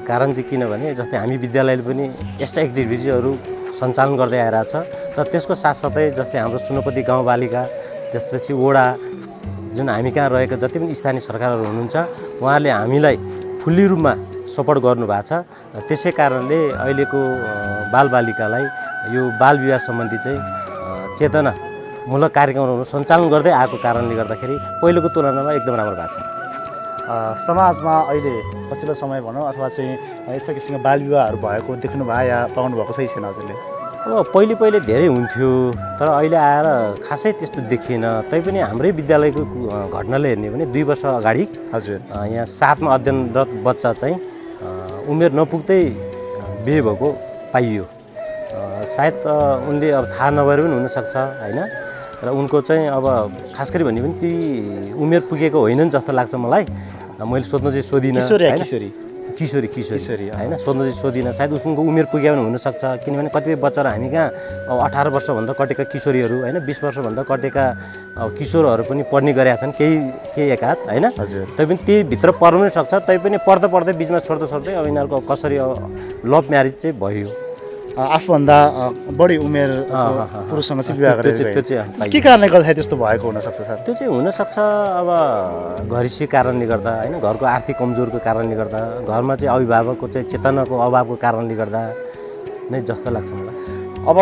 Speaker 12: कारण चाहिँ किनभने जस्तै हामी विद्यालयले पनि यस्ता एक्टिभिटिजहरू सञ्चालन गर्दै आइरहेको छ र त्यसको साथसाथै जस्तै हाम्रो सुनौपति गाउँपालिका, त्यसपछि वडा, जुन हामी कहाँ रहेका जति पनि स्थानीय सरकारहरू हुनुहुन्छ उहाँहरूले हामीलाई फुल्ली रूपमा सपोर्ट गर्नुभएको छ। त्यसै कारणले अहिलेको बालबालिकालाई यो बाल विवाह सम्बन्धी चाहिँ चेतनामूलक कार्यक्रमहरू सञ्चालन गर्दै आएको कारणले गर्दाखेरि पहिलेको तुलनामा एकदम राम्रो भएको छ।
Speaker 1: समाजमा अहिले पछिल्लो समय भनौँ अथवा चाहिँ यस्ता किसिमको बाल विवाहहरू भएको देख्नुभयो या पाउनु भएको सही छैन हजुरले?
Speaker 12: अब पहिले धेरै हुन्थ्यो तर अहिले आएर खासै त्यस्तो देखिएन। तैपनि हाम्रै विद्यालयको घटनाले हेर्ने भने 2 वर्ष अगाडि
Speaker 1: हजुर
Speaker 12: यहाँ 7मा अध्ययनरत बच्चा चाहिँ उमेर नपुग्दै बिहे भएको पाइयो। सायद उनले अब थाहा नभएर पनि हुनसक्छ होइन, र उनको चाहिँ अब खास गरी भन्ने पनि ती उमेर पुगेको होइनन् जस्तो लाग्छ मलाई। मैले सोध्न चाहिँ सोधिनँ, किशोरी होइन, सोध्न चाहिँ सोधिनँ। सायद उसको उमेर पुग्यो भने हुनसक्छ, किनभने कतिपय बच्चाहरू हामी कहाँ अब 18 वर्षभन्दा कटेका किशोरीहरू होइन, 20 वर्षभन्दा कटेका किशोरहरू पनि पढ्ने गरेका छन् केही एकाध होइन। तैपनि त्यही भित्र पर्नु पनि सक्छ, तैपनि पढ्दै बिचमा छोड्दै अब यिनीहरूको कसरी लभ म्यारेज चाहिँ भयो।
Speaker 1: आफूभन्दा बढी उमेर पुरुषसँग चाहिँ विवाह गरेको के कारणले गर्दाखेरि त्यस्तो भएको हुनसक्छ सर?
Speaker 12: त्यो चाहिँ हुनसक्छ अब घरेसी कारणले गर्दा होइन, घरको आर्थिक कमजोरको कारणले गर्दा, घरमा चाहिँ अभिभावकको चाहिँ चेतनाको अभावको कारणले गर्दा नै जस्तो लाग्छ मलाई।
Speaker 1: अब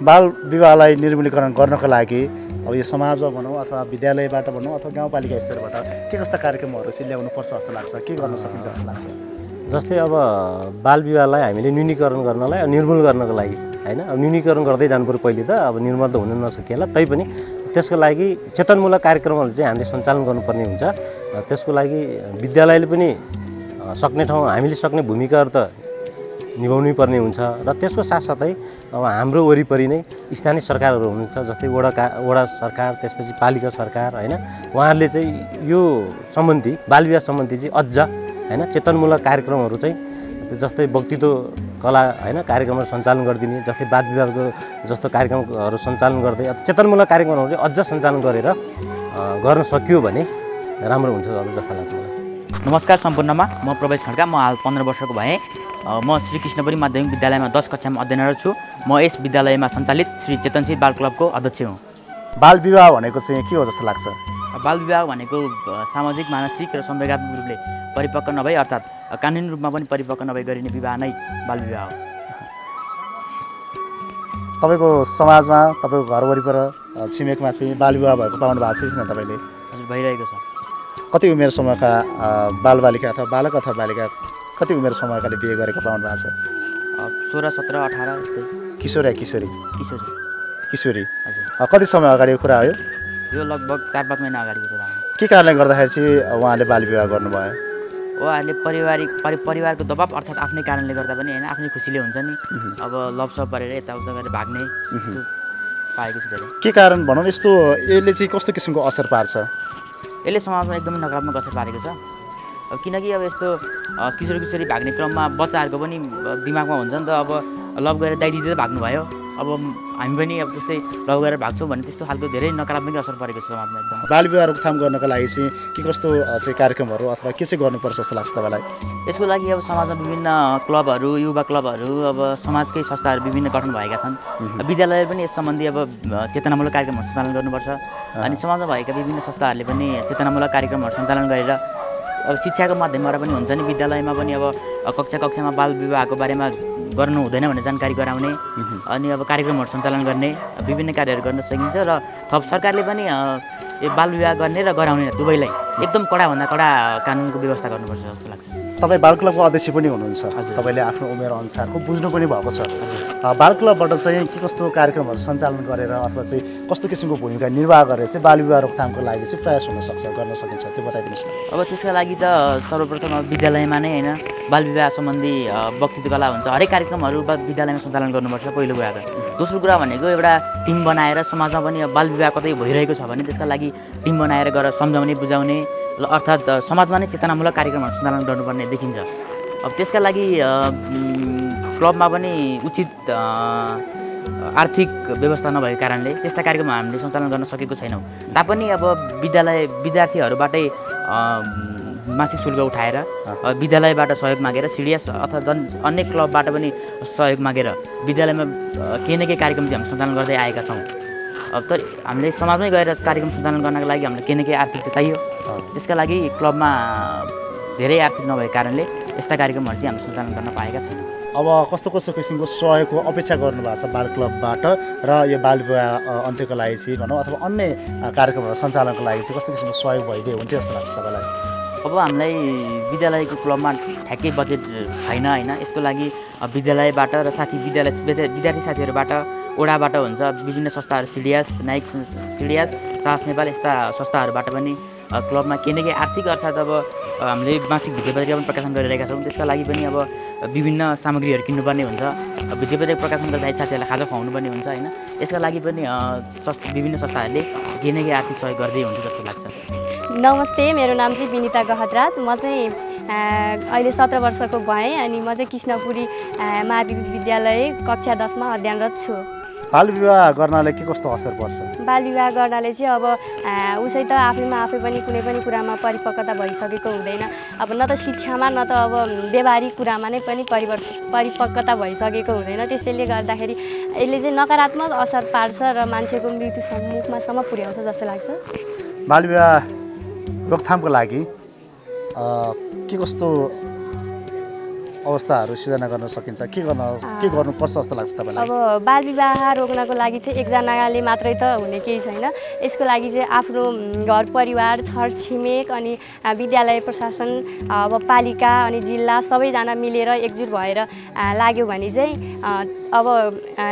Speaker 1: बाल विवाहलाई निर्मूलीकरण गर्नको लागि अब यो समाजमा भनौँ अथवा विद्यालयबाट भनौँ अथवा गाउँपालिका स्तरबाट के कस्ता कार्यक्रमहरू चाहिँ ल्याउनु पर्छ जस्तो लाग्छ, के गर्न सकिन्छ जस्तो लाग्छ?
Speaker 12: जस्तै अब बाल विवाहलाई हामीले न्यूनीकरण गर्नलाई निर्मूल गर्नको लागि होइन, अब न्यूनीकरण गर्दै जानुपर्यो। पहिले त अब निर्मूल त हुन नसकिएला, तैपनि त्यसको लागि चेतनमूलक कार्यक्रमहरू चाहिँ हामीले सञ्चालन गर्नुपर्ने हुन्छ। त्यसको लागि विद्यालयले पनि सक्ने ठाउँ हामीले सक्ने भूमिकाहरू त निभाउनै पर्ने हुन्छ र त्यसको साथसाथै अब हाम्रो वरिपरि नै स्थानीय सरकारहरू हुनुहुन्छ, जस्तै वडा सरकार, त्यसपछि पालिका सरकार होइन, उहाँहरूले चाहिँ यो सम्बन्धी बाल विवाह सम्बन्धी चाहिँ अझ होइन चेतनमूलक कार्यक्रमहरू चाहिँ जस्तै वक्तित्व कला होइन कार्यक्रमहरू सञ्चालन गरिदिने, जस्तै वाद विवादको जस्तो कार्यक्रमहरू सञ्चालन गर्दै चेतनमूलक कार्यक्रमहरू चाहिँ अझ सञ्चालन गरेर गर्न सकियो भने राम्रो हुन्छ जस्तो लाग्छ मलाई।
Speaker 14: नमस्कार सम्पूर्णमा, म प्रवेश खड्का, म हाल 15 वर्षको भएँ। म श्री कृष्णपुरी माध्यमिक विद्यालयमा 10 कक्षामा अध्ययनरत छु। म यस विद्यालयमा सञ्चालित श्री चेतनशील बाल क्लबको अध्यक्ष हुँ।
Speaker 1: बाल विवाह भनेको चाहिँ के हो जस्तो लाग्छ?
Speaker 14: बाल विवाह भनेको सामाजिक, मानसिक र संवेगात्मक रूपले परिपक्व नभई अर्थात् कानुनी रूपमा पनि परिपक्व नभई गरिने विवाह नै बाल विवाह हो।
Speaker 1: तपाईँको समाजमा, तपाईँको घर वरिपरि छिमेकमा चाहिँ बाल विवाह भएको पाउनु भएको छैन तपाईँले?
Speaker 14: हजुर, भइरहेको छ।
Speaker 1: कति उमेर समूहका बालबालिका अथवा बालक अथवा बालिका कति उमेर समूहकाले बिहे गरेको पाउनु भएको छ?
Speaker 14: 16, 17, 18 यस्तै।
Speaker 1: किशोर या किशोरी?
Speaker 14: किशोरी।
Speaker 1: कति समय अगाडिको कुरा हो यो?
Speaker 14: यो लगभग 4-5 महिना अगाडिको कुरा हो।
Speaker 1: के कारणले गर्दाखेरि चाहिँ उहाँले बाल विवाह गर्नुभयो?
Speaker 14: उहाँहरूले परिवारको दबाब अर्थात् आफ्नै कारणले गर्दा पनि होइन, आफ्नै खुसीले हुन्छ नि, अब लभसप गरेर यताउता गरेर भाग्ने पाएको छु धेरै।
Speaker 1: के कारण भनौँ यस्तो यसले चाहिँ कस्तो किसिमको असर पार्छ?
Speaker 14: यसले समाजमा एकदमै नकारात्मक असर पारेको छ। अब किनकि अब यस्तो किशोरी भाग्ने क्रममा बच्चाहरूको पनि दिमागमा हुन्छ नि त, अब लभ गरेर दाइदिँदै भाग्नुभयो, अब हामी पनि अब त्यस्तै लभ गरेर भाग्छौँ भने त्यस्तो खालको धेरै नकारात्मक असर परेको छ समाजमा एकदम।
Speaker 1: बाल विवाह रोकथाम गर्नको लागि चाहिँ के कस्तो चाहिँ कार्यक्रमहरू अथवा के चाहिँ गर्नुपर्छ जस्तो लाग्छ तपाईँलाई?
Speaker 14: यसको लागि अब समाजमा विभिन्न क्लबहरू, युवा क्लबहरू, अब समाजकै संस्थाहरू विभिन्न गठन भएका छन्। विद्यालयले पनि यस सम्बन्धी अब चेतनामूलक कार्यक्रमहरू सञ्चालन गर्नुपर्छ अनि समाजमा भएका विभिन्न संस्थाहरूले पनि चेतनामूलक कार्यक्रमहरू सञ्चालन गरेर अब शिक्षाको माध्यमबाट पनि हुन्छ नि, विद्यालयमा पनि अब कक्षामा बाल विवाहको बारेमा गर्नु हुँदैन भनेर जानकारी गराउने अनि अब कार्यक्रमहरू सञ्चालन गर्ने विभिन्न कार्यहरू गर्न सकिन्छ। र थप सरकारले पनि यो बालविवाह गर्ने र गराउने दुवैलाई एकदम कडाभन्दा कडा कानुनको व्यवस्था गर्नुपर्छ जस्तो लाग्छ।
Speaker 1: तपाईँ बाल क्लबको अध्यक्ष पनि हुनुहुन्छ, तपाईँले आफ्नो उमेर अनुसारको बुझ्नु पनि भएको छ। बाल क्लबबाट चाहिँ के कस्तो कार्यक्रमहरू सञ्चालन गरेर अथवा चाहिँ कस्तो किसिमको भूमिका निर्वाह गरेर चाहिँ बालविवाह रोकथामको लागि चाहिँ प्रयास गर्न सकिन्छ त्यो बताइदिनुहोस् न।
Speaker 14: अब त्यसका लागि त सर्वप्रथम विद्यालयमा नै होइन बालविवाह सम्बन्धी वक्तृत्व कला हुन्छ, हरेक कार्यक्रमहरू विद्यालयमा सञ्चालन गर्नुपर्छ पहिलो कुरा त। दोस्रो कुरा भनेको एउटा टिम बनाएर समाजमा पनि बालविवाह कतै भइरहेको छ भने त्यसका लागि टिम बनाएर गएर सम्झाउने बुझाउने अर्थात् समाजमा नै चेतनामूलक कार्यक्रमहरू सञ्चालन गर्नुपर्ने देखिन्छ। अब त्यसका लागि क्लबमा पनि उचित आर्थिक व्यवस्था नभएको कारणले त्यस्ता कार्यक्रम हामीले सञ्चालन गर्न सकेको छैनौँ। तापनि अब विद्यार्थीहरूबाटै मासिक शुल्क उठाएर विद्यालयबाट सहयोग मागेर सिडिएस अथवा अन्य क्लबबाट पनि सहयोग मागेर विद्यालयमा केही न केही कार्यक्रम चाहिँ हामी सञ्चालन गर्दै आएका छौँ। अब त हामीले समाजमै गएर कार्यक्रम सञ्चालन गर्नको लागि हामीलाई केही न केही आर्थिक त चाहियो। त्यसका लागि क्लबमा धेरै आर्थिक नभएको कारणले यस्ता कार्यक्रमहरू चाहिँ हामीले सञ्चालन गर्न पाएका छैनौँ।
Speaker 1: अब कस्तो कस्तो किसिमको सहयोगको अपेक्षा गर्नुभएको छ बाल क्लबबाट र यो बालविवाह अन्त्यको लागि चाहिँ भनौँ अथवा अन्य कार्यक्रमहरू सञ्चालनको लागि चाहिँ कस्तो किसिमको सहयोग भइदियो हुन्थ्यो जस्तो लाग्छ तपाईँलाई?
Speaker 14: अब हामीलाई विद्यालयको क्लबमा ठ्याक्कै बजेट छैन होइन, यसको लागि विद्यालयबाट र विद्यार्थी साथीहरूबाट ओडाबाट हुन्छ विभिन्न संस्थाहरू सिडिएस साहस नेपाल यस्ता संस्थाहरूबाट पनि क्लबमा केही न केही आर्थिक अर्थात् अब हामीले मासिक भिडियो पत्रिका पनि प्रकाशन गरिरहेका छौँ। त्यसका लागि पनि अब विभिन्न सामग्रीहरू किन्नुपर्ने हुन्छ, भिडियो पत्रिका प्रकाशन गर्दाखेरि साथीहरूलाई खाजा खुवाउनु पर्ने हुन्छ होइन। यसका लागि पनि विभिन्न संस्थाहरूले केही न केही आर्थिक सहयोग गर्दै हुन्छ जस्तो लाग्छ।
Speaker 15: नमस्ते, मेरो नाम चाहिँ विनिता गहतराज। म चाहिँ अहिले 17 वर्षको भएँ अनि म चाहिँ कृष्णपुरी मावि विद्यालय कक्षा 10मा अध्ययनरत छु।
Speaker 1: बालविवाह गर्नाले के कस्तो असर पर्छ?
Speaker 15: बालविवाह गर्नाले चाहिँ अब उसै त आफैमा आफै पनि कुनै पनि कुरामा परिपक्वता भइसकेको हुँदैन। अब न त शिक्षामा न त अब व्यवहारिक कुरामा नै पनि परिपक्वता भइसकेको हुँदैन। त्यसैले गर्दाखेरि यसले चाहिँ नकारात्मक असर पार्छ र मान्छेको मृत्यु मुखमासम्म पुर्याउँछ जस्तो लाग्छ।
Speaker 1: बालविवाह रोकथामको लागि के कस्तो अवस्थाहरू सिर्जना गर्न सकिन्छ, के गर्नुपर्छ जस्तो लाग्छ तपाईँलाई?
Speaker 15: अब बालविवाह रोक्नको लागि चाहिँ एकजनाले मात्रै त हुने केही छैन। यसको लागि चाहिँ आफ्नो घर परिवार छरछिमेक अनि विद्यालय प्रशासन अब पालिका अनि जिल्ला सबैजना मिलेर एकजुट भएर लाग्यो भने चाहिँ अब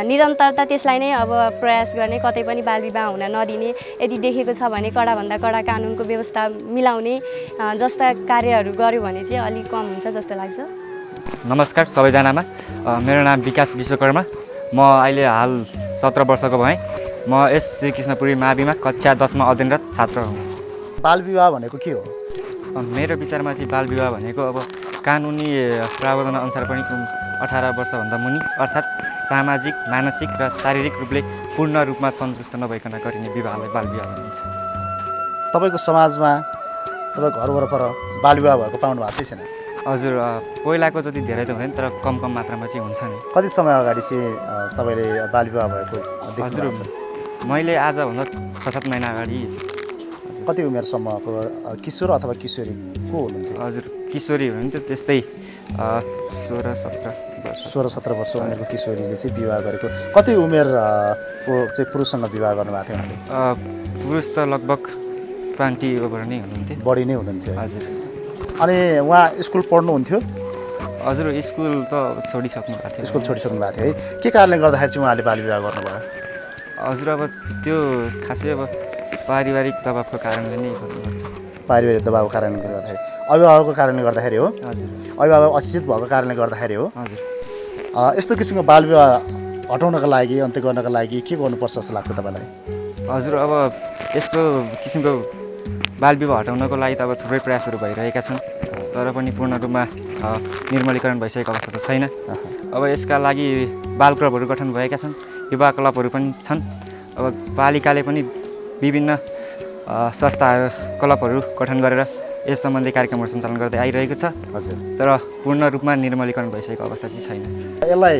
Speaker 15: निरन्तरता त्यसलाई नै अब प्रयास गर्ने, कतै पनि बालविवाह हुन नदिने, यदि देखेको छ भने कडाभन्दा कडा कानुनको व्यवस्था मिलाउने जस्ता कार्यहरू गर्यो भने चाहिँ अलिक कम हुन्छ जस्तो लाग्छ।
Speaker 16: नमस्कार सबैजनामा, मेरो नाम विकास विश्वकर्मा। म अहिले हाल 17 वर्षको भएँ। म एस श्री कृष्णपुरी माविमा कक्षा 10मा अध्ययनरत छात्र हुँ।
Speaker 1: बालविवाह भनेको के हो?
Speaker 16: मेरो विचारमा चाहिँ बालविवाह भनेको अब कानुनी प्रावधान अनुसार पनि 18 वर्षभन्दा मुनि अर्थात् सामाजिक, मानसिक र शारीरिक रूपले पूर्ण रूपमा तन्दुरुस्त नभइकन गरिने विवाहलाई बालविवाह भनिन्छ।
Speaker 1: तपाईँको समाजमा तपाईँ घर वरपर बालविवाह भएको पाउनु भएको छैन?
Speaker 16: हजुर, पहिलाको जति धेरै त हुँदैन तर कम मात्रामा चाहिँ हुन्छ नि।
Speaker 1: कति समय अगाडि चाहिँ तपाईँले बालविवाह भएको देख्नु भएको छ?
Speaker 16: मैले आजभन्दा 6-7 महिना अगाडि।
Speaker 1: कति उमेरसम्मको किशोर अथवा किशोरी को हुनुहुन्थ्यो?
Speaker 16: हजुर, किशोरी हुनुहुन्थ्यो, त्यस्तै 16-17
Speaker 1: वर्ष उमेरको किशोरीले चाहिँ विवाह गरेको। कति उमेरको चाहिँ पुरुषसँग विवाह गर्नुभएको थियो उहाँले?
Speaker 16: पुरुष त लगभग 20 ओभर नै हुनुहुन्थ्यो।
Speaker 1: बढी नै हुनुहुन्थ्यो?
Speaker 16: हजुर।
Speaker 1: अनि उहाँ स्कुल पढ्नुहुन्थ्यो?
Speaker 16: हजुर, स्कुल त छोडिसक्नु भएको थियो।
Speaker 1: स्कुल छोडिसक्नु भएको थियो है? के कारणले गर्दाखेरि चाहिँ उहाँले बालविवाह गर्नुभयो?
Speaker 16: हजुर, अब त्यो खासै अब पारिवारिक दबावको कारणले नै गर्नुपर्छ।
Speaker 1: पारिवारिक दबावको कारणले गर्दाखेरि, अभिभावकको कारणले गर्दाखेरि हो?
Speaker 16: हजुर।
Speaker 1: अभिभावक अशिक्षित भएको कारणले गर्दाखेरि हो?
Speaker 16: हजुर।
Speaker 1: यस्तो किसिमको बालविवाह हटाउनको लागि, अन्त्य गर्नको लागि के गर्नुपर्छ जस्तो लाग्छ तपाईँलाई?
Speaker 16: हजुर, अब यस्तो किसिमको बालविवाह हटाउनको लागि त अब थुप्रै प्रयासहरू भइरहेका छन्, तर पनि पूर्ण रूपमा निर्मलीकरण भइसकेको अवस्था त छैन। अब यसका लागि बाल क्लबहरू गठन भएका छन्, युवा क्लबहरू पनि छन्। अब पालिकाले पनि विभिन्न संस्थाहरू क्लबहरू गठन गरेर यस सम्बन्धी कार्यक्रमहरू सञ्चालन गर्दै आइरहेको छ।
Speaker 1: हजुर।
Speaker 16: तर पूर्ण रूपमा निर्मलीकरण भइसकेको अवस्था चाहिँ छैन।
Speaker 1: यसलाई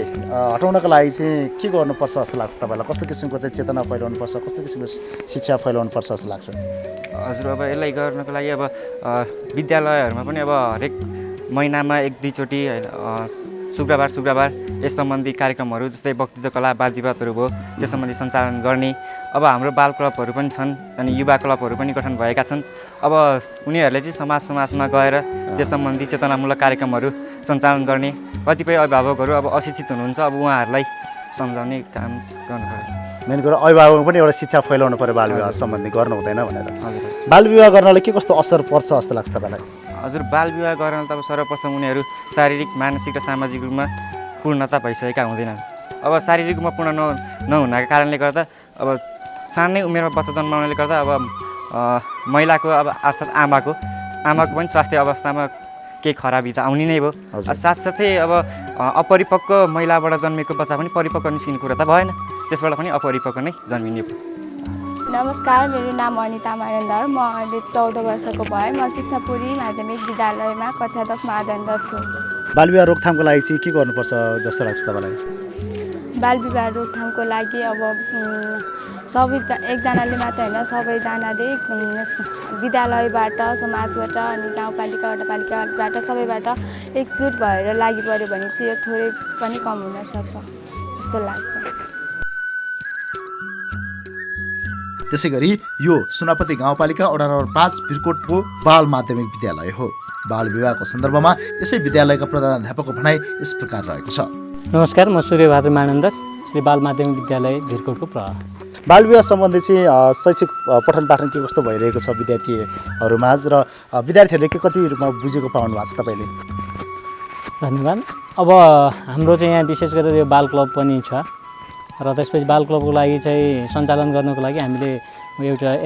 Speaker 1: हटाउनको लागि चाहिँ के गर्नुपर्छ जस्तो लाग्छ तपाईँलाई? कस्तो किसिमको चाहिँ चेतना फैलाउनुपर्छ, कस्तो किसिमको शिक्षा फैलाउनुपर्छ जस्तो लाग्छ?
Speaker 16: हजुर, अब यसलाई गर्नको लागि अब विद्यालयहरूमा पनि अब हरेक महिनामा 1-2 चोटि शुक्रबार यस सम्बन्धी कार्यक्रमहरू जस्तै वक्तृत्व कला बाल विवादहरू भयो त्यस सम्बन्धी सञ्चालन गर्ने। अब हाम्रो बाल क्लबहरू पनि छन् अनि युवा क्लबहरू पनि गठन भएका छन्। अब उनीहरूले चाहिँ समाजमा गएर त्यस सम्बन्धी चेतनामूलक कार्यक्रमहरू सञ्चालन गर्ने। कतिपय अभिभावकहरू अब अशिक्षित हुनुहुन्छ, अब उहाँहरूलाई सम्झाउने काम गर्नु पर्यो।
Speaker 1: मेन कुरा अभिभावक पनि एउटा शिक्षा फैलाउनु पर्यो बाल विवाह सम्बन्धी गर्नु हुँदैन भनेर। बाल विवाह गर्नाले के कस्तो असर पर्छ जस्तो लाग्छ तपाईँलाई?
Speaker 16: हजुर, बाल विवाह गर्न त अब सर्वप्रथम उनीहरू शारीरिक मानसिक र सामाजिक रूपमा पूर्णता भइसकेका हुँदैनन्। अब शारीरिक रूपमा पूर्ण नहुनाको कारणले गर्दा अब सानै उमेरमा बच्चा जन्माउनाले गर्दा अब महिलाको अब अर्थात् आमाको पनि स्वास्थ्य अवस्थामा केही खराबी त आउने नै भयो। साथसाथै अब अपरिपक्व महिलाबाट जन्मेको बच्चा पनि परिपक्व निस्किने कुरा त भएन, त्यसबाट पनि अपरिपक्व नै जन्मिने भयो।
Speaker 8: नमस्कार, मेरो नाम अनिता मानन्दर। म अहिले 14 वर्षको भएँ। म कृष्णपुरी माध्यमिक विद्यालयमा कक्षा 10 मा अध्ययनरत छु।
Speaker 1: बाल विवाह रोकथामको लागि चाहिँ के गर्नुपर्छ जस्तो लाग्छ तपाईँलाई?
Speaker 8: बाल विवाह रोकथामको लागि अब सबै एकजनाले मात्र होइन, सबैजनाले विद्यालयबाट, समाजबाट अनि गाउँपालिका वडापालिकाबाट सबैबाट एकजुट भएर लागि पऱ्यो भने चाहिँ यो थोरै पनि कम हुन सक्छ जस्तो लाग्छ।
Speaker 1: त्यसै गरी यो सुनापति गाउँपालिका वडा नम्बर 5 भिरकोटको बाल माध्यमिक विद्यालय हो। बाल विवाहको सन्दर्भमा यसै विद्यालयका प्रधानाध्यापकको भनाइ यस प्रकार रहेको छ।
Speaker 6: नमस्कार, म सूर्यबहादुर मानन्दर, श्री बाल माध्यमिक विद्यालय भिरकोटको प्रह।
Speaker 1: बाल विवाह सम्बन्धी चाहिँ शैक्षिक पठन पाठन के कस्तो भइरहेको छ विद्यार्थीहरूमाझ र विद्यार्थीहरूले के कति रूपमा बुझेको पाउनु भएको छ तपाईँले?
Speaker 6: धन्यवाद। अब हाम्रो चाहिँ यहाँ विशेष गरेर यो बाल क्लब पनि छ र त्यसपछि बाल क्लबको लागि चाहिँ सञ्चालन गर्नको लागि हामीले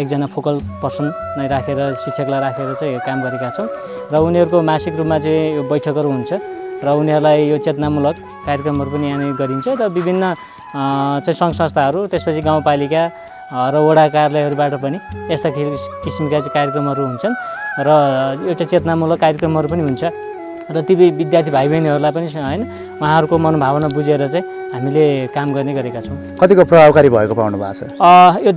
Speaker 6: एकजना फोकल पर्सन नै राखेर शिक्षकलाई राखेर चाहिँ काम गरेका छौँ र उनीहरूको मासिक रूपमा चाहिँ यो बैठकहरू हुन्छ र उनीहरूलाई यो चेतनामूलक कार्यक्रमहरू पनि यहाँ गरिन्छ र विभिन्न चाहिँ सङ्घ संस्थाहरू त्यसपछि गाउँपालिका र वडा कार्यालयहरूबाट पनि यस्ता किसिमका चाहिँ कार्यक्रमहरू हुन्छन् र एउटा चेतनामूलक कार्यक्रमहरू पनि हुन्छ र ती विद्यार्थी भाइ बहिनीहरूलाई पनि होइन उहाँहरूको मनोभावना बुझेर चाहिँ हामीले काम गर्ने गरेका छौँ।
Speaker 1: कतिको प्रभावकारी भएको पाउनु भएको छ?
Speaker 6: यो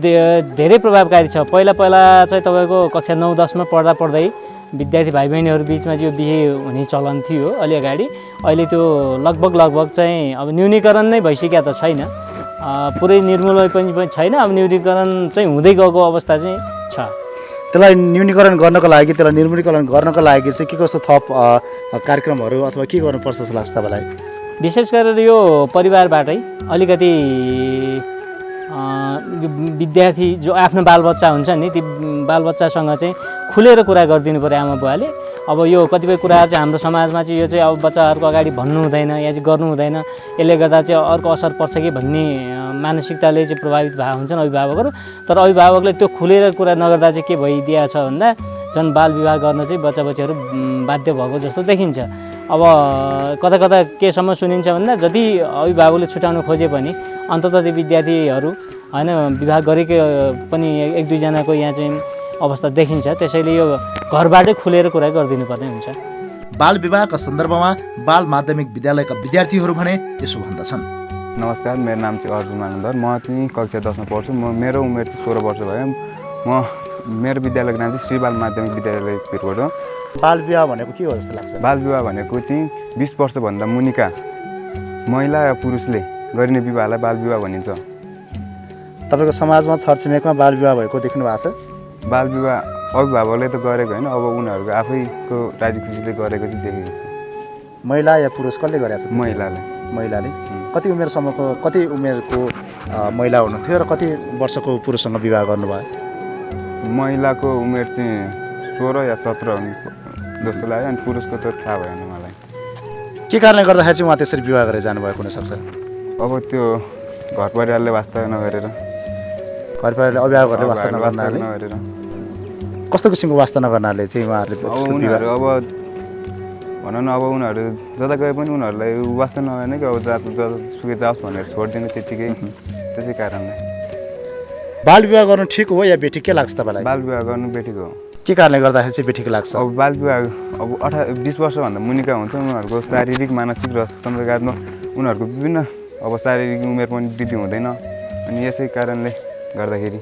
Speaker 6: धेरै प्रभावकारी छ। पहिला चाहिँ तपाईँको कक्षा 9-10मा पढ्दै विद्यार्थी भाइ बहिनीहरू बिचमा जो बिहे हुने चलन थियो अलि अगाडि, अहिले त्यो लगभग चाहिँ अब न्यूनीकरण नै भइसकेका त छैन, पुरै निर्मूलन पनि छैन, अब न्यूनीकरण चाहिँ हुँदै गएको अवस्था चाहिँ छ।
Speaker 1: त्यसलाई न्यूनीकरण गर्नको लागि, त्यसलाई निर्मूलीकरण गर्नको लागि चाहिँ के कस्तो थप कार्यक्रमहरू अथवा के गर्नुपर्छ जस्तो लाग्छ तपाईँलाई?
Speaker 6: विशेष गरेर यो परिवारबाटै अलिकति विद्यार्थी जो आफ्नो बालबच्चा हुन्छ नि ती बालबच्चासँग चाहिँ खुलेर कुरा गरिदिनु पऱ्यो आमा बुवाले। अब यो कतिपय कुराहरू चाहिँ हाम्रो समाजमा चाहिँ यो चाहिँ अब बच्चाहरूको अगाडि भन्नु हुँदैन या चाहिँ गर्नु हुँदैन, यसले गर्दा चाहिँ अर्को असर पर्छ कि भन्ने मानसिकताले चाहिँ प्रभावित भए हुन्छन् अभिभावकहरू। तर अभिभावकले त्यो खुलेर कुरा नगर्दा चाहिँ के भइदिएछ भन्दा झन् बाल विवाह गर्न चाहिँ बच्चाबच्चीहरू बाध्य भएको जस्तो देखिन्छ। अब कता केसम्म सुनिन्छ भन्दा जति अभिभावकले छुटाउनु खोजे पनि अन्ततः ती विद्यार्थीहरू होइन विवाह गरेकै पनि 1-2जनाको यहाँ चाहिँ अवस्था देखिन्छ। त्यसैले यो घरबाटै खुलेर कुरा गरिदिनु पर्ने हुन्छ।
Speaker 1: बाल विवाहका सन्दर्भमा बाल माध्यमिक विद्यालयका विद्यार्थीहरू भने यसो भन्दछन्।
Speaker 17: नमस्कार, मेरो नाम चाहिँ अर्जुन मानन्दर। म चाहिँ कक्षा 10मा पढ्छु। मेरो उमेर चाहिँ 16 वर्ष भयो। मेरो विद्यालयको नाम चाहिँ श्री बाल माध्यमिक विद्यालय भिरकोट हो।
Speaker 1: बाल विवाह भनेको के हो जस्तो लाग्छ?
Speaker 17: बाल विवाह भनेको चाहिँ 20 वर्षभन्दा मुनिका महिला या पुरुषले गरिने विवाहलाई बाल विवाह भनिन्छ।
Speaker 1: तपाईँको समाजमा छरछिमेकमा बाल विवाह भएको देख्नु भएको छ?
Speaker 17: बाल विवाह अभिभावकले त गरेको होइन, अब उनीहरूको आफैको राजी खुसीले गरेको चाहिँ देखेको छ।
Speaker 1: महिला या पुरुष कसले गरेको छ?
Speaker 17: महिलाले।
Speaker 1: कति उमेरको महिला हुनुहुन्थ्यो र कति वर्षको पुरुषसँग विवाह गर्नुभयो?
Speaker 17: महिलाको उमेर चाहिँ 16 या 17 जस्तो लाग्यो अनि पुरुषको त थाहा भएन मलाई।
Speaker 1: के कारणले गर्दाखेरि चाहिँ उहाँ त्यसरी विवाह गरेर जानुभएको हुनसक्छ?
Speaker 17: अब त्यो घर परिवारले वास्ता नगरेर,
Speaker 1: घर परिवारले अभिभावकहरूले वास्ता नगर्नाले, कस्तो किसिमको वास्ता नगर्नाले चाहिँ उहाँहरूले
Speaker 17: उनीहरू अब भनौँ न अब उनीहरू जता गए पनि उनीहरूलाई वास्ता नगर्ने कि अब जतासुकै जाओस् भनेर छोडिदिनु त्यतिकै। त्यसै कारणले
Speaker 1: बाल विवाह गर्नु ठिक हो या बेठिक के लाग्छ तपाईँलाई?
Speaker 17: बाल विवाह गर्नु बेठिक हो।
Speaker 1: के कारणले गर्दाखेरि चाहिँ बेठिक लाग्छ?
Speaker 17: अब बाल विवाह अब 20 वर्षभन्दा मुनिका हुन्छ, उनीहरूको शारीरिक मानसिक र संस्कारमा उनीहरूको विभिन्न अब शारीरिक उमेर पनि वृद्धि हुँदैन अनि यसै कारणले गर्दाखेरि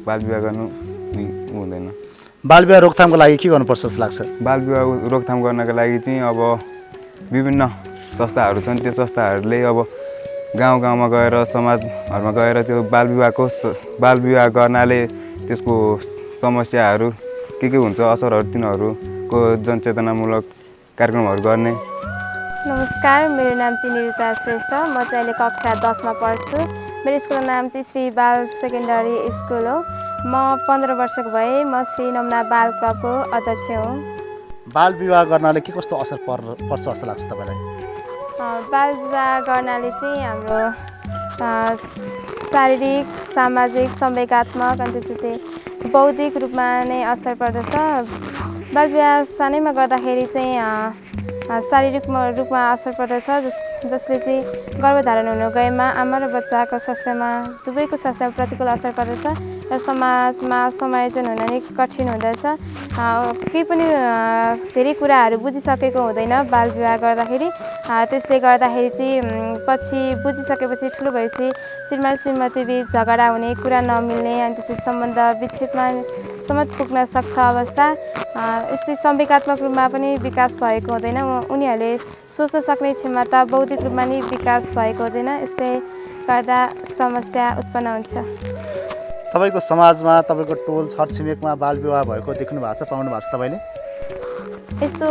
Speaker 17: बाल विवाह गर्नु हुँदैन।
Speaker 1: बाल विवाह रोकथामको लागि के गर्नुपर्छ जस्तो लाग्छ?
Speaker 17: बाल विवाह रोकथाम गर्नको लागि चाहिँ अब विभिन्न संस्थाहरू छन् त्यो संस्थाहरूले अब गाउँ गाउँमा गएर समाजहरूमा गएर त्यो बाल विवाह गर्नाले त्यसको समस्याहरू के हुन्छ असरहरू तिनीहरूको जनचेतनामूलक कार्यक्रमहरू गर्ने।
Speaker 19: नमस्कार, मेरो नाम चाहिँ निरुता श्रेष्ठ। म चाहिँ अहिले कक्षा 10मा पढ्छु। मेरो स्कुलको नाम चाहिँ श्री बाल सेकेन्डरी स्कुल हो। म 15 वर्षको भए। म श्री नमुना बाल क्लबको अध्यक्ष हुँ।
Speaker 1: बाल विवाह गर्नाले के कस्तो असर पर्छ जस्तो लाग्छ तपाईँलाई?
Speaker 19: बाल विवाह गर्नाले चाहिँ हाम्रो शारीरिक, सामाजिक, संवेगात्मक अनि त्यसपछि बौद्धिक रूपमा नै असर पर्दछ। बाल विवाह सानैमा गर्दाखेरि चाहिँ शारीरिक रूपमा असर पर्दछ, जसले चाहिँ गर्भधारण हुन गएमा आमा र बच्चाको स्वास्थ्यमा दुवैको स्वास्थ्यमा प्रतिकूल असर पर्दछ र समाजमा समायोजन हुन नै कठिन हुँदछ। केही पनि धेरै कुराहरू बुझिसकेको हुँदैन बाल विवाह गर्दाखेरि। त्यसले गर्दाखेरि चाहिँ पछि बुझिसकेपछि ठुलो भएपछि श्रीमान श्रीमती बिच झगडा हुने, कुरा नमिल्ने अनि त्यसपछि सम्बन्ध विच्छेदमा सम्म पुग्न सक्छ अवस्था। यस्तै संवेगात्मक रूपमा पनि विकास भएको हुँदैन। उनीहरूले सोच्न सक्ने क्षमता बौद्धिक रूपमा नै विकास भएको हुँदैन। यसले गर्दा समस्या उत्पन्न हुन्छ।
Speaker 1: तपाईँको समाजमा, तपाईँको टोल छरछिमेकमा बाल विवाह भएको देख्नु भएको छ, पाउनु भएको छ तपाईँले?
Speaker 19: यस्तो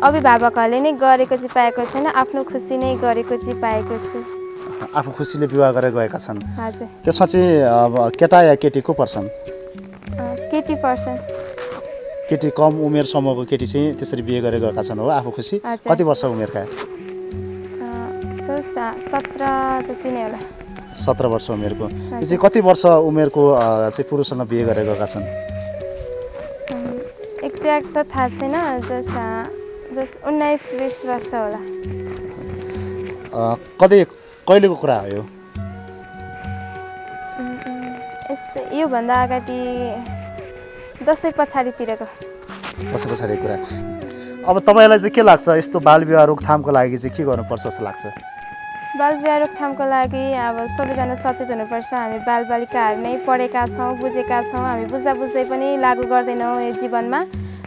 Speaker 19: अभिभावकहरूले नै गरेको चाहिँ पाएको छैन, आफ्नो खुसी नै गरेको चाहिँ पाएको छु।
Speaker 1: आफू खुसीले विवाह गरेर गएका छन्।
Speaker 19: हजुर।
Speaker 1: त्यसमा चाहिँ अब केटा या केटी को पर्छन्?
Speaker 19: केटी पर्छन्।
Speaker 1: केटी कम उमेर समूहको केटी चाहिँ त्यसरी बिहे गरेर गएका छन् हो आफू खुसी? कति वर्ष उमेरका?
Speaker 19: 17 जति नै होला।
Speaker 1: 17 वर्ष उमेरको। यो चाहिँ कति वर्ष उमेरको चाहिँ पुरुषसँग बिहे गरेर गएका छन्?
Speaker 19: एक्ज्याक्ट त थाहा छैन, जस्ट 19-20 वर्ष होला।
Speaker 1: कहिलेको कुरा हो यो?
Speaker 19: यस्तै योभन्दा अगाडि दसैँ पछाडितिरको।
Speaker 1: दसैँ पछाडिको कुरा। अब तपाईँलाई चाहिँ के लाग्छ, यस्तो बाल विवाह रोकथामको लागि चाहिँ के गर्नुपर्छ जस्तो लाग्छ?
Speaker 19: बाल विवाह रोकथामको लागि अब सबैजना सचेत हुनुपर्छ। हामी बालबालिकाहरू नै पढेका छौँ, बुझेका छौँ। हामी बुझ्दा बुझ्दै पनि लागू गर्दैनौँ यो जीवनमा,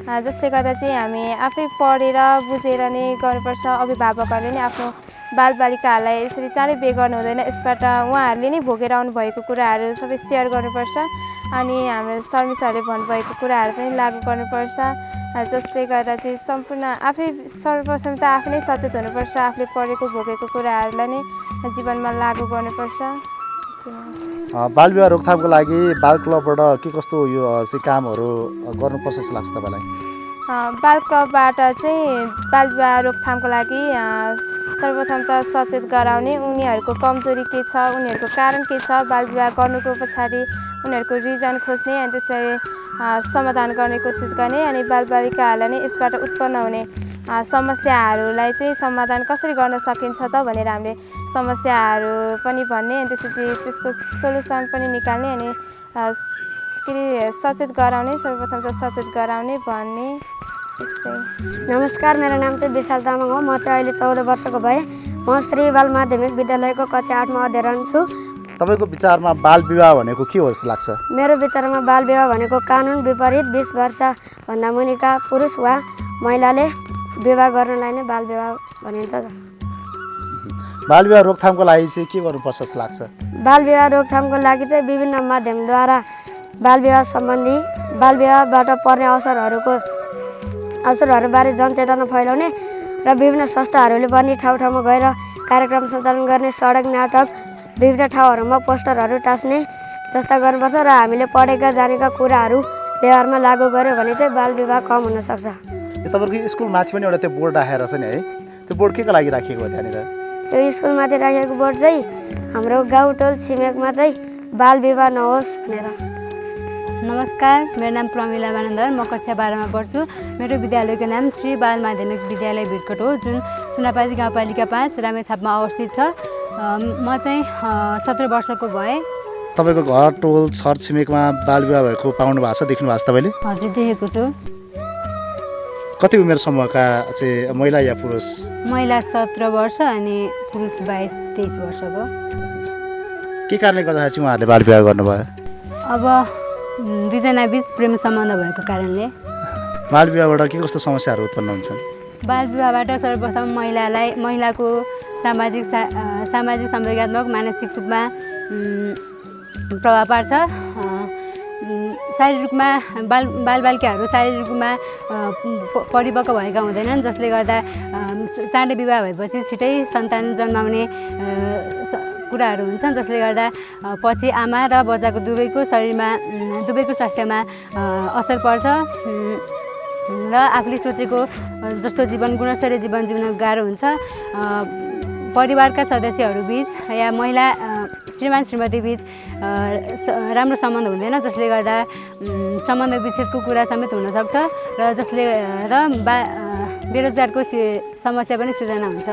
Speaker 19: जसले गर्दा चाहिँ हामी आफै पढेर बुझेर नै गर्नुपर्छ। अभिभावकहरूले नै आफ्नो बालबालिकाहरूलाई यसरी चाँडै बिहे गर्नु हुँदैन। यसबाट उहाँहरूले नै भोगेर आउनुभएको कुराहरू सबै सेयर गर्नुपर्छ अनि हाम्रो सर्भिसहरूले भन्नुभएको कुराहरू पनि लागू गर्नुपर्छ, जसले गर्दा चाहिँ सम्पूर्ण आफै सर्वप्रथम त आफै नै सचेत हुनुपर्छ। आफूले पढेको भोगेको कुराहरूलाई नै जीवनमा लागू गर्नुपर्छ।
Speaker 1: बाल विवाह रोकथामको लागि बाल क्लबबाट के कस्तो यो चाहिँ कामहरू गर्नुपर्छ जस्तो लाग्छ तपाईँलाई?
Speaker 19: बाल क्लबबाट चाहिँ बाल विवाह रोकथामको लागि सर्वप्रथम त सचेत गराउने, उनीहरूको कमजोरी के छ, उनीहरूको कारण के छ, बाल विवाह गर्नुको पछाडि उनीहरूको रिजन खोज्ने अनि त्यसलाई समाधान गर्ने कोसिस गर्ने अनि बालबालिकाहरूलाई नै यसबाट उत्पन्न हुने समस्याहरूलाई चाहिँ समाधान कसरी गर्न सकिन्छ त भनेर हामीले समस्याहरू पनि भन्ने अनि त्यसपछि त्यसको सोल्युसन पनि निकाल्ने अनि के अरे सचेत गराउने, सर्वप्रथम त सचेत गराउने भन्ने।
Speaker 20: नमस्कार, मेरो नाम चाहिँ विशाल तामाङ हो। म चाहिँ अहिले 14 वर्षको भए। म श्री बाल माध्यमिक विद्यालयको कक्षा 8मा अध्ययन छु।
Speaker 1: तपाईँको विचारमा बाल विवाह भनेको के हो जस्तो लाग्छ?
Speaker 20: मेरो विचारमा बाल विवाह भनेको कानुन विपरीत 20 वर्षभन्दा मुनिका पुरुष वा महिलाले विवाह गर्नलाई नै बाल विवाह भनिन्छ।
Speaker 1: बाल विवाह रोकथामको लागि चाहिँ के गर्नुपर्छ जस्तो लाग्छ?
Speaker 20: बाल विवाह रोकथामको लागि चाहिँ विभिन्न माध्यमद्वारा बाल विवाह सम्बन्धी, बाल विवाहबाट पर्ने असरहरूबारे जनचेतना फैलाउने र विभिन्न संस्थाहरूले पनि ठाउँ ठाउँमा गएर कार्यक्रम सञ्चालन गर्ने, सडक नाटक विभिन्न ठाउँहरूमा पोस्टरहरू टाँस्ने जस्ता गर्नुपर्छ र हामीले पढेका जानेका कुराहरू व्यवहारमा लागू गर्यो भने चाहिँ बाल विवाह कम हुनसक्छ।
Speaker 1: यो तपाईँको स्कुल माथि पनि एउटा त्यो बोर्ड राखेर छ नि है, त्यो बोर्ड के को लागि राखिएको हो त्यहाँनिर?
Speaker 20: त्यो स्कुल माथि राखेको बोर्ड चाहिँ हाम्रो गाउँ टोल छिमेकमा चाहिँ बाल विवाह नहोस् भनेर।
Speaker 22: नमस्कार, मेरो नाम प्रमिला बानन्दर। म कक्षा 12मा पढ्छु। मेरो विद्यालयको नाम श्री बाल माध्यमिक विद्यालय भिरकोट हो, जुन सुनापाती गाउँपालिका 5 रामेछापमा अवस्थित छ। म चाहिँ 17 वर्षको भएँ।
Speaker 1: तपाईँको घर टोल छर छिमेकमा बाल विवाह भएको पाउनु भएको छ, देख्नु भएको छ तपाईँले?
Speaker 22: हजुर, देखेको छु।
Speaker 1: कति उमेर समूहका चाहिँ महिला या पुरुष?
Speaker 22: महिला 17 वर्ष अनि पुरुष 22-23 वर्षको।
Speaker 1: के कारणले गर्दाखेरि चाहिँ उहाँहरूले बाल विवाह गर्नुभयो?
Speaker 22: अब दुईजना बिच प्रेम सम्बन्ध भएको कारणले।
Speaker 1: बाल विवाहबाट के कस्तो समस्याहरू उत्पन्न हुन्छन्?
Speaker 22: बाल विवाहबाट सर्वप्रथम महिलाको सामाजिक संवेगात्मक मानसिक रूपमा प्रभाव पार्छ। शारीरिक रूपमा बालबालिकाहरू शारीरिक रूपमा परिपक्व भएका हुँदैनन्, जसले गर्दा चाँडै विवाह भएपछि छिटै सन्तान जन्माउने कुराहरू हुन्छन्, जसले गर्दा पछि आमा र बच्चाको दुवैको स्वास्थ्यमा असर पर्छ र आफूले सोचेको जस्तो गुणस्तरीय जीवन जिउन गाह्रो हुन्छ। परिवारका सदस्यहरू बीच या महिला श्रीमान श्रीमती बीच राम्रो सम्बन्ध हुँदैन, जसले गर्दा सम्बन्ध विच्छेदको कुरा समेत हुनसक्छ र बेरोजगारको समस्या पनि सिर्जना हुन्छ।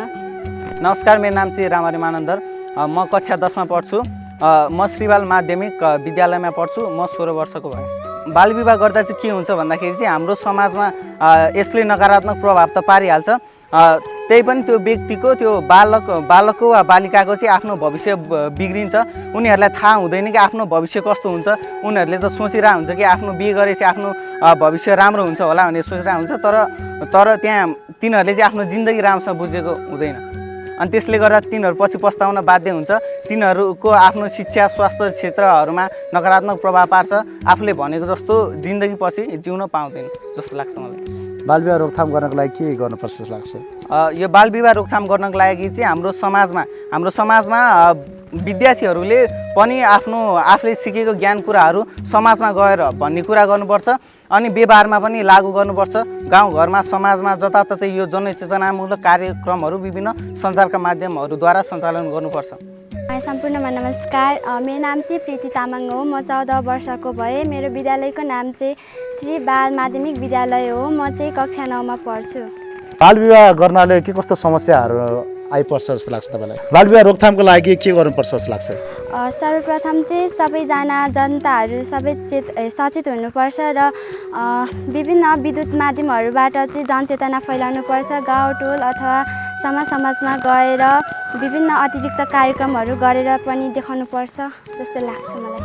Speaker 3: नमस्कार, मेरो नाम चाहिँ रामहरि मानन्दर। म कक्षा 10मा पढ्छु। म श्रीबाल माध्यमिक विद्यालयमा पढ्छु। म 16 वर्षको भएँ। बालविवाह गर्दा चाहिँ के हुन्छ भन्दाखेरि चाहिँ हाम्रो समाजमा यसले नकारात्मक प्रभाव त पारिहाल्छ। त्यही पनि त्यो व्यक्तिको त्यो बालकको वा बालिकाको चाहिँ आफ्नो भविष्य बिग्रिन्छ। उनीहरूलाई थाहा हुँदैन कि आफ्नो भविष्य कस्तो हुन्छ। उनीहरूले त सोचिरहेको हुन्छ कि आफ्नो बिहे गरेपछि आफ्नो भविष्य राम्रो हुन्छ होला भनेर सोचिरहेको हुन्छ, तर त्यहाँ तिनीहरूले चाहिँ आफ्नो जिन्दगी राम्रोसँग बुझेको हुँदैन। अनि त्यसले गर्दा तिनीहरू पछि पस्ताउन बाध्य हुन्छ। तिनीहरूको आफ्नो शिक्षा स्वास्थ्य क्षेत्रहरूमा नकारात्मक प्रभाव पार्छ। आफूले भनेको जस्तो जिन्दगी पछि जिउन पाउँदैन जस्तो लाग्छ मलाई।
Speaker 1: बालविवाह रोकथाम गर्नको लागि के गर्नुपर्छ जस्तो लाग्छ?
Speaker 3: यो बालविवाह रोकथाम गर्नको लागि चाहिँ हाम्रो समाजमा विद्यार्थीहरूले पनि आफूले सिकेको ज्ञान कुराहरू समाजमा गएर भन्ने कुरा गर्नुपर्छ। अनि व्यवहारमा पनि लागू गर्नुपर्छ। गाउँघरमा समाजमा जताततै यो जनचेतनामूलक कार्यक्रमहरू विभिन्न सञ्चारका माध्यमहरूद्वारा सञ्चालन गर्नुपर्छ।
Speaker 4: सम्पूर्णमा नमस्कार। मेरो नाम चाहिँ प्रीति तामाङ हो। म 14 वर्षको भएँ। मेरो विद्यालयको नाम चाहिँ श्री बाल माध्यमिक विद्यालय हो। म चाहिँ कक्षा 9 मा पढ्छु।
Speaker 1: बालविवाह गर्नाले के कस्तो समस्याहरू आइपर्छ जस्तो लाग्छ तपाईँलाई? बालविवाह रोकथामको लागि के गर्नुपर्छ जस्तो लाग्छ?
Speaker 4: सर्वप्रथम चाहिँ सबैजना जनताहरू सबै सचेत हुनुपर्छ र विभिन्न विद्युत माध्यमहरूबाट चाहिँ जनचेतना फैलाउनुपर्छ। गाउँ टोल अथवा समाजमा गएर विभिन्न अतिरिक्त कार्यक्रमहरू गरेर पनि देखाउनुपर्छ जस्तो लाग्छ मलाई।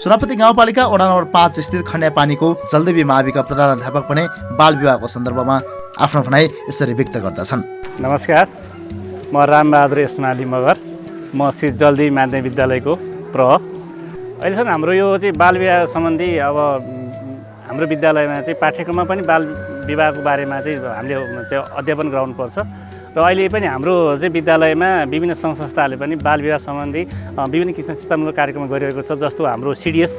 Speaker 1: सुनापति गाउँपालिका वडा नम्बर 5 स्थित खन्यापानीको जलदेवी माविका प्रधानाध्यापक पनि बालविवाहको सन्दर्भमा आफ्नो भनाइ यसरी व्यक्त गर्दछन्।
Speaker 23: नमस्कार, म रामबहादुर यसमाली मगर। म श्री जलदेवी माध्यमिक विद्यालयको अहिलेसम्म हाम्रो यो चाहिँ बालविवाह सम्बन्धी अब हाम्रो विद्यालयमा चाहिँ पाठ्यक्रममा पनि बालविवाहको बारेमा चाहिँ हामीले चाहिँ अध्यापन गराउनुपर्छ र अहिले पनि हाम्रो चाहिँ विद्यालयमा विभिन्न सङ्घ संस्थाहरूले पनि बालविवाह सम्बन्धी विभिन्न किसिमको चेतनामूलक कार्यक्रम गरिरहेको छ। जस्तो हाम्रो सिडिएस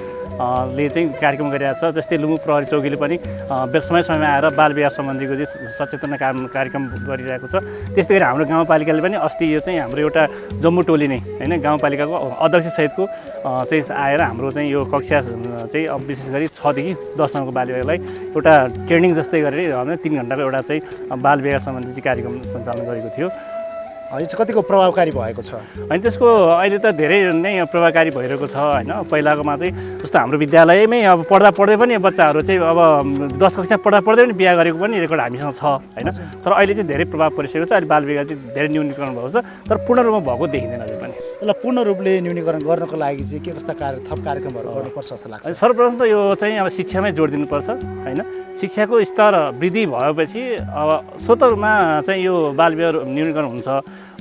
Speaker 23: ले चाहिँ कार्यक्रम गरिरहेको छ। जस्तै लुम्बु प्रहरी चौकीले पनि समयमा आएर बालविवाह सम्बन्धीको चाहिँ सचेतना कार्यक्रम गरिरहेको छ। त्यस्तै गरी हाम्रो गाउँपालिकाले पनि अस्ति यो चाहिँ हाम्रो एउटा जम्मू टोली नै होइन गाउँपालिकाको अध्यक्षसहितको चाहिँ आएर हाम्रो चाहिँ यो कक्षा चाहिँ अब विशेष गरी 6 देखि 10 सम्मको बालविवाहलाई एउटा ट्रेनिङ जस्तै गरेर हामीले 3 घण्टाको एउटा चाहिँ बालविवाह सम्बन्धी चाहिँ कार्यक्रम सञ्चालन गरेको थियो।
Speaker 1: यो चाहिँ कतिको प्रभावकारी भएको छ?
Speaker 23: अनि त्यसको अहिले त धेरै नै प्रभावकारी भइरहेको छ होइन। पहिलाकोमा चाहिँ जस्तो हाम्रो विद्यालयमै अब पढ्दै पनि बच्चाहरू चाहिँ अब 10 कक्षा पढ्दै पनि बिहा गरेको पनि रेकर्ड हामीसँग छ होइन। तर अहिले चाहिँ धेरै प्रभाव परिसकेको छ। अहिले बालविवाह चाहिँ धेरै न्यूनीकरण भएको छ, तर पूर्ण रूपमा भएको देखिँदैन अझै पनि।
Speaker 1: यसलाई पूर्ण रूपले न्यूनीकरण गर्नको लागि चाहिँ के कस्ता थप कार्यक्रमहरू गर्नुपर्छ जस्तो लाग्छ?
Speaker 23: सर्वप्रथम त यो चाहिँ अब शिक्षामै जोड दिनुपर्छ होइन। शिक्षाको स्तर वृद्धि भएपछि अब स्वतः रूपमा चाहिँ यो बालविवाह न्यूनीकरण हुन्छ।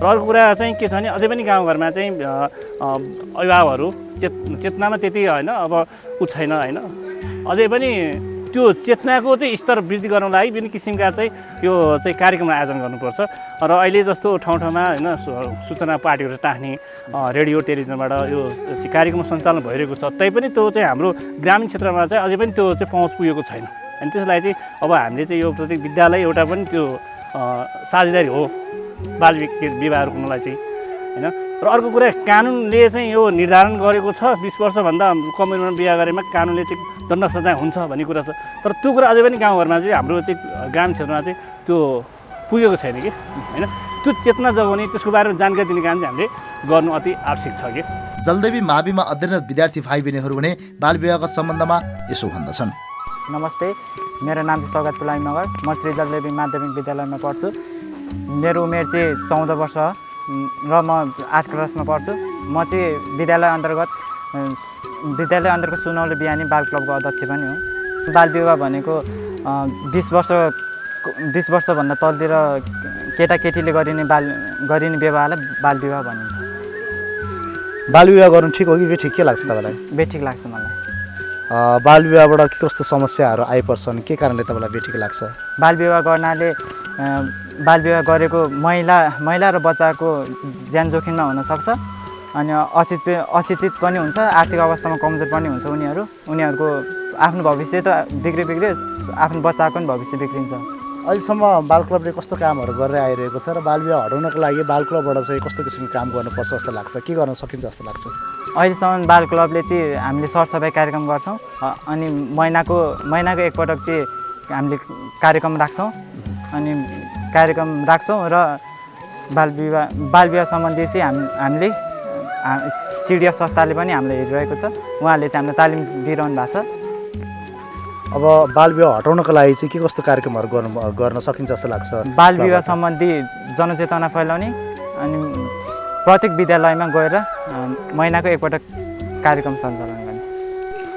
Speaker 23: र अर्को कुरा चाहिँ के छ भने अझै पनि गाउँघरमा चाहिँ अभिभावकहरू चेतनामा त्यति होइन अब छैन होइन। अझै पनि त्यो चेतनाको चाहिँ स्तर वृद्धि गर्नको लागि विभिन्न किसिमका चाहिँ यो चाहिँ कार्यक्रम आयोजन गर्नुपर्छ। र अहिले जस्तो ठाउँ ठाउँमा होइन सूचना पार्टीहरू टाँस्ने रेडियो टेलिभिजनबाट यो कार्यक्रम सञ्चालन भइरहेको छ। तैपनि त्यो चाहिँ हाम्रो ग्रामीण क्षेत्रमा चाहिँ अझै पनि त्यो चाहिँ पहुँच पुगेको छैन। अनि त्यसलाई चाहिँ अब हामीले चाहिँ यो प्रत्येक विद्यालय एउटा पनि त्यो साझेदारी हो बाल विवाह रोक्नलाई चाहिँ होइन। र अर्को कुरा कानुनले चाहिँ यो निर्धारण गरेको छ 20 वर्षभन्दा कम उमेरमा बिहा गरेमा कानुनले चाहिँ दण्ड सजाय हुन्छ भन्ने कुरा छ। तर त्यो कुरा अझै पनि गाउँघरमा चाहिँ हाम्रो चाहिँ ग्रामीण क्षेत्रमा चाहिँ त्यो पुगेको छैन कि होइन। त्यो चेतना जगाउने त्यसको बारेमा जानकारी दिने काम चाहिँ हामीले गर्नु अति आवश्यक छ कि।
Speaker 1: जलदेवी माविमा अध्ययनरत विद्यार्थी भाइ बहिनीहरू भने बालविवाहको सम्बन्धमा यसो भन्दछन्।
Speaker 24: नमस्ते, मेरो नाम चाहिँ सौगात पुलामी मगर। म श्री जलदेवी माध्यमिक विद्यालयमा पढ्छु। मेरो उमेर चाहिँ 14 वर्ष र म 8 क्लासमा पढ्छु। म चाहिँ विद्यालय अन्तर्गत विद्यालय अन्तर्गत सुनौले बिहानी बाल क्लबको अध्यक्ष पनि हो। बाल विवाह भनेको 20 वर्षभन्दा तलतिर केटाकेटीले गरिने विवाहलाई बाल विवाह भनिन्छ।
Speaker 1: बाल विवाह गर्नु ठिक हो कि बेठिक के लाग्छ तपाईँलाई?
Speaker 24: बेठिक लाग्छ मलाई।
Speaker 1: बाल विवाहबाट के कस्तो समस्याहरू आइपर्छन्, के कारणले तपाईँलाई बेठिक लाग्छ?
Speaker 24: बाल विवाह गर्नाले बाल विवाह गरेको महिला र बच्चाको ज्यान जोखिममा हुनसक्छ अनि अशिक्षित पनि हुन्छ, आर्थिक अवस्थामा कमजोर पनि हुन्छ उनीहरूको आफ्नो भविष्य त बिग्रे आफ्नो बच्चाको पनि भविष्य बिग्रिन्छ।
Speaker 1: अहिलेसम्म बाल क्लबले कस्तो कामहरू गरेर आइरहेको छ र बाल विवाह हटाउनको लागि बाल क्लबबाट चाहिँ कस्तो किसिमको काम गर्नुपर्छ जस्तो लाग्छ, के गर्न सकिन्छ जस्तो लाग्छ?
Speaker 24: अहिलेसम्म बाल क्लबले चाहिँ हामीले सरसफाइ कार्यक्रम गर्छौँ अनि महिनाको एकपटक चाहिँ हामीले कार्यक्रम राख्छौँ र बाल विवाह सम्बन्धी चाहिँ हामीले सिडिएफ संस्थाले पनि हामीलाई हेरिरहेको छ, उहाँले चाहिँ हामीलाई तालिम दिइरहनु भएको छ।
Speaker 1: अब बाल विवाह हटाउनको लागि चाहिँ के कस्तो कार्यक्रमहरू गर्न सकिन्छ जस्तो लाग्छ?
Speaker 24: बाल विवाह सम्बन्धी जनचेतना फैलाउने अनि प्रत्येक विद्यालयमा गएर महिनाको एकपटक कार्यक्रम सञ्चालन गर्ने।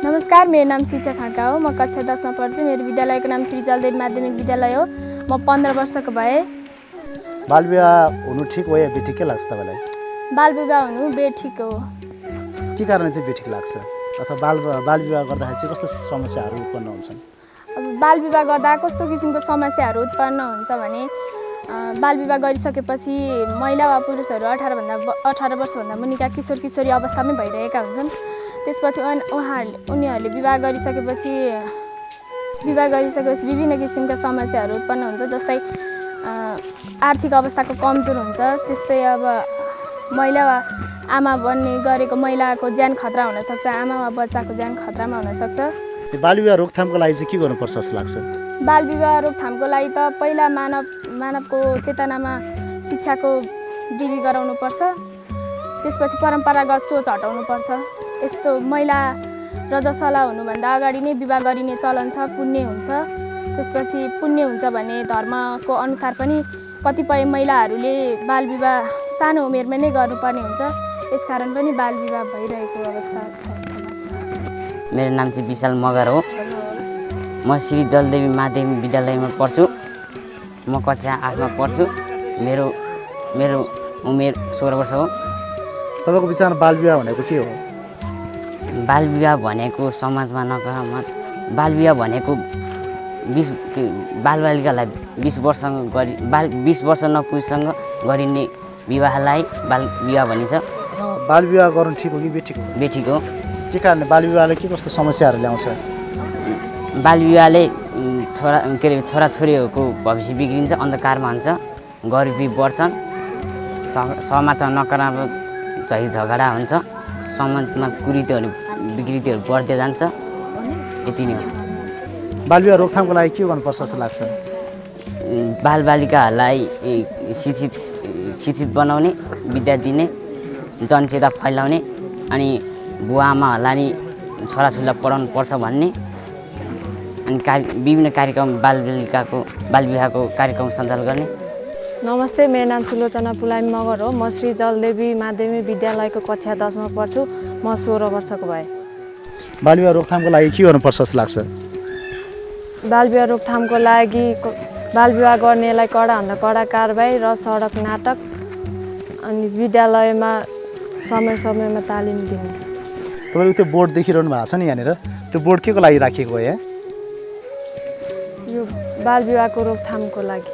Speaker 8: नमस्कार, मेरो नाम शिक्षा खड्का हो। म कक्षा 10 मा पढ्छु। मेरो विद्यालयको नाम श्री जलदेवी माध्यमिक विद्यालय हो। म 15 वर्षको भए।
Speaker 1: बाल विवाह हुनु ठिक हो या बेठिक के लाग्छ तपाईँलाई?
Speaker 8: बाल विवाह हुनु बेठिक हो।
Speaker 1: के कारणले चाहिँ बेठिक लाग्छ अथवा बाल विवाह गर्दाखेरि चाहिँ कस्तो समस्याहरू उत्पन्न हुन्छन्?
Speaker 8: अब बाल विवाह गर्दा कस्तो किसिमको समस्याहरू उत्पन्न हुन्छ भने बाल विवाह गरिसकेपछि महिला वा पुरुषहरू 18 वर्षभन्दा मुनिका किशोर किशोरी अवस्थामै भइरहेका हुन्छन्। त्यसपछि उनीहरूले विवाह गरिसकेपछि विभिन्न किसिमका समस्याहरू उत्पन्न हुन्छ, जस्तै आर्थिक अवस्थाको कमजोर हुन्छ। त्यस्तै अब महिला वा आमा बन्ने गरेको महिलाको ज्यान खतरा हुनसक्छ, आमा वा बच्चाको ज्यान खतरामा हुनसक्छ।
Speaker 1: बाल विवाह रोकथामको लागि चाहिँ के गर्नुपर्छ जस्तो लाग्छ?
Speaker 8: बाल विवाह रोकथामको लागि त पहिला मानवको चेतनामा शिक्षाको वृद्धि गराउनुपर्छ, त्यसपछि परम्परागत सोच हटाउनुपर्छ। यस्तो महिला रजस्वला हुनुभन्दा अगाडि नै विवाह गरिने चलन छ, पुण्य हुन्छ। त्यसपछि पुण्य हुन्छ भने धर्मको अनुसार पनि कतिपय महिलाहरूले बाल विवाह सानो उमेरमै नै गर्नुपर्ने हुन्छ, यसकारण पनि बाल विवाह भइरहेको अवस्था छ समाजमा।
Speaker 2: मेरो नाम चाहिँ विशाल मगर हो। म श्री जलदेवी माध्यमिक विद्यालयमा पढ्छु। म कक्षा 8 मा पढ्छु। मेरो उमेर 16 वर्ष हो।
Speaker 1: तपाईँको विचारमा बाल विवाह भनेको के हो?
Speaker 2: बाल विवाह भनेको समाजमा नकारात्मक, बाल विवाह भनेको बालबालिकालाई 20 वर्ष नपुगेसम्म गरिने विवाहलाई बाल विवाह भनिन्छ।
Speaker 1: बाल विवाह गर्नु ठिक हो कि बेठिक हो?
Speaker 2: बेठिक हो।
Speaker 1: के कारणले बाल विवाहले के कस्तो समस्याहरू ल्याउँछ?
Speaker 2: बाल विवाहले छोराछोरीहरूको भविष्य बिग्रिन्छ, अन्धकारमा हुन्छ, गरिबी बढ्छन्, समाजमा नकारात्मक झगडा हुन्छ, समाजमा विकृतिहरू बढ्दै जान्छ। यति नै हो।
Speaker 1: बाल विवाह रोकथामको लागि के गर्नुपर्छ जस्तो लाग्छ?
Speaker 2: बालबालिकाहरूलाई शिक्षित बनाउने, विद्या दिने, जनचेतना फैलाउने अनि बुवा आमाहरूलाई नि छोराछोरीलाई पढाउनु पर्छ भन्ने अनि विभिन्न कार्यक्रम बाल विवाहको कार्यक्रम सञ्चालन गर्ने।
Speaker 7: नमस्ते, मेरो नाम सुलोचना पुलामी मगर हो। म श्री जलदेवी माध्यमिक विद्यालयको कक्षा 10 मा पढ्छु। म 16 वर्षको भए।
Speaker 1: बाल विवाह रोकथामको लागि के गर्नुपर्छ जस्तो लाग्छ?
Speaker 7: बाल विवाह रोकथामको लागि बाल विवाह गर्नेलाई कडाभन्दा कडा कारबाही र सडक नाटक अनि विद्यालयमा समयमा तालिम दिने।
Speaker 1: तपाईँले त्यो बोर्ड देखिरहनु भएको छ नि यहाँनिर, त्यो बोर्ड के को लागि राखिएको हो यहाँ?
Speaker 7: यो बाल विवाहको रोकथामको लागि।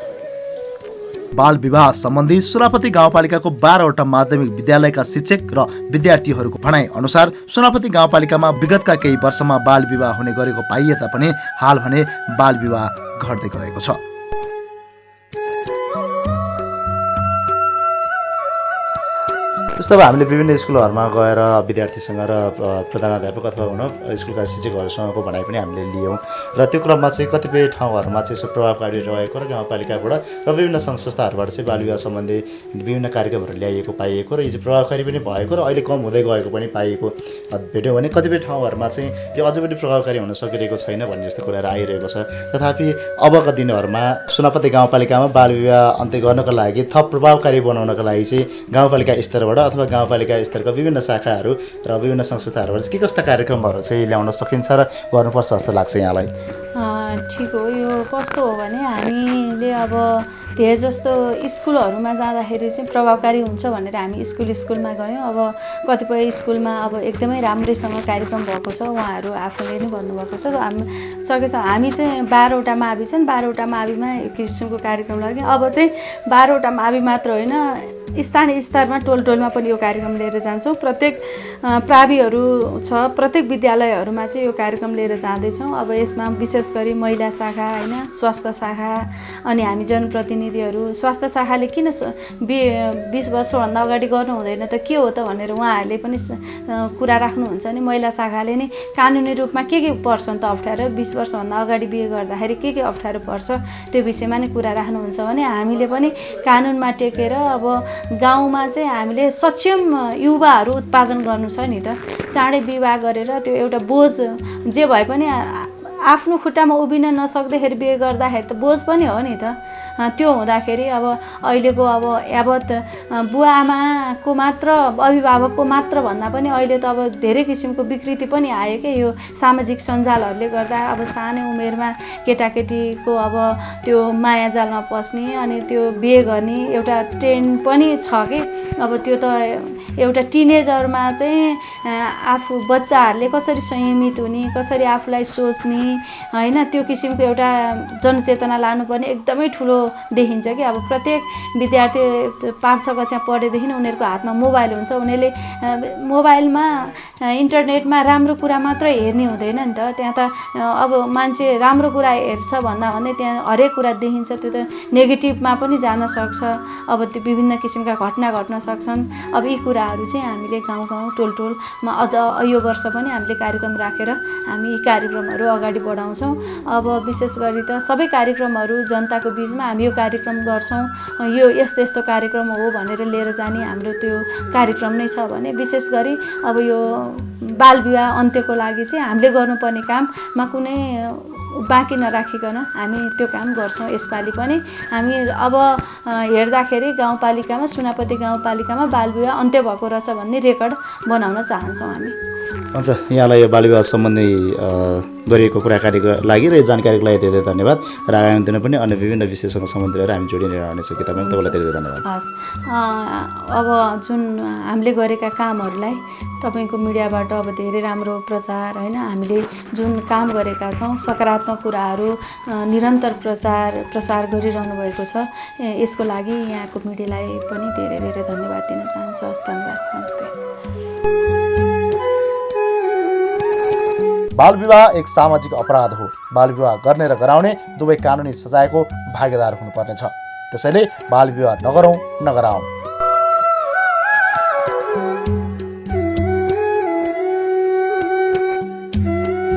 Speaker 1: बाल विवाह सम्बन्धी सुनापति गाउँपालिकाको 12वटा माध्यमिक विद्यालयका शिक्षक र विद्यार्थीहरूको भनाइ अनुसार सुनापति गाउँपालिकामा विगतका केही वर्षमा बाल विवाह हुने गरेको पाइए तापनि हाल भने बाल विवाह घट्दै गएको छ। जस्तो अब हामीले विभिन्न स्कुलहरूमा गएर विद्यार्थीसँग र प्रधानाध्यापक अथवा स्कुलका शिक्षकहरूसँगको भनाइ पनि हामीले लियौँ र त्यो क्रममा चाहिँ कतिपय ठाउँहरूमा चाहिँ यसो प्रभावकारी रहेको र गाउँपालिकाबाट र विभिन्न सङ्घ संस्थाहरूबाट चाहिँ बाल विवाह सम्बन्धी विभिन्न कार्यक्रमहरू ल्याइएको पाइएको र यो चाहिँ प्रभावकारी पनि भएको र अहिले कम हुँदै गएको पनि पाइएको भेट्यौँ भने कतिपय ठाउँहरूमा चाहिँ यो अझै पनि प्रभावकारी हुन सकिरहेको छैन भन्ने जस्तो कुराहरू आइरहेको छ। तथापि अबका दिनहरूमा सुनापति गाउँपालिकामा बाल विवाह अन्त्य गर्नको लागि थप प्रभावकारी बनाउनको लागि चाहिँ गाउँपालिका स्तरबाट अथवा गाउँपालिका स्तरका विभिन्न शाखाहरू र विभिन्न संस्थाहरूबाट के कस्ता कार्यक्रमहरू चाहिँ ल्याउन सकिन्छ र गर्नुपर्छ जस्तो लाग्छ यहाँलाई?
Speaker 18: ठिक हो। यो कस्तो हो भने हामीले अब धेर जस्तो स्कुलहरूमा जाँदाखेरि चाहिँ प्रभावकारी हुन्छ भनेर हामी स्कुलमा गयौँ। अब कतिपय स्कुलमा अब एकदमै राम्रैसँग कार्यक्रम भएको छ, उहाँहरू आफूले नै भन्नुभएको छ। हामी चाहिँ 12वटा मावि छन्, 12वटा माविमा एक किसिमको कार्यक्रम लाग्यो। अब चाहिँ 12वटा मावि मात्र होइन, स्थानीय स्तरमा टोलमा पनि यो कार्यक्रम लिएर जान्छौँ। प्रत्येक प्राविहरू छ, प्रत्येक विद्यालयहरूमा चाहिँ यो कार्यक्रम लिएर जाँदैछौँ। अब यसमा विशेष गरी महिला शाखा होइन, स्वास्थ्य शाखा अनि हामी जनप्रतिनिधिहरू, स्वास्थ्य शाखाले किन 20 वर्षभन्दा अगाडि गर्नु हुँदैन त के हो त भनेर उहाँहरूले पनि कुरा राख्नुहुन्छ नि। महिला शाखाले नै कानुनी रूपमा के पर्छ त अप्ठ्यारो, 20 वर्षभन्दा अगाडि बिहे गर्दाखेरि के अप्ठ्यारो पर्छ त्यो विषयमा नै कुरा राख्नुहुन्छ भने हामीले पनि कानुनमा टेकेर अब गाउँमा चाहिँ हामीले सक्षम युवाहरू उत्पादन गर्नु छ नि त। चाँडै विवाह गरेर त्यो एउटा बोझ जे भए पनि आफ्नो खुट्टामा उभिन नसक्दाखेरि बिहे गर्दाखेरि त बोझ पनि हो नि त। त्यो हुँदाखेरि अब अहिलेको अब यावत बुवा आमाको मात्र, अभिभावकको मात्र भन्दा पनि अहिले त अब धेरै किसिमको विकृति पनि आयो क्या यो सामाजिक सञ्जालहरूले गर्दा। अब सानै उमेरमा केटाकेटीको अब त्यो मायाजालमा पस्ने अनि त्यो बिहे गर्ने एउटा ट्रेन्ड पनि छ कि। अब त्यो त एउटा टिनेजरमा चाहिँ आफू बच्चाहरूले कसरी संयमित हुने, कसरी आफूलाई सोच्ने होइन, त्यो किसिमको एउटा जनचेतना लानुपर्ने एकदमै ठुलो देखिन्छ कि। अब प्रत्येक विद्यार्थी 5-6 कक्षा पढेदेखि उनीहरूको हातमा मोबाइल हुन्छ। उनीहरूले मोबाइलमा इन्टरनेटमा राम्रो कुरा मात्र हेर्ने हुँदैन नि त। त्यहाँ त अब मान्छे राम्रो कुरा हेर्छ भन्दा भन्दै त्यहाँ हरेक कुरा देखिन्छ, त्यो त नेगेटिभमा पनि जान सक्छ। अब त्यो विभिन्न किसिमका घटना घट्न सक्छन्। अब यी कुराहरू चाहिँ हामीले गाउँ टोलमा अझ यो वर्ष पनि हामीले कार्यक्रम राखेर हामी यी कार्यक्रमहरू अगाडि बढाउँछौँ। अब विशेष गरी त सबै कार्यक्रमहरू जनताको बिचमा हामी यो कार्यक्रम गर्छौँ, यो यस्तो कार्यक्रम हो भनेर लिएर जाने हाम्रो त्यो कार्यक्रम नै छ भने विशेष गरी अब यो बालविवाह अन्त्यको लागि चाहिँ हामीले गर्नुपर्ने काममा कुनै बाँकी नराखिकन हामी त्यो काम गर्छौँ। यसपालि पनि हामी अब हेर्दाखेरि गाउँपालिकामा, सुनापति गाउँपालिकामा बालविवाह अन्त्य भएको रहेछ भन्ने रेकर्ड बनाउन चाहन्छौँ हामी।
Speaker 1: हुन्छ, यहाँलाई यो बालविवाह सम्बन्धी गरिएको कुराकानीको लागि र जानकारीको लागि धेरै धन्यवाद। र आगामी दिनमा पनि अन्य विभिन्न विषयसँग सम्बन्ध लिएर हामी जोडिने रहनेछौँ कि तपाईँलाई धेरै धन्यवाद।
Speaker 18: हस्, अब जुन हामीले गरेका कामहरूलाई तपाईँको मिडियाबाट अब धेरै राम्रो प्रचार होइन, हामीले जुन काम गरेका छौँ सकारात्मक कुराहरू निरन्तर प्रसार गरिरहनु भएको छ। यसको लागि यहाँको मिडियालाई पनि धेरै धेरै धन्यवाद दिन चाहन्छु। हस्, धन्यवाद, नमस्ते।
Speaker 1: बालविवाह एक सामाजिक अपराध हो। बालविवाह गर्ने र गराउने दुवै कानुनी सजायको भागीदार हुनुपर्नेछ। त्यसैले बालविवाह नगरौँ, नगराउँ।